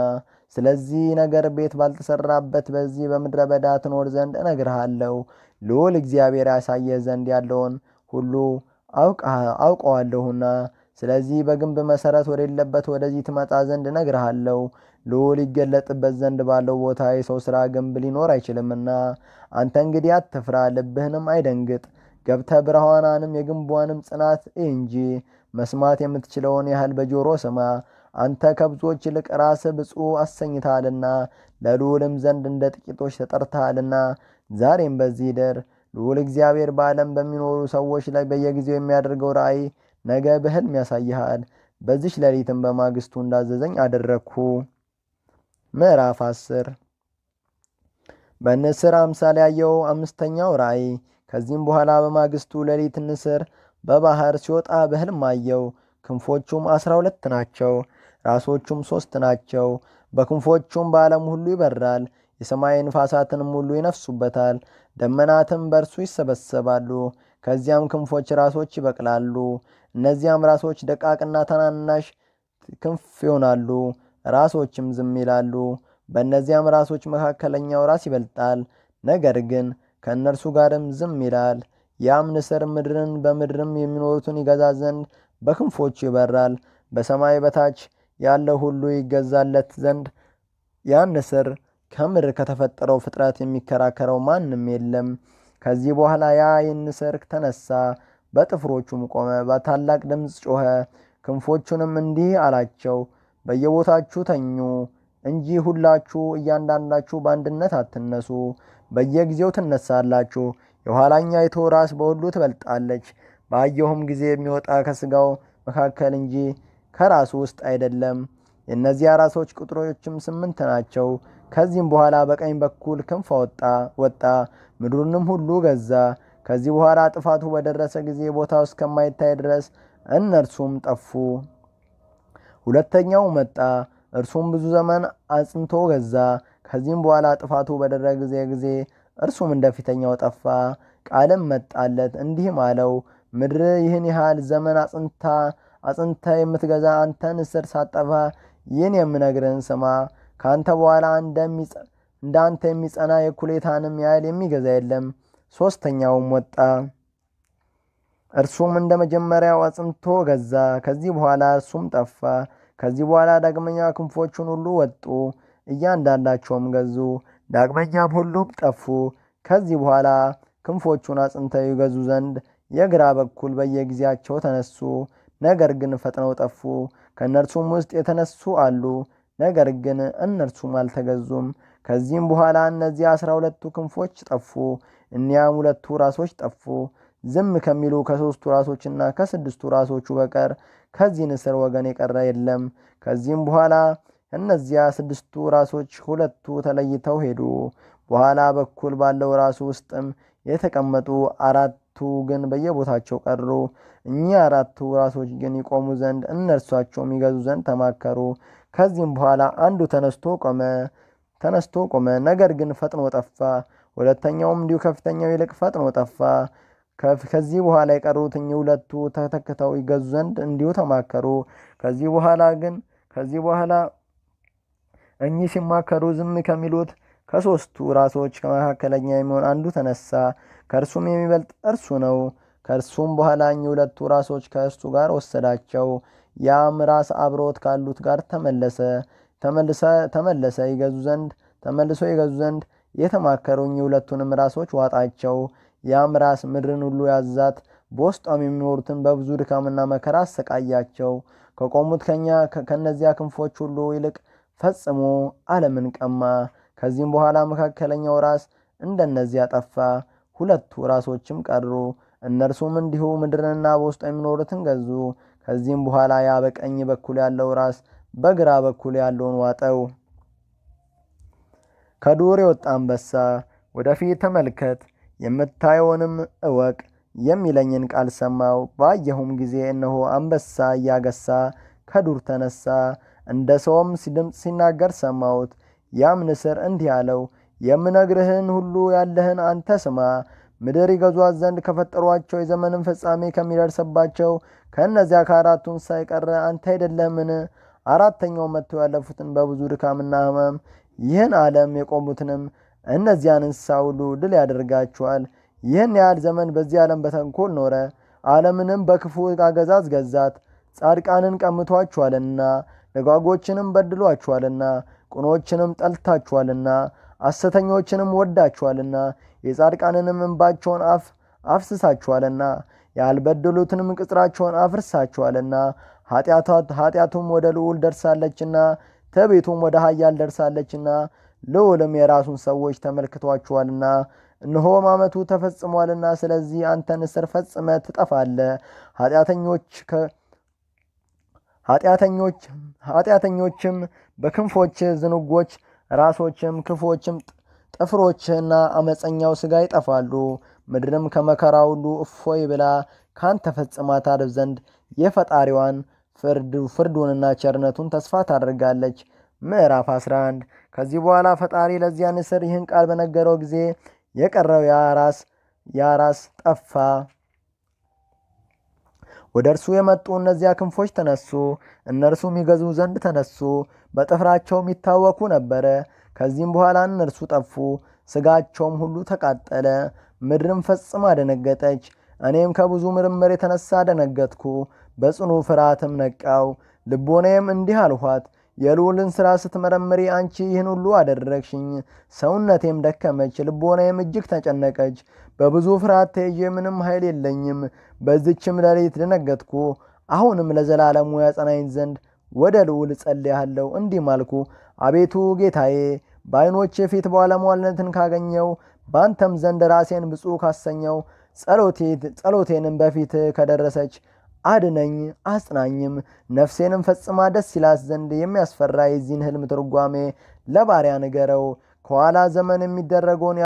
ስለዚህ ነገር ቤት ባልተሰራበት በዚህ በምድረ በዳ ትኖር ዘንድ እነግርሃለሁ። ልዑል እግዚአብሔር ያሳየ ዘንድ ያለውን ሁሉ አውቀዋለሁና። ስለዚህ በግንብ መሠረት ወደሌለበት ወደዚህ ትመጣ ዘንድ እነግርሃለሁ። ልዑል ይገለጥበት ዘንድ ባለው ቦታ የሰው ሥራ ግንብ ሊኖር አይችልምና። አንተ እንግዲህ አትፍራ፣ ልብህንም አይደንግጥ። ገብተህ ብርሃኗንም የግንቧንም ጽናት እይ እንጂ። መስማት የምትችለውን ያህል በጆሮ ስማ። አንተ ከብዙዎች ይልቅ ራስህ ብፁዕ አሰኝተሃልና ለልዑልም ዘንድ እንደ ጥቂቶች ተጠርተሃልና። ዛሬም በዚህ እደር። ልዑል እግዚአብሔር በዓለም በሚኖሩ ሰዎች ላይ በየጊዜው የሚያደርገው ራእይ ነገ በሕልም ያሳይሃል። በዚች ሌሊትም በማግስቱ እንዳዘዘኝ አደረግሁ። ምዕራፍ 10 በንስር አምሳል ያየው 5ኛው ራእይ። ከዚህም በኋላ በማግስቱ ሌሊት ንስር በባህር ሲወጣ በሕልም አየው። ክንፎቹም 12 ናቸው፣ ራሶቹም 3 ናቸው። በክንፎቹም በዓለም ሁሉ ይበራል። የሰማይ ንፋሳትንም ሁሉ ይነፍሱበታል። ደመናትም በእርሱ ይሰበሰባሉ። ከዚያም ክንፎች ራሶች ይበቅላሉ። እነዚያም ራሶች ደቃቅና ታናናሽ ክንፍ ይሆናሉ። ራሶችም ዝም ይላሉ። በእነዚያም ራሶች መካከለኛው ራስ ይበልጣል፣ ነገር ግን ከእነርሱ ጋርም ዝም ይላል። ያም ንስር ምድርን በምድርም የሚኖሩትን ይገዛ ዘንድ በክንፎቹ ይበራል። በሰማይ በታች ያለው ሁሉ ይገዛለት ዘንድ ያን ንስር ከምድር ከተፈጠረው ፍጥረት የሚከራከረው ማንም የለም። ከዚህ በኋላ ያ ንስር ተነሳ፣ በጥፍሮቹም ቆመ፣ በታላቅ ድምፅ ጮኸ። ክንፎቹንም እንዲህ አላቸው፣ በየቦታችሁ ተኙ እንጂ ሁላችሁ እያንዳንዳችሁ በአንድነት አትነሱ። በየጊዜው ትነሳላችሁ። የኋላኛይቱ ራስ በሁሉ ትበልጣለች። ባየሁም ጊዜ የሚወጣ ከሥጋው መካከል እንጂ ከራሱ ውስጥ አይደለም። የእነዚያ ራሶች ቁጥሮችም 8 ናቸው። ከዚህም በኋላ በቀኝ በኩል ክንፍ ወጣ፣ ምድሩንም ሁሉ ገዛ። ከዚህ በኋላ ጥፋቱ በደረሰ ጊዜ ቦታው እስከማይታይ ድረስ እነርሱም ጠፉ። ሁለተኛው መጣ፣ እርሱም ብዙ ዘመን አጽንቶ ገዛ። ከዚህም በኋላ ጥፋቱ በደረሰ ጊዜ እርሱም እንደፊተኛው ጠፋ። ቃልም መጣለት እንዲህም አለው፣ ምድር ይህን ያህል ዘመን አጽንተ የምትገዛ አንተ ንስር ሳጠፋ ይህን የምነግርህን ስማ። ከአንተ በኋላ እንዳንተ የሚጸና የኩሌታንም ያህል የሚገዛ የለም። ሦስተኛውም ወጣ፣ እርሱም እንደ መጀመሪያው አጽንቶ ገዛ። ከዚህ በኋላ እርሱም ጠፋ። ከዚህ በኋላ ዳግመኛ ክንፎቹን ሁሉ ወጡ፣ እያንዳንዳቸውም ገዙ። ዳግመኛም ሁሉም ጠፉ። ከዚህ በኋላ ክንፎቹን አጽንተው ይገዙ ዘንድ የግራ በኩል በየጊዜያቸው ተነሱ፣ ነገር ግን ፈጥነው ጠፉ። ከእነርሱም ውስጥ የተነሱ አሉ፣ ነገር ግን እነርሱም አልተገዙም። ከዚህም በኋላ እነዚህ 12ቱ ክንፎች ጠፉ። እኒያም 2ቱ ራሶች ጠፉ። ዝም ከሚሉ ከ3ቱ ራሶችና ከ6ቱ ራሶቹ በቀር ከዚህ ንስር ወገን የቀረ የለም። ከዚህም በኋላ እነዚያ 6ቱ ራሶች 2ቱ ተለይተው ሄዱ። በኋላ በኩል ባለው ራሱ ውስጥም የተቀመጡ 4ቱ ግን በየቦታቸው ቀሩ። እኚህ 4ቱ ራሶች ግን ይቆሙ ዘንድ እነርሳቸውም ይገዙ ዘንድ ተማከሩ። ከዚህም በኋላ አንዱ ተነስቶ ቆመ፣ ነገር ግን ፈጥኖ ጠፋ። ሁለተኛውም እንዲሁ ከፊተኛው ይልቅ ፈጥኖ ጠፋ። ከዚህ በኋላ የቀሩት እኚህ 2ቱ ተተክተው ይገዙ ዘንድ እንዲሁ ተማከሩ። ከዚህ በኋላ እኚህ ሲማከሩ ዝም ከሚሉት ከ3ቱ ራሶች ከመካከለኛ የሚሆን አንዱ ተነሳ፣ ከእርሱም የሚበልጥ እርሱ ነው። ከእርሱም በኋላ እኚህ 2ቱ ራሶች ከእርሱ ጋር ወሰዳቸው። ያም ራስ አብሮት ካሉት ጋር ተመልሶ ይገዙ ዘንድ የተማከሩ እኚህ 2ቱንም ራሶች ዋጣቸው። ያም ራስ ምድርን ሁሉ ያዛት፣ በውስጧም የሚኖሩትን በብዙ ድካምና መከራ አሰቃያቸው። ከቆሙት ከነዚያ ክንፎች ሁሉ ይልቅ ፈጽሞ ዓለምን ቀማ። ከዚህም በኋላ መካከለኛው ራስ እንደነዚያ ጠፋ፣ 2ቱ ራሶችም ቀሩ። እነርሱም እንዲሁ ምድርንና በውስጧ የሚኖሩትን ገዙ። ከዚህም በኋላ ያ በቀኝ በኩል ያለው ራስ በግራ በኩል ያለውን ዋጠው። ከዱር የወጣ አንበሳ ወደፊት ተመልከት፣ የምታየውንም እወቅ የሚለኝን ቃል ሰማው። ባየሁም ጊዜ እነሆ አንበሳ እያገሳ ከዱር ተነሳ፣ እንደ ሰውም ድምፅ ሲናገር ሰማሁት። ያም ንስር እንዲህ አለው፣ የምነግርህን ሁሉ ያለህን አንተ ስማ። ምድር ይገዟት ዘንድ ከፈጠሯቸው የዘመንም ፍጻሜ ከሚደርስባቸው ከእነዚያ ከ4ቱ እንስሳ የቀረ አንተ አይደለህምን? 4ተኛው መጥተው ያለፉትን በብዙ ድካምና ሕመም ይህን ዓለም የቆሙትንም እነዚያን እንስሳ ሁሉ ድል ያደርጋቸዋል። ይህን ያህል ዘመን በዚህ ዓለም በተንኮል ኖረ፣ ዓለምንም በክፉ አገዛዝ ገዛት። ጻድቃንን ቀምቷቸዋልና፣ ደጋጎችንም በድሏቸዋልና፣ ቅኖችንም ጠልታቸዋልና፣ ሐሰተኞችንም ወዳቸዋልና፣ የጻድቃንንም እንባቸውን አፍስሳቸዋልና፣ ያልበደሉትንም ቅጽራቸውን አፍርሳቸዋልና፣ ኃጢአቱም ወደ ልዑል ደርሳለችና፣ ትዕቢቱም ወደ ኃያል ደርሳለችና፣ ልዑልም የራሱን ሰዎች ተመልክቷቸዋልና፣ እነሆም ዓመቱ ተፈጽሟልና፣ ስለዚህ አንተ ንስር ፈጽመህ ትጠፋለህ። ኃጢአተኞችም በክንፎች ዝንጎች፣ ራሶችም ክፎችም ጥፍሮችና አመፀኛው ሥጋ ይጠፋሉ። ምድርም ከመከራ ሁሉ እፎይ ብላ ካንተ ፈጽማ ታርፍ ዘንድ የፈጣሪዋን ፍርዱንና ቸርነቱን ተስፋ ታደርጋለች። ምዕራፍ 11 ከዚህ በኋላ ፈጣሪ ለዚያ ንስር ይህን ቃል በነገረው ጊዜ የቀረው ያ ራስ ጠፋ። ወደ እርሱ የመጡ እነዚያ ክንፎች ተነሱ፣ እነርሱም ይገዙ ዘንድ ተነሱ፣ በጥፍራቸውም ይታወኩ ነበረ። ከዚህም በኋላ እነርሱ ጠፉ፣ ሥጋቸውም ሁሉ ተቃጠለ። ምድርም ፈጽማ ደነገጠች። እኔም ከብዙ ምርምር የተነሳ ደነገጥኩ፣ በጽኑ ፍርሃትም ነቃው። ልቦናዬም እንዲህ አልኋት፣ የልዑልን ሥራ ስትመረምሪ አንቺ ይህን ሁሉ አደረግሽኝ። ሰውነቴም ደከመች፣ ልቦናዬም እጅግ ተጨነቀች። በብዙ ፍርሃት ተይዤ ምንም ኃይል የለኝም። በዚችም ሌሊት ደነገጥኩ። አሁንም ለዘላለሙ ያጸናኝ ዘንድ ወደ ልዑል እጸልያለሁ። እንዲህ ማልኩ፣ አቤቱ ጌታዬ፣ በዓይኖቼ ፊት ባለሟልነትን ካገኘው፣ በአንተም ዘንድ ራሴን ብፁዕ ካሰኘው፣ ጸሎቴንም በፊት ከደረሰች አድነኝ አጽናኝም። ነፍሴንም ፈጽማ ደስ ይላት ዘንድ የሚያስፈራ የዚህን ሕልም ትርጓሜ ለባሪያ ንገረው። ከኋላ ዘመን የሚደረገውን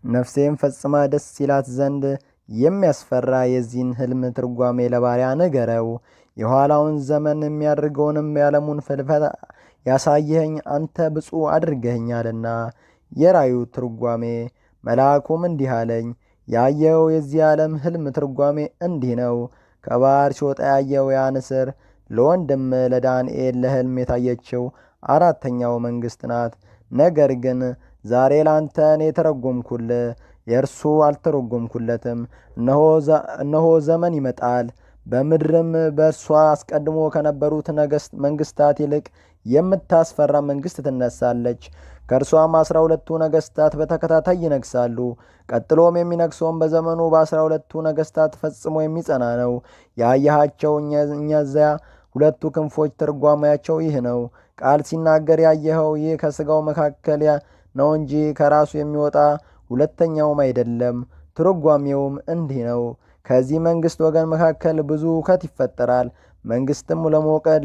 ነፍሴም ፈጽማ ደስ ይላት ዘንድ የሚያስፈራ የዚህን ሕልም ትርጓሜ ለባሪያ ንገረው። የኋላውን ዘመን የሚያደርገውንም የዓለሙን ፍልፈት ያሳየኸኝ አንተ ብፁዕ አድርገኸኛልና። የራዩ ትርጓሜ። መልአኩም እንዲህ አለኝ፣ ያየኸው የዚህ ዓለም ሕልም ትርጓሜ እንዲህ ነው። ከባሕር ሲወጣ ያየው ያ ንስር ለወንድም ለዳንኤል ለሕልም የታየችው አራተኛው መንግሥት ናት። ነገር ግን ዛሬ ላንተ እኔ ተረጎምኩልህ፣ የእርሱ አልተረጎምኩለትም። እነሆ ዘመን ይመጣል፣ በምድርም በእርሷ አስቀድሞ ከነበሩት መንግሥታት ይልቅ የምታስፈራ መንግሥት ትነሳለች። ከእርሷም 12ቱ ነገሥታት በተከታታይ ይነግሳሉ። ቀጥሎም የሚነግሰውም በዘመኑ በ12ቱ ነገሥታት ፈጽሞ የሚጸና ነው። ያየሃቸው እነዚያ ሁለቱ ክንፎች ትርጓሜያቸው ይህ ነው። ቃል ሲናገር ያየኸው ይህ ከሥጋው መካከል ነው እንጂ ከራሱ የሚወጣ ሁለተኛውም አይደለም። ትርጓሜውም እንዲህ ነው። ከዚህ መንግሥት ወገን መካከል ብዙ ሁከት ይፈጠራል። መንግሥትም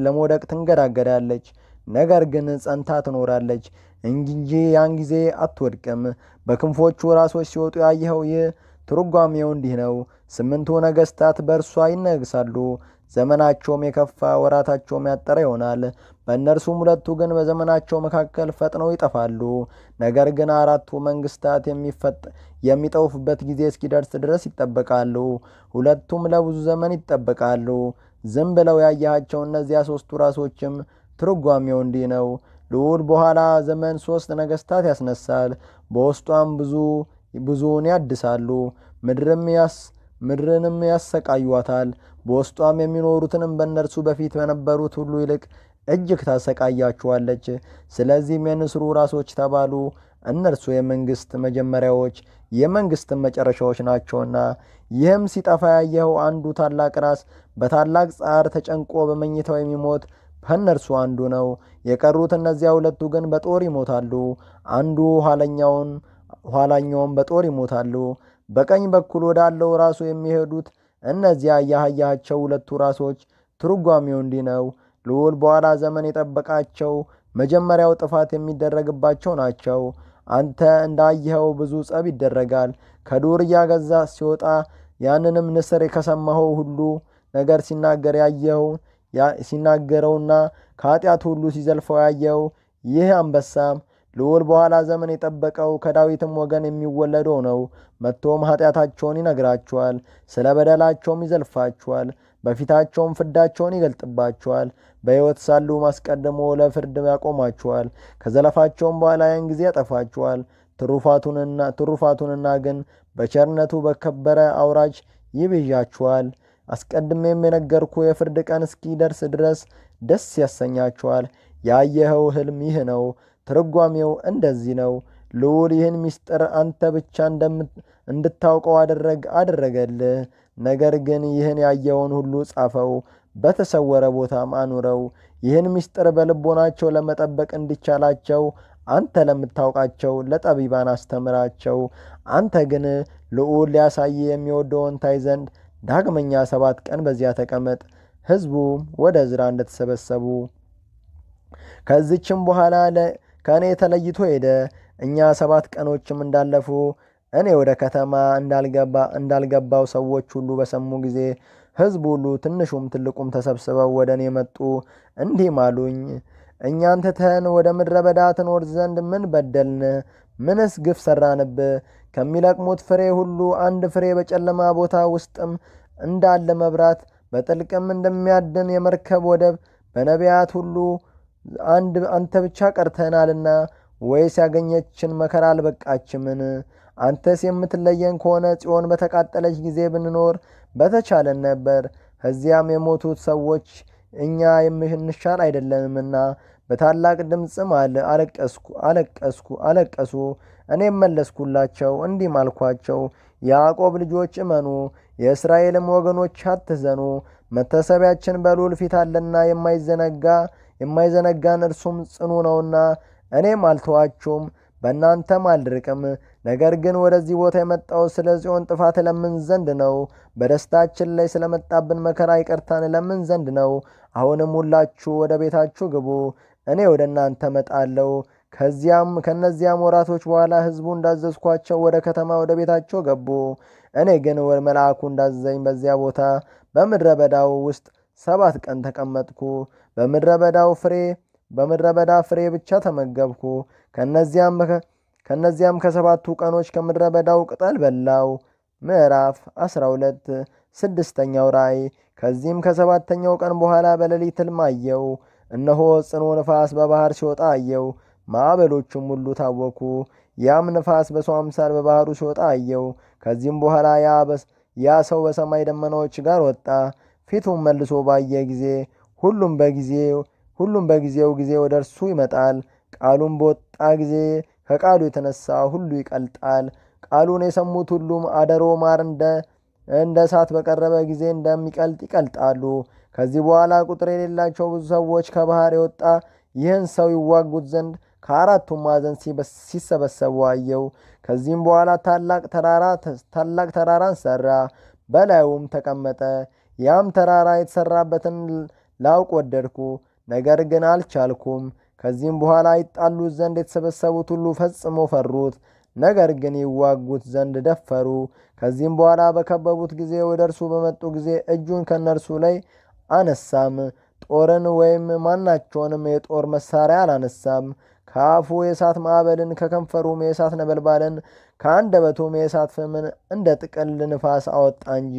ለመውደቅ ትንገዳገዳለች፣ ነገር ግን ጸንታ ትኖራለች እንጂ ያን ጊዜ አትወድቅም። በክንፎቹ ራሶች ሲወጡ ያየኸው ይህ ትርጓሜው እንዲህ ነው። 8ቱ ነገሥታት በእርሷ ይነግሳሉ። ዘመናቸውም የከፋ ወራታቸውም ያጠረ ይሆናል። በእነርሱም 2ቱ ግን በዘመናቸው መካከል ፈጥነው ይጠፋሉ። ነገር ግን 4ቱ መንግሥታት የሚጠፉበት ጊዜ እስኪደርስ ድረስ ይጠበቃሉ። 2ቱም ለብዙ ዘመን ይጠበቃሉ። ዝም ብለው ያየሃቸው እነዚያ 3ቱ ራሶችም ትርጓሜው እንዲህ ነው። ልዑል በኋላ ዘመን 3 ነገሥታት ያስነሳል። በውስጧም ብዙውን ያድሳሉ። ምድርንም ያሰቃዩዋታል። በውስጧም የሚኖሩትንም በእነርሱ በፊት በነበሩት ሁሉ ይልቅ እጅግ ታሰቃያችኋለች። ስለዚህም የንስሩ ራሶች ተባሉ። እነርሱ የመንግሥት መጀመሪያዎች የመንግሥትም መጨረሻዎች ናቸውና። ይህም ሲጠፋ ያየኸው አንዱ ታላቅ ራስ በታላቅ ጻር ተጨንቆ በመኝታው የሚሞት ከእነርሱ አንዱ ነው። የቀሩት እነዚያ 2ቱ ግን በጦር ይሞታሉ። አንዱ ኋላኛውም በጦር ይሞታሉ። በቀኝ በኩል ወዳለው ራሱ የሚሄዱት እነዚያ ያያሃቸው 2ቱ ራሶች ትርጓሜው እንዲህ ነው። ልዑል በኋላ ዘመን የጠበቃቸው መጀመሪያው ጥፋት የሚደረግባቸው ናቸው። አንተ እንዳየኸው ብዙ ጸብ ይደረጋል። ከዱር እያገዛ ሲወጣ ያንንም ንስር ከሰማኸው ሁሉ ነገር ሲናገረውና ከኃጢአት ሁሉ ሲዘልፈው ያየው ይህ አንበሳም ልዑል በኋላ ዘመን የጠበቀው ከዳዊትም ወገን የሚወለደው ነው። መጥቶም ኃጢአታቸውን ይነግራቸዋል፣ ስለ በደላቸውም ይዘልፋቸዋል፣ በፊታቸውም ፍዳቸውን ይገልጥባቸዋል። በሕይወት ሳሉ አስቀድሞ ለፍርድ ያቆማቸዋል፣ ከዘለፋቸውም በኋላ ያን ጊዜ ያጠፋቸዋል። ትሩፋቱንና ግን በቸርነቱ በከበረ አውራጅ ይቤዣቸዋል። አስቀድሜም የነገርኩ የፍርድ ቀን እስኪደርስ ድረስ ደስ ያሰኛቸዋል። ያየኸው ሕልም ይህ ነው። ትርጓሜው እንደዚህ ነው። ልዑል ይህን ምስጢር አንተ ብቻ እንድታውቀው አደረገልህ። ነገር ግን ይህን ያየውን ሁሉ ጻፈው፣ በተሰወረ ቦታም አኑረው። ይህን ምስጢር በልቦናቸው ለመጠበቅ እንዲቻላቸው አንተ ለምታውቃቸው ለጠቢባን አስተምራቸው። አንተ ግን ልዑል ሊያሳይ የሚወደውን ታይ ዘንድ ዳግመኛ 7 ቀን በዚያ ተቀመጥ። ሕዝቡ ወደ ዕዝራ እንደተሰበሰቡ ከዚችም በኋላ ከእኔ ተለይቶ ሄደ። እኛ 7 ቀኖችም እንዳለፉ እኔ ወደ ከተማ እንዳልገባው ሰዎች ሁሉ በሰሙ ጊዜ ሕዝቡ ሁሉ ትንሹም ትልቁም ተሰብስበው ወደ እኔ መጡ። እንዲህም አሉኝ፣ እኛን ትተን ወደ ምድረ በዳ ትኖር ዘንድ ምን በደልን? ምንስ ግፍ ሠራንብህ? ከሚለቅሙት ፍሬ ሁሉ አንድ ፍሬ በጨለማ ቦታ ውስጥም እንዳለ መብራት በጥልቅም እንደሚያድን የመርከብ ወደብ በነቢያት ሁሉ አንተ ብቻ ቀርተናልና፣ ወይስ ያገኘችን መከራ አልበቃችምን? አንተስ የምትለየን ከሆነ ጽዮን በተቃጠለች ጊዜ ብንኖር በተቻለን ነበር። ከዚያም የሞቱት ሰዎች እኛ የምንሻር አይደለንምና በታላቅ ድምፅም አለቀሱ። እኔም መለስኩላቸው እንዲህም አልኳቸው፣ የያዕቆብ ልጆች እመኑ፣ የእስራኤልም ወገኖች አትዘኑ። መታሰቢያችን በልዑል ፊት አለና የማይዘነጋን እርሱም ጽኑ ነውና። እኔም አልተዋችሁም በእናንተም አልድርቅም። ነገር ግን ወደዚህ ቦታ የመጣው ስለ ጽዮን ጥፋት እለምን ዘንድ ነው። በደስታችን ላይ ስለመጣብን መከራ ይቅርታን እለምን ዘንድ ነው። አሁንም ሁላችሁ ወደ ቤታችሁ ግቡ፣ እኔ ወደ እናንተ እመጣለሁ። ከነዚያም ወራቶች በኋላ ሕዝቡ እንዳዘዝኳቸው ወደ ከተማ ወደ ቤታቸው ገቡ። እኔ ግን መልአኩ እንዳዘዘኝ በዚያ ቦታ በምድረ በዳው ውስጥ 7 ቀን ተቀመጥኩ። በምድረ በዳ ፍሬ ብቻ ተመገብኩ። ከነዚያም ከ7ቱ ቀኖች ከምድረ በዳው ቅጠል በላው። ምዕራፍ 12 6ኛው ራእይ። ከዚህም ከ7ኛው ቀን በኋላ በሌሊት ሕልም አየው። እነሆ ጽኑ ንፋስ በባህር ሲወጣ አየው። ማዕበሎቹም ሁሉ ታወኩ። ያም ንፋስ በሰው አምሳል በባህሩ ሲወጣ አየው። ከዚህም በኋላ ያ ሰው በሰማይ ደመናዎች ጋር ወጣ። ፊቱም መልሶ ባየ ጊዜ ሁሉም በጊዜው ጊዜ ወደ እርሱ ይመጣል። ቃሉም በወጣ ጊዜ ከቃሉ የተነሳ ሁሉ ይቀልጣል። ቃሉን የሰሙት ሁሉም አደሮ ማር እንደ እሳት በቀረበ ጊዜ እንደሚቀልጥ ይቀልጣሉ። ከዚህ በኋላ ቁጥር የሌላቸው ብዙ ሰዎች ከባህር የወጣ ይህን ሰው ይዋጉት ዘንድ ከአራቱም ማዕዘን ሲሰበሰቡ አየው። ከዚህም በኋላ ታላቅ ተራራን ሠራ፣ በላዩም ተቀመጠ። ያም ተራራ የተሠራበትን ላውቅ ወደድኩ፣ ነገር ግን አልቻልኩም። ከዚህም በኋላ ይጣሉት ዘንድ የተሰበሰቡት ሁሉ ፈጽሞ ፈሩት፣ ነገር ግን ይዋጉት ዘንድ ደፈሩ። ከዚህም በኋላ በከበቡት ጊዜ ወደ እርሱ በመጡ ጊዜ እጁን ከእነርሱ ላይ አነሳም። ጦርን ወይም ማናቸውንም የጦር መሳሪያ አላነሳም። ከአፉ የእሳት ማዕበልን፣ ከከንፈሩም የእሳት ነበልባልን፣ ከአንደበቱም የእሳት ፍምን እንደ ጥቅል ንፋስ አወጣ እንጂ።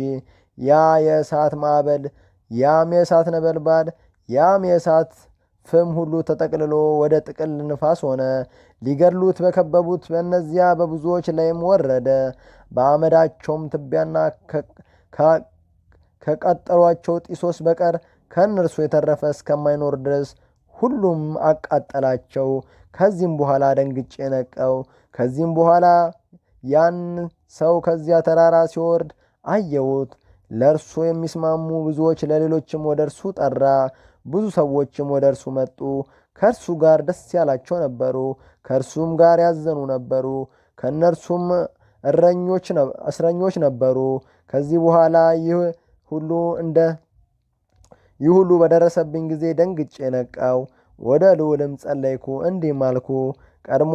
ያ የእሳት ማዕበል፣ ያም የእሳት ነበልባል፣ ያም የእሳት ፍም ሁሉ ተጠቅልሎ ወደ ጥቅል ንፋስ ሆነ። ሊገድሉት በከበቡት በእነዚያ በብዙዎች ላይም ወረደ። በአመዳቸውም ትቢያና ከቀጠሏቸው ጢሶስ በቀር ከእነርሱ የተረፈ እስከማይኖር ድረስ ሁሉም አቃጠላቸው። ከዚህም በኋላ ደንግጬ ነቀው። ከዚህም በኋላ ያን ሰው ከዚያ ተራራ ሲወርድ አየሁት። ለእርሱ የሚስማሙ ብዙዎች ለሌሎችም ወደ እርሱ ጠራ። ብዙ ሰዎችም ወደ እርሱ መጡ። ከእርሱ ጋር ደስ ያላቸው ነበሩ፣ ከእርሱም ጋር ያዘኑ ነበሩ። ከእነርሱም እስረኞች ነበሩ። ከዚህ በኋላ ይህ ሁሉ በደረሰብኝ ጊዜ ደንግጬ ነቃው። ወደ ልዑልም ጸለይኩ፣ እንዲህም አልኩ፣ ቀድሞ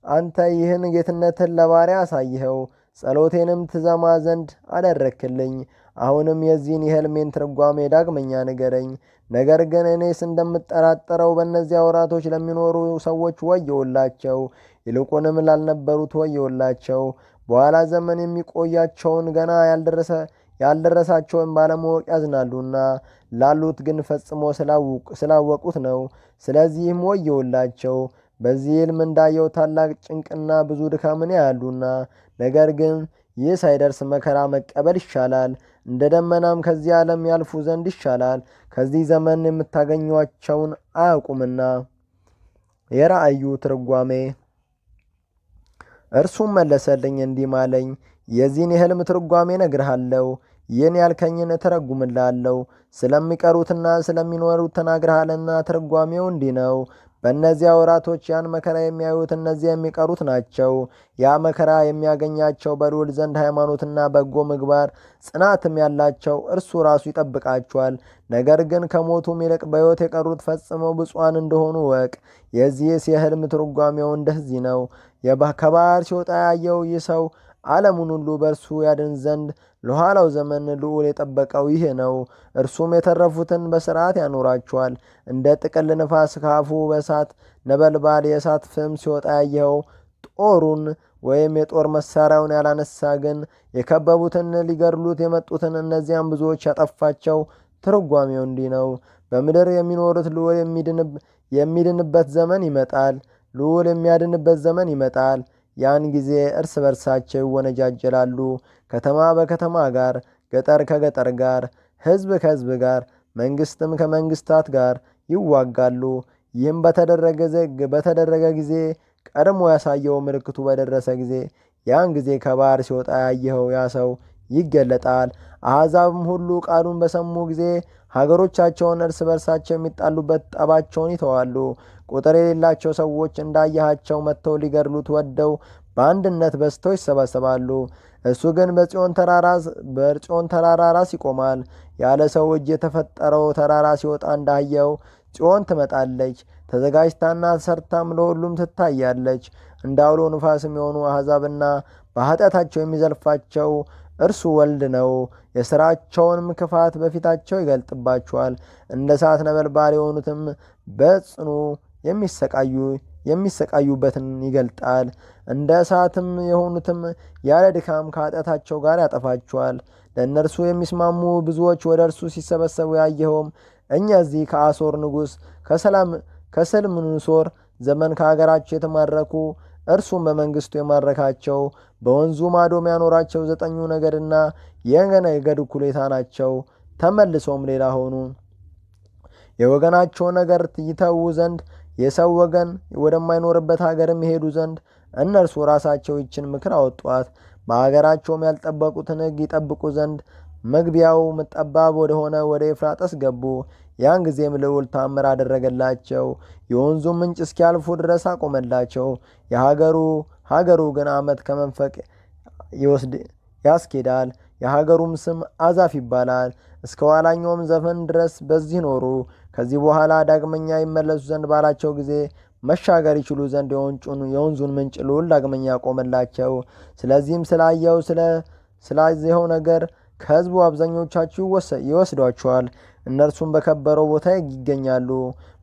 አንተ ይህን ጌትነትን ለባሪያ አሳይኸው፣ ጸሎቴንም ትሰማ ዘንድ አደረክልኝ። አሁንም የዚህን የሕልሜን ትርጓሜ ዳግመኛ ንገረኝ። ነገር ግን እኔስ እንደምጠራጠረው በእነዚያ ወራቶች ለሚኖሩ ሰዎች ወየውላቸው፣ ይልቁንም ላልነበሩት ወየውላቸው። በኋላ ዘመን የሚቆያቸውን ገና ያልደረሳቸውን ባለማወቅ ያዝናሉና፣ ላሉት ግን ፈጽሞ ስላወቁት ነው። ስለዚህም ወየውላቸው። በዚህ ሕልም እንዳየው ታላቅ ጭንቅና ብዙ ድካምን ያያሉና፣ ነገር ግን ይህ ሳይደርስ መከራ መቀበል ይሻላል፣ እንደ ደመናም ከዚህ ዓለም ያልፉ ዘንድ ይሻላል። ከዚህ ዘመን የምታገኟቸውን አያውቁምና። የራእዩ ትርጓሜ። እርሱም መለሰልኝ እንዲህም አለኝ፣ የዚህን የሕልም ትርጓሜ እነግርሃለሁ፣ ይህን ያልከኝን እተረጉምልሃለሁ። ስለሚቀሩትና ስለሚኖሩት ተናግረሃልና ትርጓሜው እንዲህ ነው። በእነዚያ ወራቶች ያን መከራ የሚያዩት እነዚያ የሚቀሩት ናቸው። ያ መከራ የሚያገኛቸው በልዑል ዘንድ ሃይማኖትና በጎ ምግባር ጽናትም ያላቸው እርሱ ራሱ ይጠብቃቸዋል። ነገር ግን ከሞቱም ይልቅ በሕይወት የቀሩት ፈጽመው ብፁዓን እንደሆኑ እወቅ። የዚህስ የሕልም ትርጓሜው እንደዚህ ነው። ከባሕር ሲወጣ ያየው ይህ ሰው ዓለሙን ሁሉ በእርሱ ያድን ዘንድ ለኋላው ዘመን ልዑል የጠበቀው ይህ ነው። እርሱም የተረፉትን በሥርዓት ያኖራቸዋል። እንደ ጥቅል ንፋስ ካፉ በእሳት ነበልባል የእሳት ፍም ሲወጣ ያየኸው ጦሩን ወይም የጦር መሳሪያውን ያላነሳ ግን የከበቡትን ሊገድሉት የመጡትን እነዚያን ብዙዎች ያጠፋቸው። ትርጓሜው እንዲህ ነው። በምድር የሚኖሩት ልዑል የሚድንበት ዘመን ይመጣል። ልዑል የሚያድንበት ዘመን ይመጣል። ያን ጊዜ እርስ በርሳቸው ይወነጃጀላሉ። ከተማ በከተማ ጋር፣ ገጠር ከገጠር ጋር፣ ሕዝብ ከሕዝብ ጋር፣ መንግሥትም ከመንግሥታት ጋር ይዋጋሉ። ይህም በተደረገ ጊዜ ቀድሞ ያሳየው ምልክቱ በደረሰ ጊዜ ያን ጊዜ ከባሕር ሲወጣ ያየኸው ያ ሰው ይገለጣል። አሕዛብም ሁሉ ቃሉን በሰሙ ጊዜ ሀገሮቻቸውን እርስ በርሳቸው የሚጣሉበት ጠባቸውን ይተዋሉ። ቁጥር የሌላቸው ሰዎች እንዳያሃቸው መጥተው ሊገድሉት ወደው በአንድነት በዝተው ይሰበሰባሉ። እሱ ግን በጽዮን ተራራ ራስ ይቆማል። ያለ ሰው እጅ የተፈጠረው ተራራ ሲወጣ እንዳየው ጽዮን ትመጣለች። ተዘጋጅታና ተሰርታም ለሁሉም ትታያለች። እንደ አውሎ ንፋስም የሆኑ አሕዛብና በኃጢአታቸው የሚዘልፋቸው እርሱ ወልድ ነው። የሥራቸውንም ክፋት በፊታቸው ይገልጥባቸዋል። እንደ እሳት ነበልባል የሆኑትም በጽኑ የሚሰቃዩበትን ይገልጣል። እንደ እሳትም የሆኑትም ያለ ድካም ከኃጢአታቸው ጋር ያጠፋቸዋል። ለእነርሱ የሚስማሙ ብዙዎች ወደ እርሱ ሲሰበሰቡ ያየኸውም እነዚህ ከአሦር ንጉሥ ከሰልምንሶር ዘመን ከአገራቸው የተማረኩ እርሱም በመንግሥቱ የማረካቸው በወንዙ ማዶም ያኖራቸው 9 ነገድና የነገድ እኩሌታ ናቸው። ተመልሰውም ሌላ ሆኑ። የወገናቸው ነገር ይተዉ ዘንድ የሰው ወገን ወደማይኖርበት ሀገርም ይሄዱ ዘንድ እነርሱ ራሳቸው ይችን ምክር አወጧት። በአገራቸውም ያልጠበቁትን ሕግ ይጠብቁ ዘንድ መግቢያው ጠባብ ወደሆነ ወደ ኤፍራጥስ ገቡ። ያን ጊዜም ልዑል ታምር አደረገላቸው። የወንዙም ምንጭ እስኪያልፉ ድረስ አቆመላቸው። ሀገሩ ግን ዓመት ከመንፈቅ ያስኬዳል። የሀገሩም ስም አዛፍ ይባላል። እስከ ኋላኛውም ዘመን ድረስ በዚህ ኖሩ። ከዚህ በኋላ ዳግመኛ ይመለሱ ዘንድ ባላቸው ጊዜ መሻገር ይችሉ ዘንድ የወንዙን ምንጭ ልዑል ዳግመኛ ያቆመላቸው። ስለዚህም ስላየኸው ነገር ከሕዝቡ አብዛኞቻችሁ ይወስዷቸዋል። እነርሱም በከበረው ቦታ ይገኛሉ።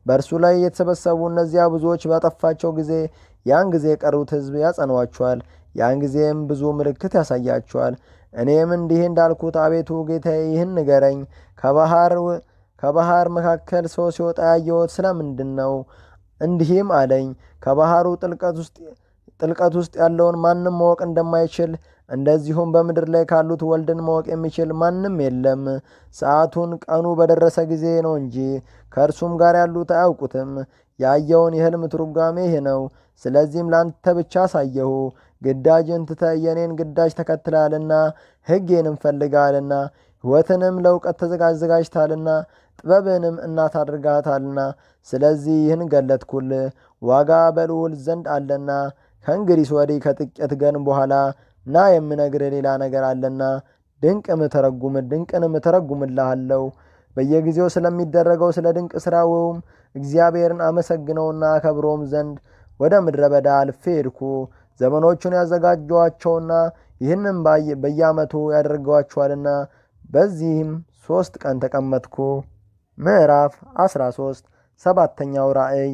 በእርሱ ላይ የተሰበሰቡ እነዚያ ብዙዎች ባጠፋቸው ጊዜ ያን ጊዜ የቀሩት ሕዝብ ያጸኗቸዋል። ያን ጊዜም ብዙ ምልክት ያሳያቸዋል። እኔም እንዲህ እንዳልኩት አቤቱ ጌታዬ ይህን ንገረኝ። ከባሕር መካከል ሰው ሲወጣ ያየሁት ስለምንድን ነው? እንዲህም አለኝ፣ ከባሕሩ ጥልቀት ውስጥ ያለውን ማንም ማወቅ እንደማይችል እንደዚሁም በምድር ላይ ካሉት ወልድን ማወቅ የሚችል ማንም የለም። ሰዓቱን ቀኑ በደረሰ ጊዜ ነው እንጂ ከእርሱም ጋር ያሉት አያውቁትም። ያየውን የሕልም ትርጓሜ ይህ ነው። ስለዚህም ላንተ ብቻ አሳየሁ። ግዳጅን ትተህ የኔን ግዳጅ ተከትለሃልና ሕጌንም ፈልገሃልና ሕይወትንም ለእውቀት ተዘጋጅታልና ጥበብንም እናት አድርጋታልና ስለዚህ ይህን ገለጥኩልህ። ዋጋ በልዑል ዘንድ አለና ከእንግዲህ ወዲህ ከጥቂት ቀን በኋላ ና የምነግርህ ሌላ ነገር አለና ድንቅንም እተረጉምልሃለሁ። በየጊዜው ስለሚደረገው ስለ ድንቅ ሥራውም እግዚአብሔርን አመሰግነውና አከብረውም ዘንድ ወደ ምድረ በዳ አልፌ ሄድኩ። ዘመኖቹን ያዘጋጇቸውና ይህንም በየዓመቱ ያደርገዋቸዋልና በዚህም 3 ቀን ተቀመጥኩ። ምዕራፍ 13 7ኛው ራእይ።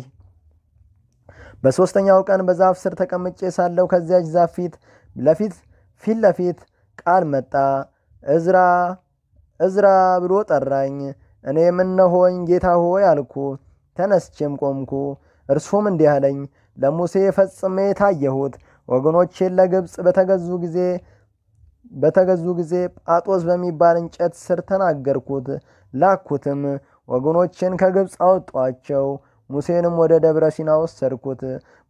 በ3ኛው ቀን በዛፍ ስር ተቀምጬ ሳለሁ ከዚያች ዛፍ ፊት ለፊት ቃል መጣ። እዝራ ብሎ ጠራኝ። እኔም እነሆኝ ጌታ ሆይ አልኩ። ተነስቼም ቆምኩ። እርሱም እንዲህ አለኝ፣ ለሙሴ ፈጽሜ ታየሁት። ወገኖቼን ለግብፅ በተገዙ ጊዜ ጳጦስ በሚባል እንጨት ስር ተናገርኩት፣ ላኩትም። ወገኖቼን ከግብፅ አወጧቸው። ሙሴንም ወደ ደብረ ሲና ወሰድኩት።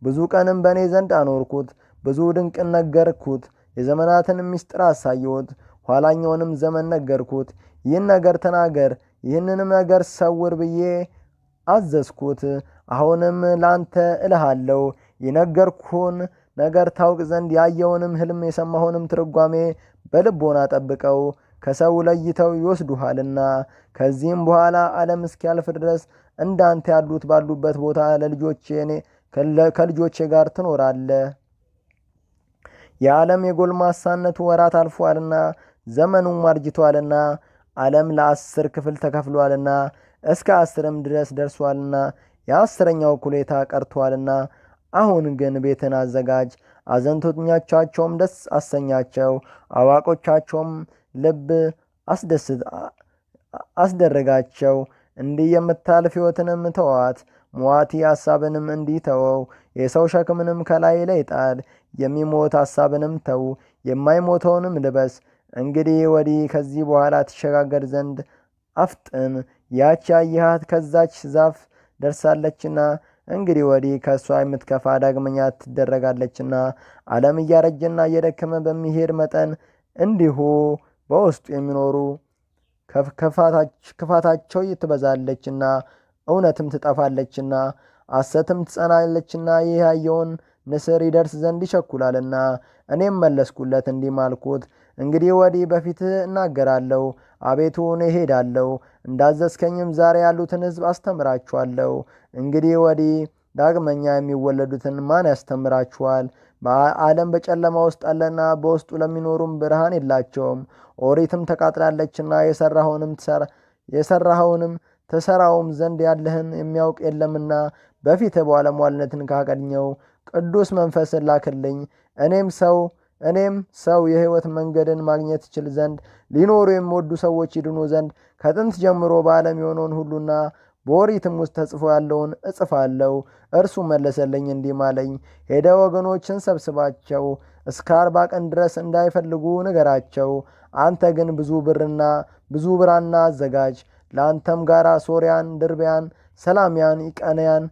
ብዙ ቀንም በእኔ ዘንድ አኖርኩት። ብዙ ድንቅን ነገርኩት። የዘመናትን ምስጢር አሳየሁት። ኋላኛውንም ዘመን ነገርኩት። ይህን ነገር ተናገር፣ ይህንንም ነገር ሰውር ብዬ አዘዝኩት። አሁንም ላንተ እልሃለሁ፣ የነገርኩህን ነገር ታውቅ ዘንድ ያየውንም ሕልም የሰማሁንም ትርጓሜ በልቦና ጠብቀው፣ ከሰው ለይተው ይወስዱሃልና። ከዚህም በኋላ ዓለም እስኪያልፍ ድረስ እንዳንተ ያሉት ባሉበት ቦታ ከልጆቼ ጋር ትኖራለህ። የዓለም የጎልማሳነቱ ወራት አልፏልና ዘመኑም አርጅቷልና ዓለም ለ10 ክፍል ተከፍሏልና እስከ 10ም ድረስ ደርሷልና የ10ኛው እኩሌታ ቀርቷልና አሁን ግን ቤትን አዘጋጅ፣ አዘንተኞቻቸውም ደስ አሰኛቸው፣ አዋቆቻቸውም ልብ አስደረጋቸው። እንዲህ የምታልፍ ሕይወትንም ተዋት፣ ሟቲ ሐሳብንም እንዲህ ተወው። የሰው ሸክምንም ከላይ ላይ ጣል፣ የሚሞት ሐሳብንም ተው፣ የማይሞተውንም ልበስ። እንግዲህ ወዲህ ከዚህ በኋላ ትሸጋገር ዘንድ አፍጥን። ያች ያየሃት ከዛች ዛፍ ደርሳለችና እንግዲህ ወዲህ ከእሷ የምትከፋ ዳግመኛ ትደረጋለችና። ዓለም እያረጀና እየደከመ በሚሄድ መጠን እንዲሁ በውስጡ የሚኖሩ ክፋታቸው ትበዛለችና እውነትም ትጠፋለችና ሐሰትም ትጸናለችና። ይህ ያየውን ንስር ይደርስ ዘንድ ይቸኩላልና። እኔም መለስኩለት እንዲህ አልኩት፣ እንግዲህ ወዲህ በፊትህ እናገራለሁ። አቤቱ እኔ እሄዳለሁ፣ እንዳዘዝከኝም ዛሬ ያሉትን ሕዝብ አስተምራችኋለሁ። እንግዲህ ወዲህ ዳግመኛ የሚወለዱትን ማን ያስተምራችኋል? ዓለም በጨለማ ውስጥ አለና በውስጡ ለሚኖሩም ብርሃን የላቸውም። ኦሪትም ተቃጥላለችና የሰራኸውንም ትሠራውም ዘንድ ያለህን የሚያውቅ የለምና በፊትህ በባለሟልነትን ካገኘው ቅዱስ መንፈስን ላክልኝ። እኔም ሰው የሕይወት መንገድን ማግኘት ይችል ዘንድ ሊኖሩ የሚወዱ ሰዎች ይድኑ ዘንድ ከጥንት ጀምሮ በዓለም የሆነውን ሁሉና በኦሪትም ውስጥ ተጽፎ ያለውን እጽፋለሁ። እርሱ መለሰልኝ እንዲህ አለኝ፣ ሄደ ወገኖችን ሰብስባቸው፣ እስከ 40 ቀን ድረስ እንዳይፈልጉ ንገራቸው። አንተ ግን ብዙ ብራና አዘጋጅ። ለአንተም ጋር ሶርያን፣ ድርቢያን፣ ሰላሚያን፣ ኢቀንያን፣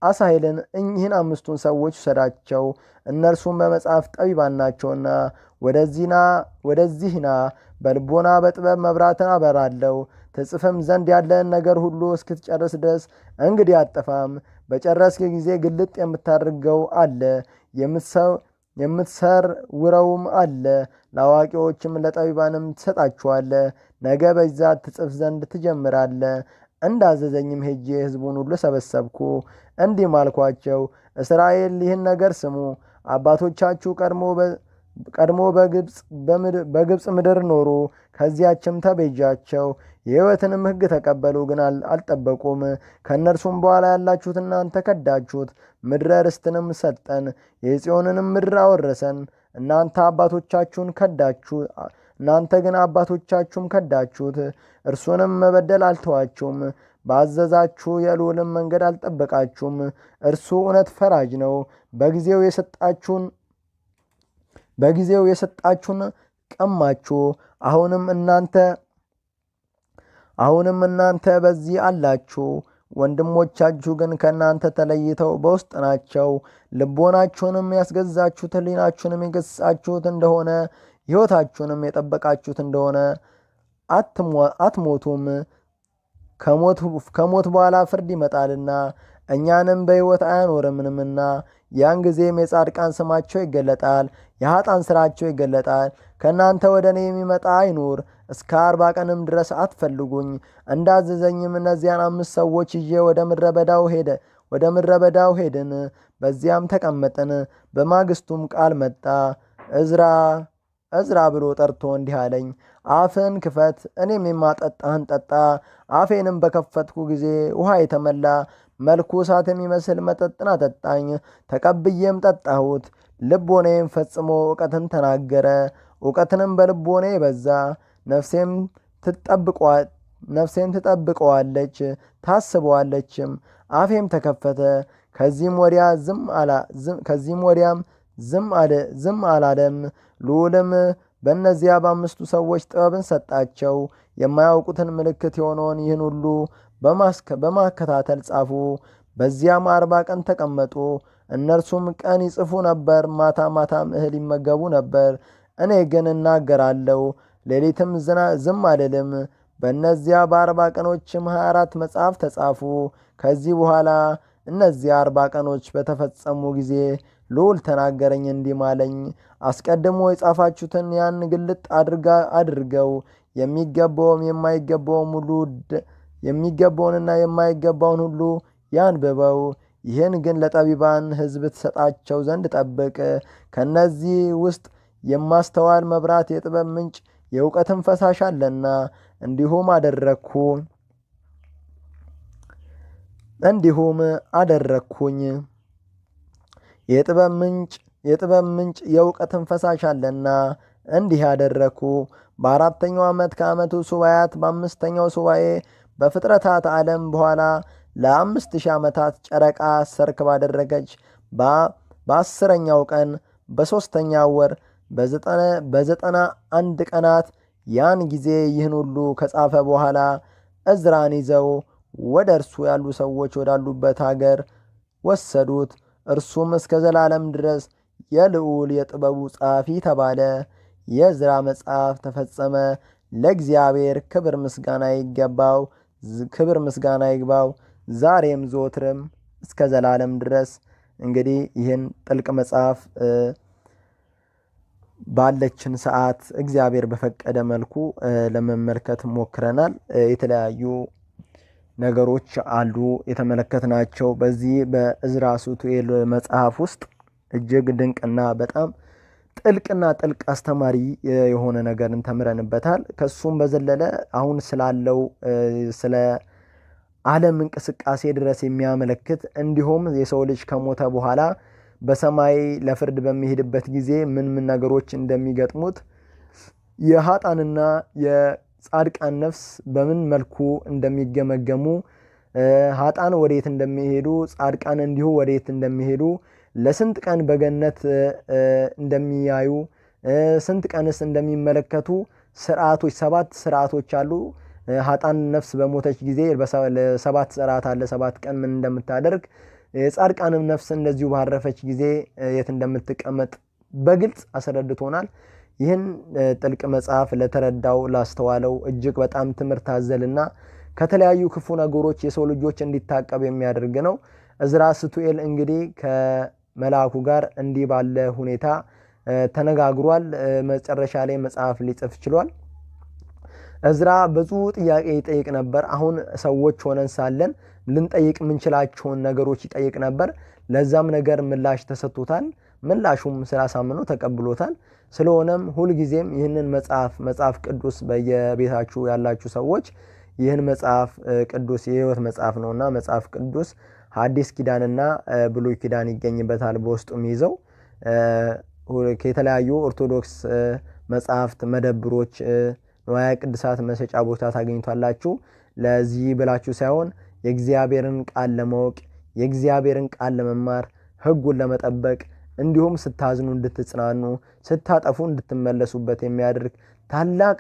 አሳሄልን እኚህን 5ቱን ሰዎች ውሰዳቸው። እነርሱም በመጽሐፍ ጠቢባን ናቸውና ወደዚህና በልቦና በጥበብ መብራትን አበራለሁ። ትጽፍም ዘንድ ያለህን ነገር ሁሉ እስክትጨርስ ድረስ እንግዲህ አጠፋም። በጨረስክ ጊዜ ግልጥ የምታደርገው አለ፣ የምትሰርውረውም አለ። ለአዋቂዎችም ለጠቢባንም ትሰጣችኋለ። ነገ በዛ ትጽፍ ዘንድ ትጀምራለ። እንዳዘዘኝም ሄጄ ሕዝቡን ሁሉ ሰበሰብኩ፣ እንዲህም አልኳቸው፣ እስራኤል ይህን ነገር ስሙ። አባቶቻችሁ ቀድሞ በግብፅ ምድር ኖሩ፣ ከዚያችም ተቤዣቸው። የሕይወትንም ሕግ ተቀበሉ፣ ግን አልጠበቁም። ከእነርሱም በኋላ ያላችሁት እናንተ ከዳችሁት። ምድረ ርስትንም ሰጠን፣ የጽዮንንም ምድር አወረሰን። እናንተ ግን አባቶቻችሁም ከዳችሁት፣ እርሱንም መበደል አልተዋችሁም። ባዘዛችሁ የልዑልም መንገድ አልጠበቃችሁም። እርሱ እውነት ፈራጅ ነው። በጊዜው የሰጣችሁን ቀማችሁ። አሁንም እናንተ በዚህ አላችሁ። ወንድሞቻችሁ ግን ከእናንተ ተለይተው በውስጥ ናቸው። ልቦናችሁንም ያስገዛችሁት ሕሊናችሁንም የገሳችሁት እንደሆነ ሕይወታችሁንም የጠበቃችሁት እንደሆነ አትሞቱም። ከሞት በኋላ ፍርድ ይመጣልና እኛንም በሕይወት አያኖርምንምና። ያን ጊዜም የጻድቃን ስማቸው ይገለጣል፣ የኃጥአን ሥራቸው ይገለጣል። ከእናንተ ወደ እኔ የሚመጣ አይኑር። እስከ 40 ቀንም ድረስ አትፈልጉኝ። እንዳዘዘኝም እነዚያን 5 ሰዎች ይዤ ወደ ምድረ በዳው ሄድን። በዚያም ተቀመጥን። በማግስቱም ቃል መጣ። እዝራ ብሎ ጠርቶ እንዲህ አለኝ፣ አፍን ክፈት፣ እኔም የማጠጣህን ጠጣ። አፌንም በከፈትኩ ጊዜ ውሃ የተመላ መልኩ እሳት የሚመስል መጠጥን አጠጣኝ። ተቀብዬም ጠጣሁት። ልቦኔም ፈጽሞ እውቀትን ተናገረ። እውቀትንም በልቦኔ በዛ። ነፍሴም ትጠብቀዋለች ታስበዋለችም። አፌም ተከፈተ። ከዚህም ወዲያም ዝም አላለም። ልዑልም በእነዚያ በ5ቱ ሰዎች ጥበብን ሰጣቸው። የማያውቁትን ምልክት የሆነውን ይህን ሁሉ በማከታተል ጻፉ። በዚያም 40 ቀን ተቀመጡ። እነርሱም ቀን ይጽፉ ነበር፣ ማታ ማታም እህል ይመገቡ ነበር። እኔ ግን እናገራለሁ፣ ሌሊትም ዝም አልልም። በእነዚያ በ40 ቀኖችም 24 መጽሐፍ ተጻፉ። ከዚህ በኋላ እነዚያ 40 ቀኖች በተፈጸሙ ጊዜ ልዑል ተናገረኝ እንዲህ አለኝ፣ አስቀድሞ የጻፋችሁትን ያን ግልጥ አድርገው። የሚገባውንና የማይገባውን ሁሉ ያንብበው። ይህን ግን ለጠቢባን ሕዝብ ትሰጣቸው ዘንድ ጠብቅ። ከነዚህ ውስጥ የማስተዋል መብራት፣ የጥበብ ምንጭ፣ የእውቀትም ፈሳሽ አለና እንዲሁም አደረግኩኝ። የጥበብ ምንጭ የእውቀትም ፈሳሽ አለና እንዲህ አደረግኩ። በአራተኛው ዓመት ከዓመቱ ሱባኤያት በአምስተኛው ሱባኤ በፍጥረታት ዓለም በኋላ ለ5000 ዓመታት ጨረቃ ሰርክ ባደረገች በ10ኛው ቀን በ3ኛው ወር በ91 ቀናት ያን ጊዜ ይህን ሁሉ ከጻፈ በኋላ ዕዝራን ይዘው ወደ እርሱ ያሉ ሰዎች ወዳሉበት ሀገር ወሰዱት። እርሱም እስከ ዘላለም ድረስ የልዑል የጥበቡ ጸሐፊ ተባለ። የዕዝራ መጽሐፍ ተፈጸመ። ለእግዚአብሔር ክብር ምስጋና ይግባው ዛሬም ዘወትርም እስከ ዘላለም ድረስ። እንግዲህ ይህን ጥልቅ መጽሐፍ ባለችን ሰዓት እግዚአብሔር በፈቀደ መልኩ ለመመልከት ሞክረናል። የተለያዩ ነገሮች አሉ የተመለከትናቸው። በዚህ በዕዝራ ሱቱኤል መጽሐፍ ውስጥ እጅግ ድንቅና በጣም ጥልቅ አስተማሪ የሆነ ነገርን ተምረንበታል። ከሱም በዘለለ አሁን ስላለው ስለ ዓለም እንቅስቃሴ ድረስ የሚያመለክት እንዲሁም የሰው ልጅ ከሞተ በኋላ በሰማይ ለፍርድ በሚሄድበት ጊዜ ምን ነገሮች እንደሚገጥሙት፣ የኃጥአንና የጻድቃን ነፍስ በምን መልኩ እንደሚገመገሙ፣ ኃጥአን ወዴት እንደሚሄዱ፣ ጻድቃን እንዲሁ ወዴት እንደሚሄዱ፣ ለስንት ቀን በገነት እንደሚያዩ፣ ስንት ቀንስ እንደሚመለከቱ ስርዓቶች 7 ስርዓቶች አሉ። ኃጥአን ነፍስ በሞተች ጊዜ ለ7 ስርዓት አለ። 7 ቀን ምን እንደምታደርግ፣ የጻድቃንም ነፍስ እንደዚሁ ባረፈች ጊዜ የት እንደምትቀመጥ በግልጽ አስረድቶናል። ይህን ጥልቅ መጽሐፍ ለተረዳው ላስተዋለው እጅግ በጣም ትምህርት አዘልና ከተለያዩ ክፉ ነገሮች የሰው ልጆች እንዲታቀብ የሚያደርግ ነው። ዕዝራ ሱቱኤል እንግዲህ ከመልአኩ ጋር እንዲህ ባለ ሁኔታ ተነጋግሯል። መጨረሻ ላይ መጽሐፍ ሊጽፍ ችሏል። ዕዝራ ብዙ ጥያቄ ይጠይቅ ነበር። አሁን ሰዎች ሆነን ሳለን ልንጠይቅ የምንችላቸውን ነገሮች ይጠይቅ ነበር። ለዛም ነገር ምላሽ ተሰጥቶታል። ምላሹም ስላሳመነው ተቀብሎታል። ስለሆነም ሁልጊዜም ይህንን መጽሐፍ ቅዱስ በየቤታችሁ ያላችሁ ሰዎች ይህን መጽሐፍ ቅዱስ የሕይወት መጽሐፍ ነውና መጽሐፍ ቅዱስ ሐዲስ ኪዳንና ብሉይ ኪዳን ይገኝበታል። በውስጡም ይዘው ከተለያዩ ኦርቶዶክስ መጽሐፍት መደብሮች ንዋየ ቅድሳት መሸጫ ቦታ ታገኙታላችሁ። ለዚህ ብላችሁ ሳይሆን የእግዚአብሔርን ቃል ለማወቅ፣ የእግዚአብሔርን ቃል ለመማር፣ ሕጉን ለመጠበቅ እንዲሁም ስታዝኑ እንድትጽናኑ፣ ስታጠፉ እንድትመለሱበት የሚያደርግ ታላቅ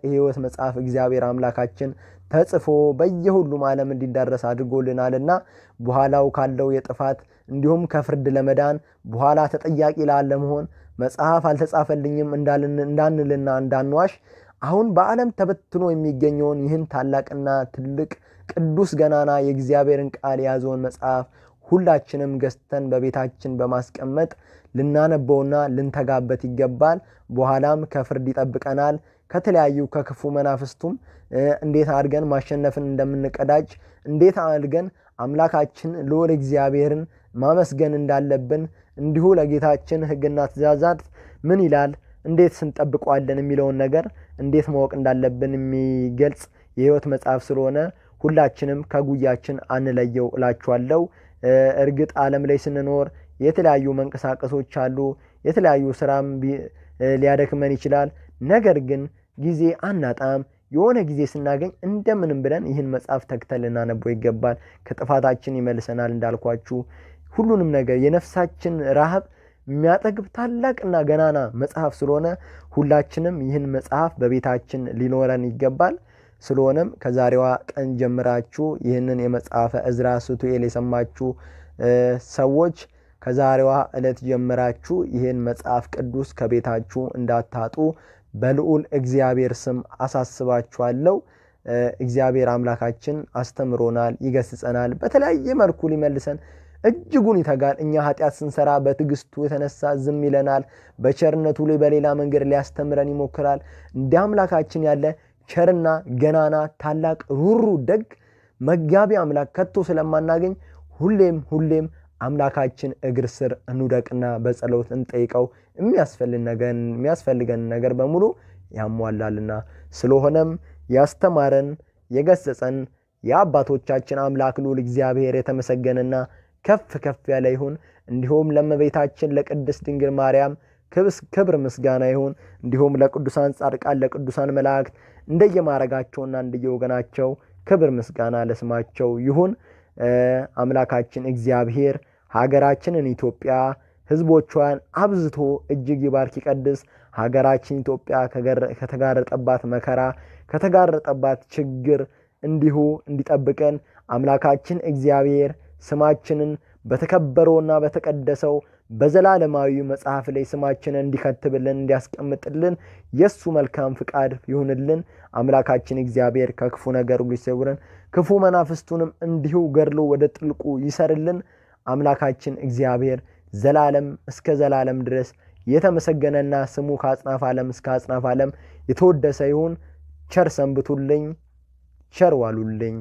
የሕይወት መጽሐፍ እግዚአብሔር አምላካችን ተጽፎ በየሁሉም ዓለም እንዲዳረስ አድርጎልናልና በኋላው ካለው የጥፋት እንዲሁም ከፍርድ ለመዳን በኋላ ተጠያቂ ላለመሆን መጽሐፍ አልተጻፈልኝም እንዳንልና እንዳንዋሽ አሁን በዓለም ተበትኖ የሚገኘውን ይህን ታላቅና ትልቅ ቅዱስ ገናና የእግዚአብሔርን ቃል የያዘውን መጽሐፍ ሁላችንም ገዝተን በቤታችን በማስቀመጥ ልናነበውና ልንተጋበት ይገባል። በኋላም ከፍርድ ይጠብቀናል። ከተለያዩ ከክፉ መናፍስቱም እንዴት አድርገን ማሸነፍን እንደምንቀዳጅ፣ እንዴት አድርገን አምላካችን ልዑል እግዚአብሔርን ማመስገን እንዳለብን፣ እንዲሁ ለጌታችን ሕግና ትእዛዛት ምን ይላል እንዴት ስንጠብቀዋለን የሚለውን ነገር እንዴት ማወቅ እንዳለብን የሚገልጽ የሕይወት መጽሐፍ ስለሆነ ሁላችንም ከጉያችን አንለየው እላችኋለሁ። እርግጥ ዓለም ላይ ስንኖር የተለያዩ መንቀሳቀሶች አሉ። የተለያዩ ስራም ሊያደክመን ይችላል። ነገር ግን ጊዜ አናጣም። የሆነ ጊዜ ስናገኝ እንደምንም ብለን ይህን መጽሐፍ ተግተን ልናነበው ይገባል። ከጥፋታችን ይመልሰናል። እንዳልኳችሁ ሁሉንም ነገር የነፍሳችን ረሃብ የሚያጠግብ ታላቅና ገናና መጽሐፍ ስለሆነ ሁላችንም ይህን መጽሐፍ በቤታችን ሊኖረን ይገባል። ስለሆነም ከዛሬዋ ቀን ጀምራችሁ ይህንን የመጽሐፈ ዕዝራ ሱቱኤል የሰማችሁ ሰዎች ከዛሬዋ ዕለት ጀምራችሁ ይህን መጽሐፍ ቅዱስ ከቤታችሁ እንዳታጡ በልዑል እግዚአብሔር ስም አሳስባችኋለሁ። እግዚአብሔር አምላካችን አስተምሮናል፣ ይገስጸናል፣ በተለያየ መልኩ ሊመልሰን እጅጉን ይተጋል። እኛ ኃጢአት ስንሰራ በትዕግስቱ የተነሳ ዝም ይለናል። በቸርነቱ ላይ በሌላ መንገድ ሊያስተምረን ይሞክራል። እንደ አምላካችን ያለ ቸርና ገናና ታላቅ ሩሩ ደግ መጋቢ አምላክ ከቶ ስለማናገኝ ሁሌም አምላካችን እግር ስር እንውደቅና በጸሎት እንጠይቀው። የሚያስፈልገን ነገር በሙሉ ያሟላልና። ስለሆነም ያስተማረን የገሰጸን የአባቶቻችን አምላክ ልዑል እግዚአብሔር የተመሰገነና ከፍ ያለ ይሁን። እንዲሁም ለእመቤታችን ለቅድስት ድንግል ማርያም ክብር ምስጋና ይሁን። እንዲሁም ለቅዱሳን ጻድቃን ለቅዱሳን መላእክት እንደየማረጋቸውና እንደየወገናቸው ክብር ምስጋና ለስማቸው ይሁን። አምላካችን እግዚአብሔር ሀገራችንን ኢትዮጵያ ሕዝቦቿን አብዝቶ እጅግ ይባርክ ይቀድስ። ሀገራችን ኢትዮጵያ ከተጋረጠባት መከራ ከተጋረጠባት ችግር እንዲሁ እንዲጠብቀን አምላካችን እግዚአብሔር ስማችንን በተከበረውና በተቀደሰው በዘላለማዊ መጽሐፍ ላይ ስማችንን እንዲከትብልን እንዲያስቀምጥልን የሱ መልካም ፍቃድ ይሁንልን። አምላካችን እግዚአብሔር ከክፉ ነገር ሁሉ ይሰውረን፣ ክፉ መናፍስቱንም እንዲሁ ገድሎ ወደ ጥልቁ ይሰርልን። አምላካችን እግዚአብሔር ዘላለም እስከ ዘላለም ድረስ የተመሰገነና ስሙ ከአጽናፍ ዓለም እስከ አጽናፍ ዓለም የተወደሰ ይሁን። ቸር ሰንብቱልኝ፣ ቸር ዋሉልኝ።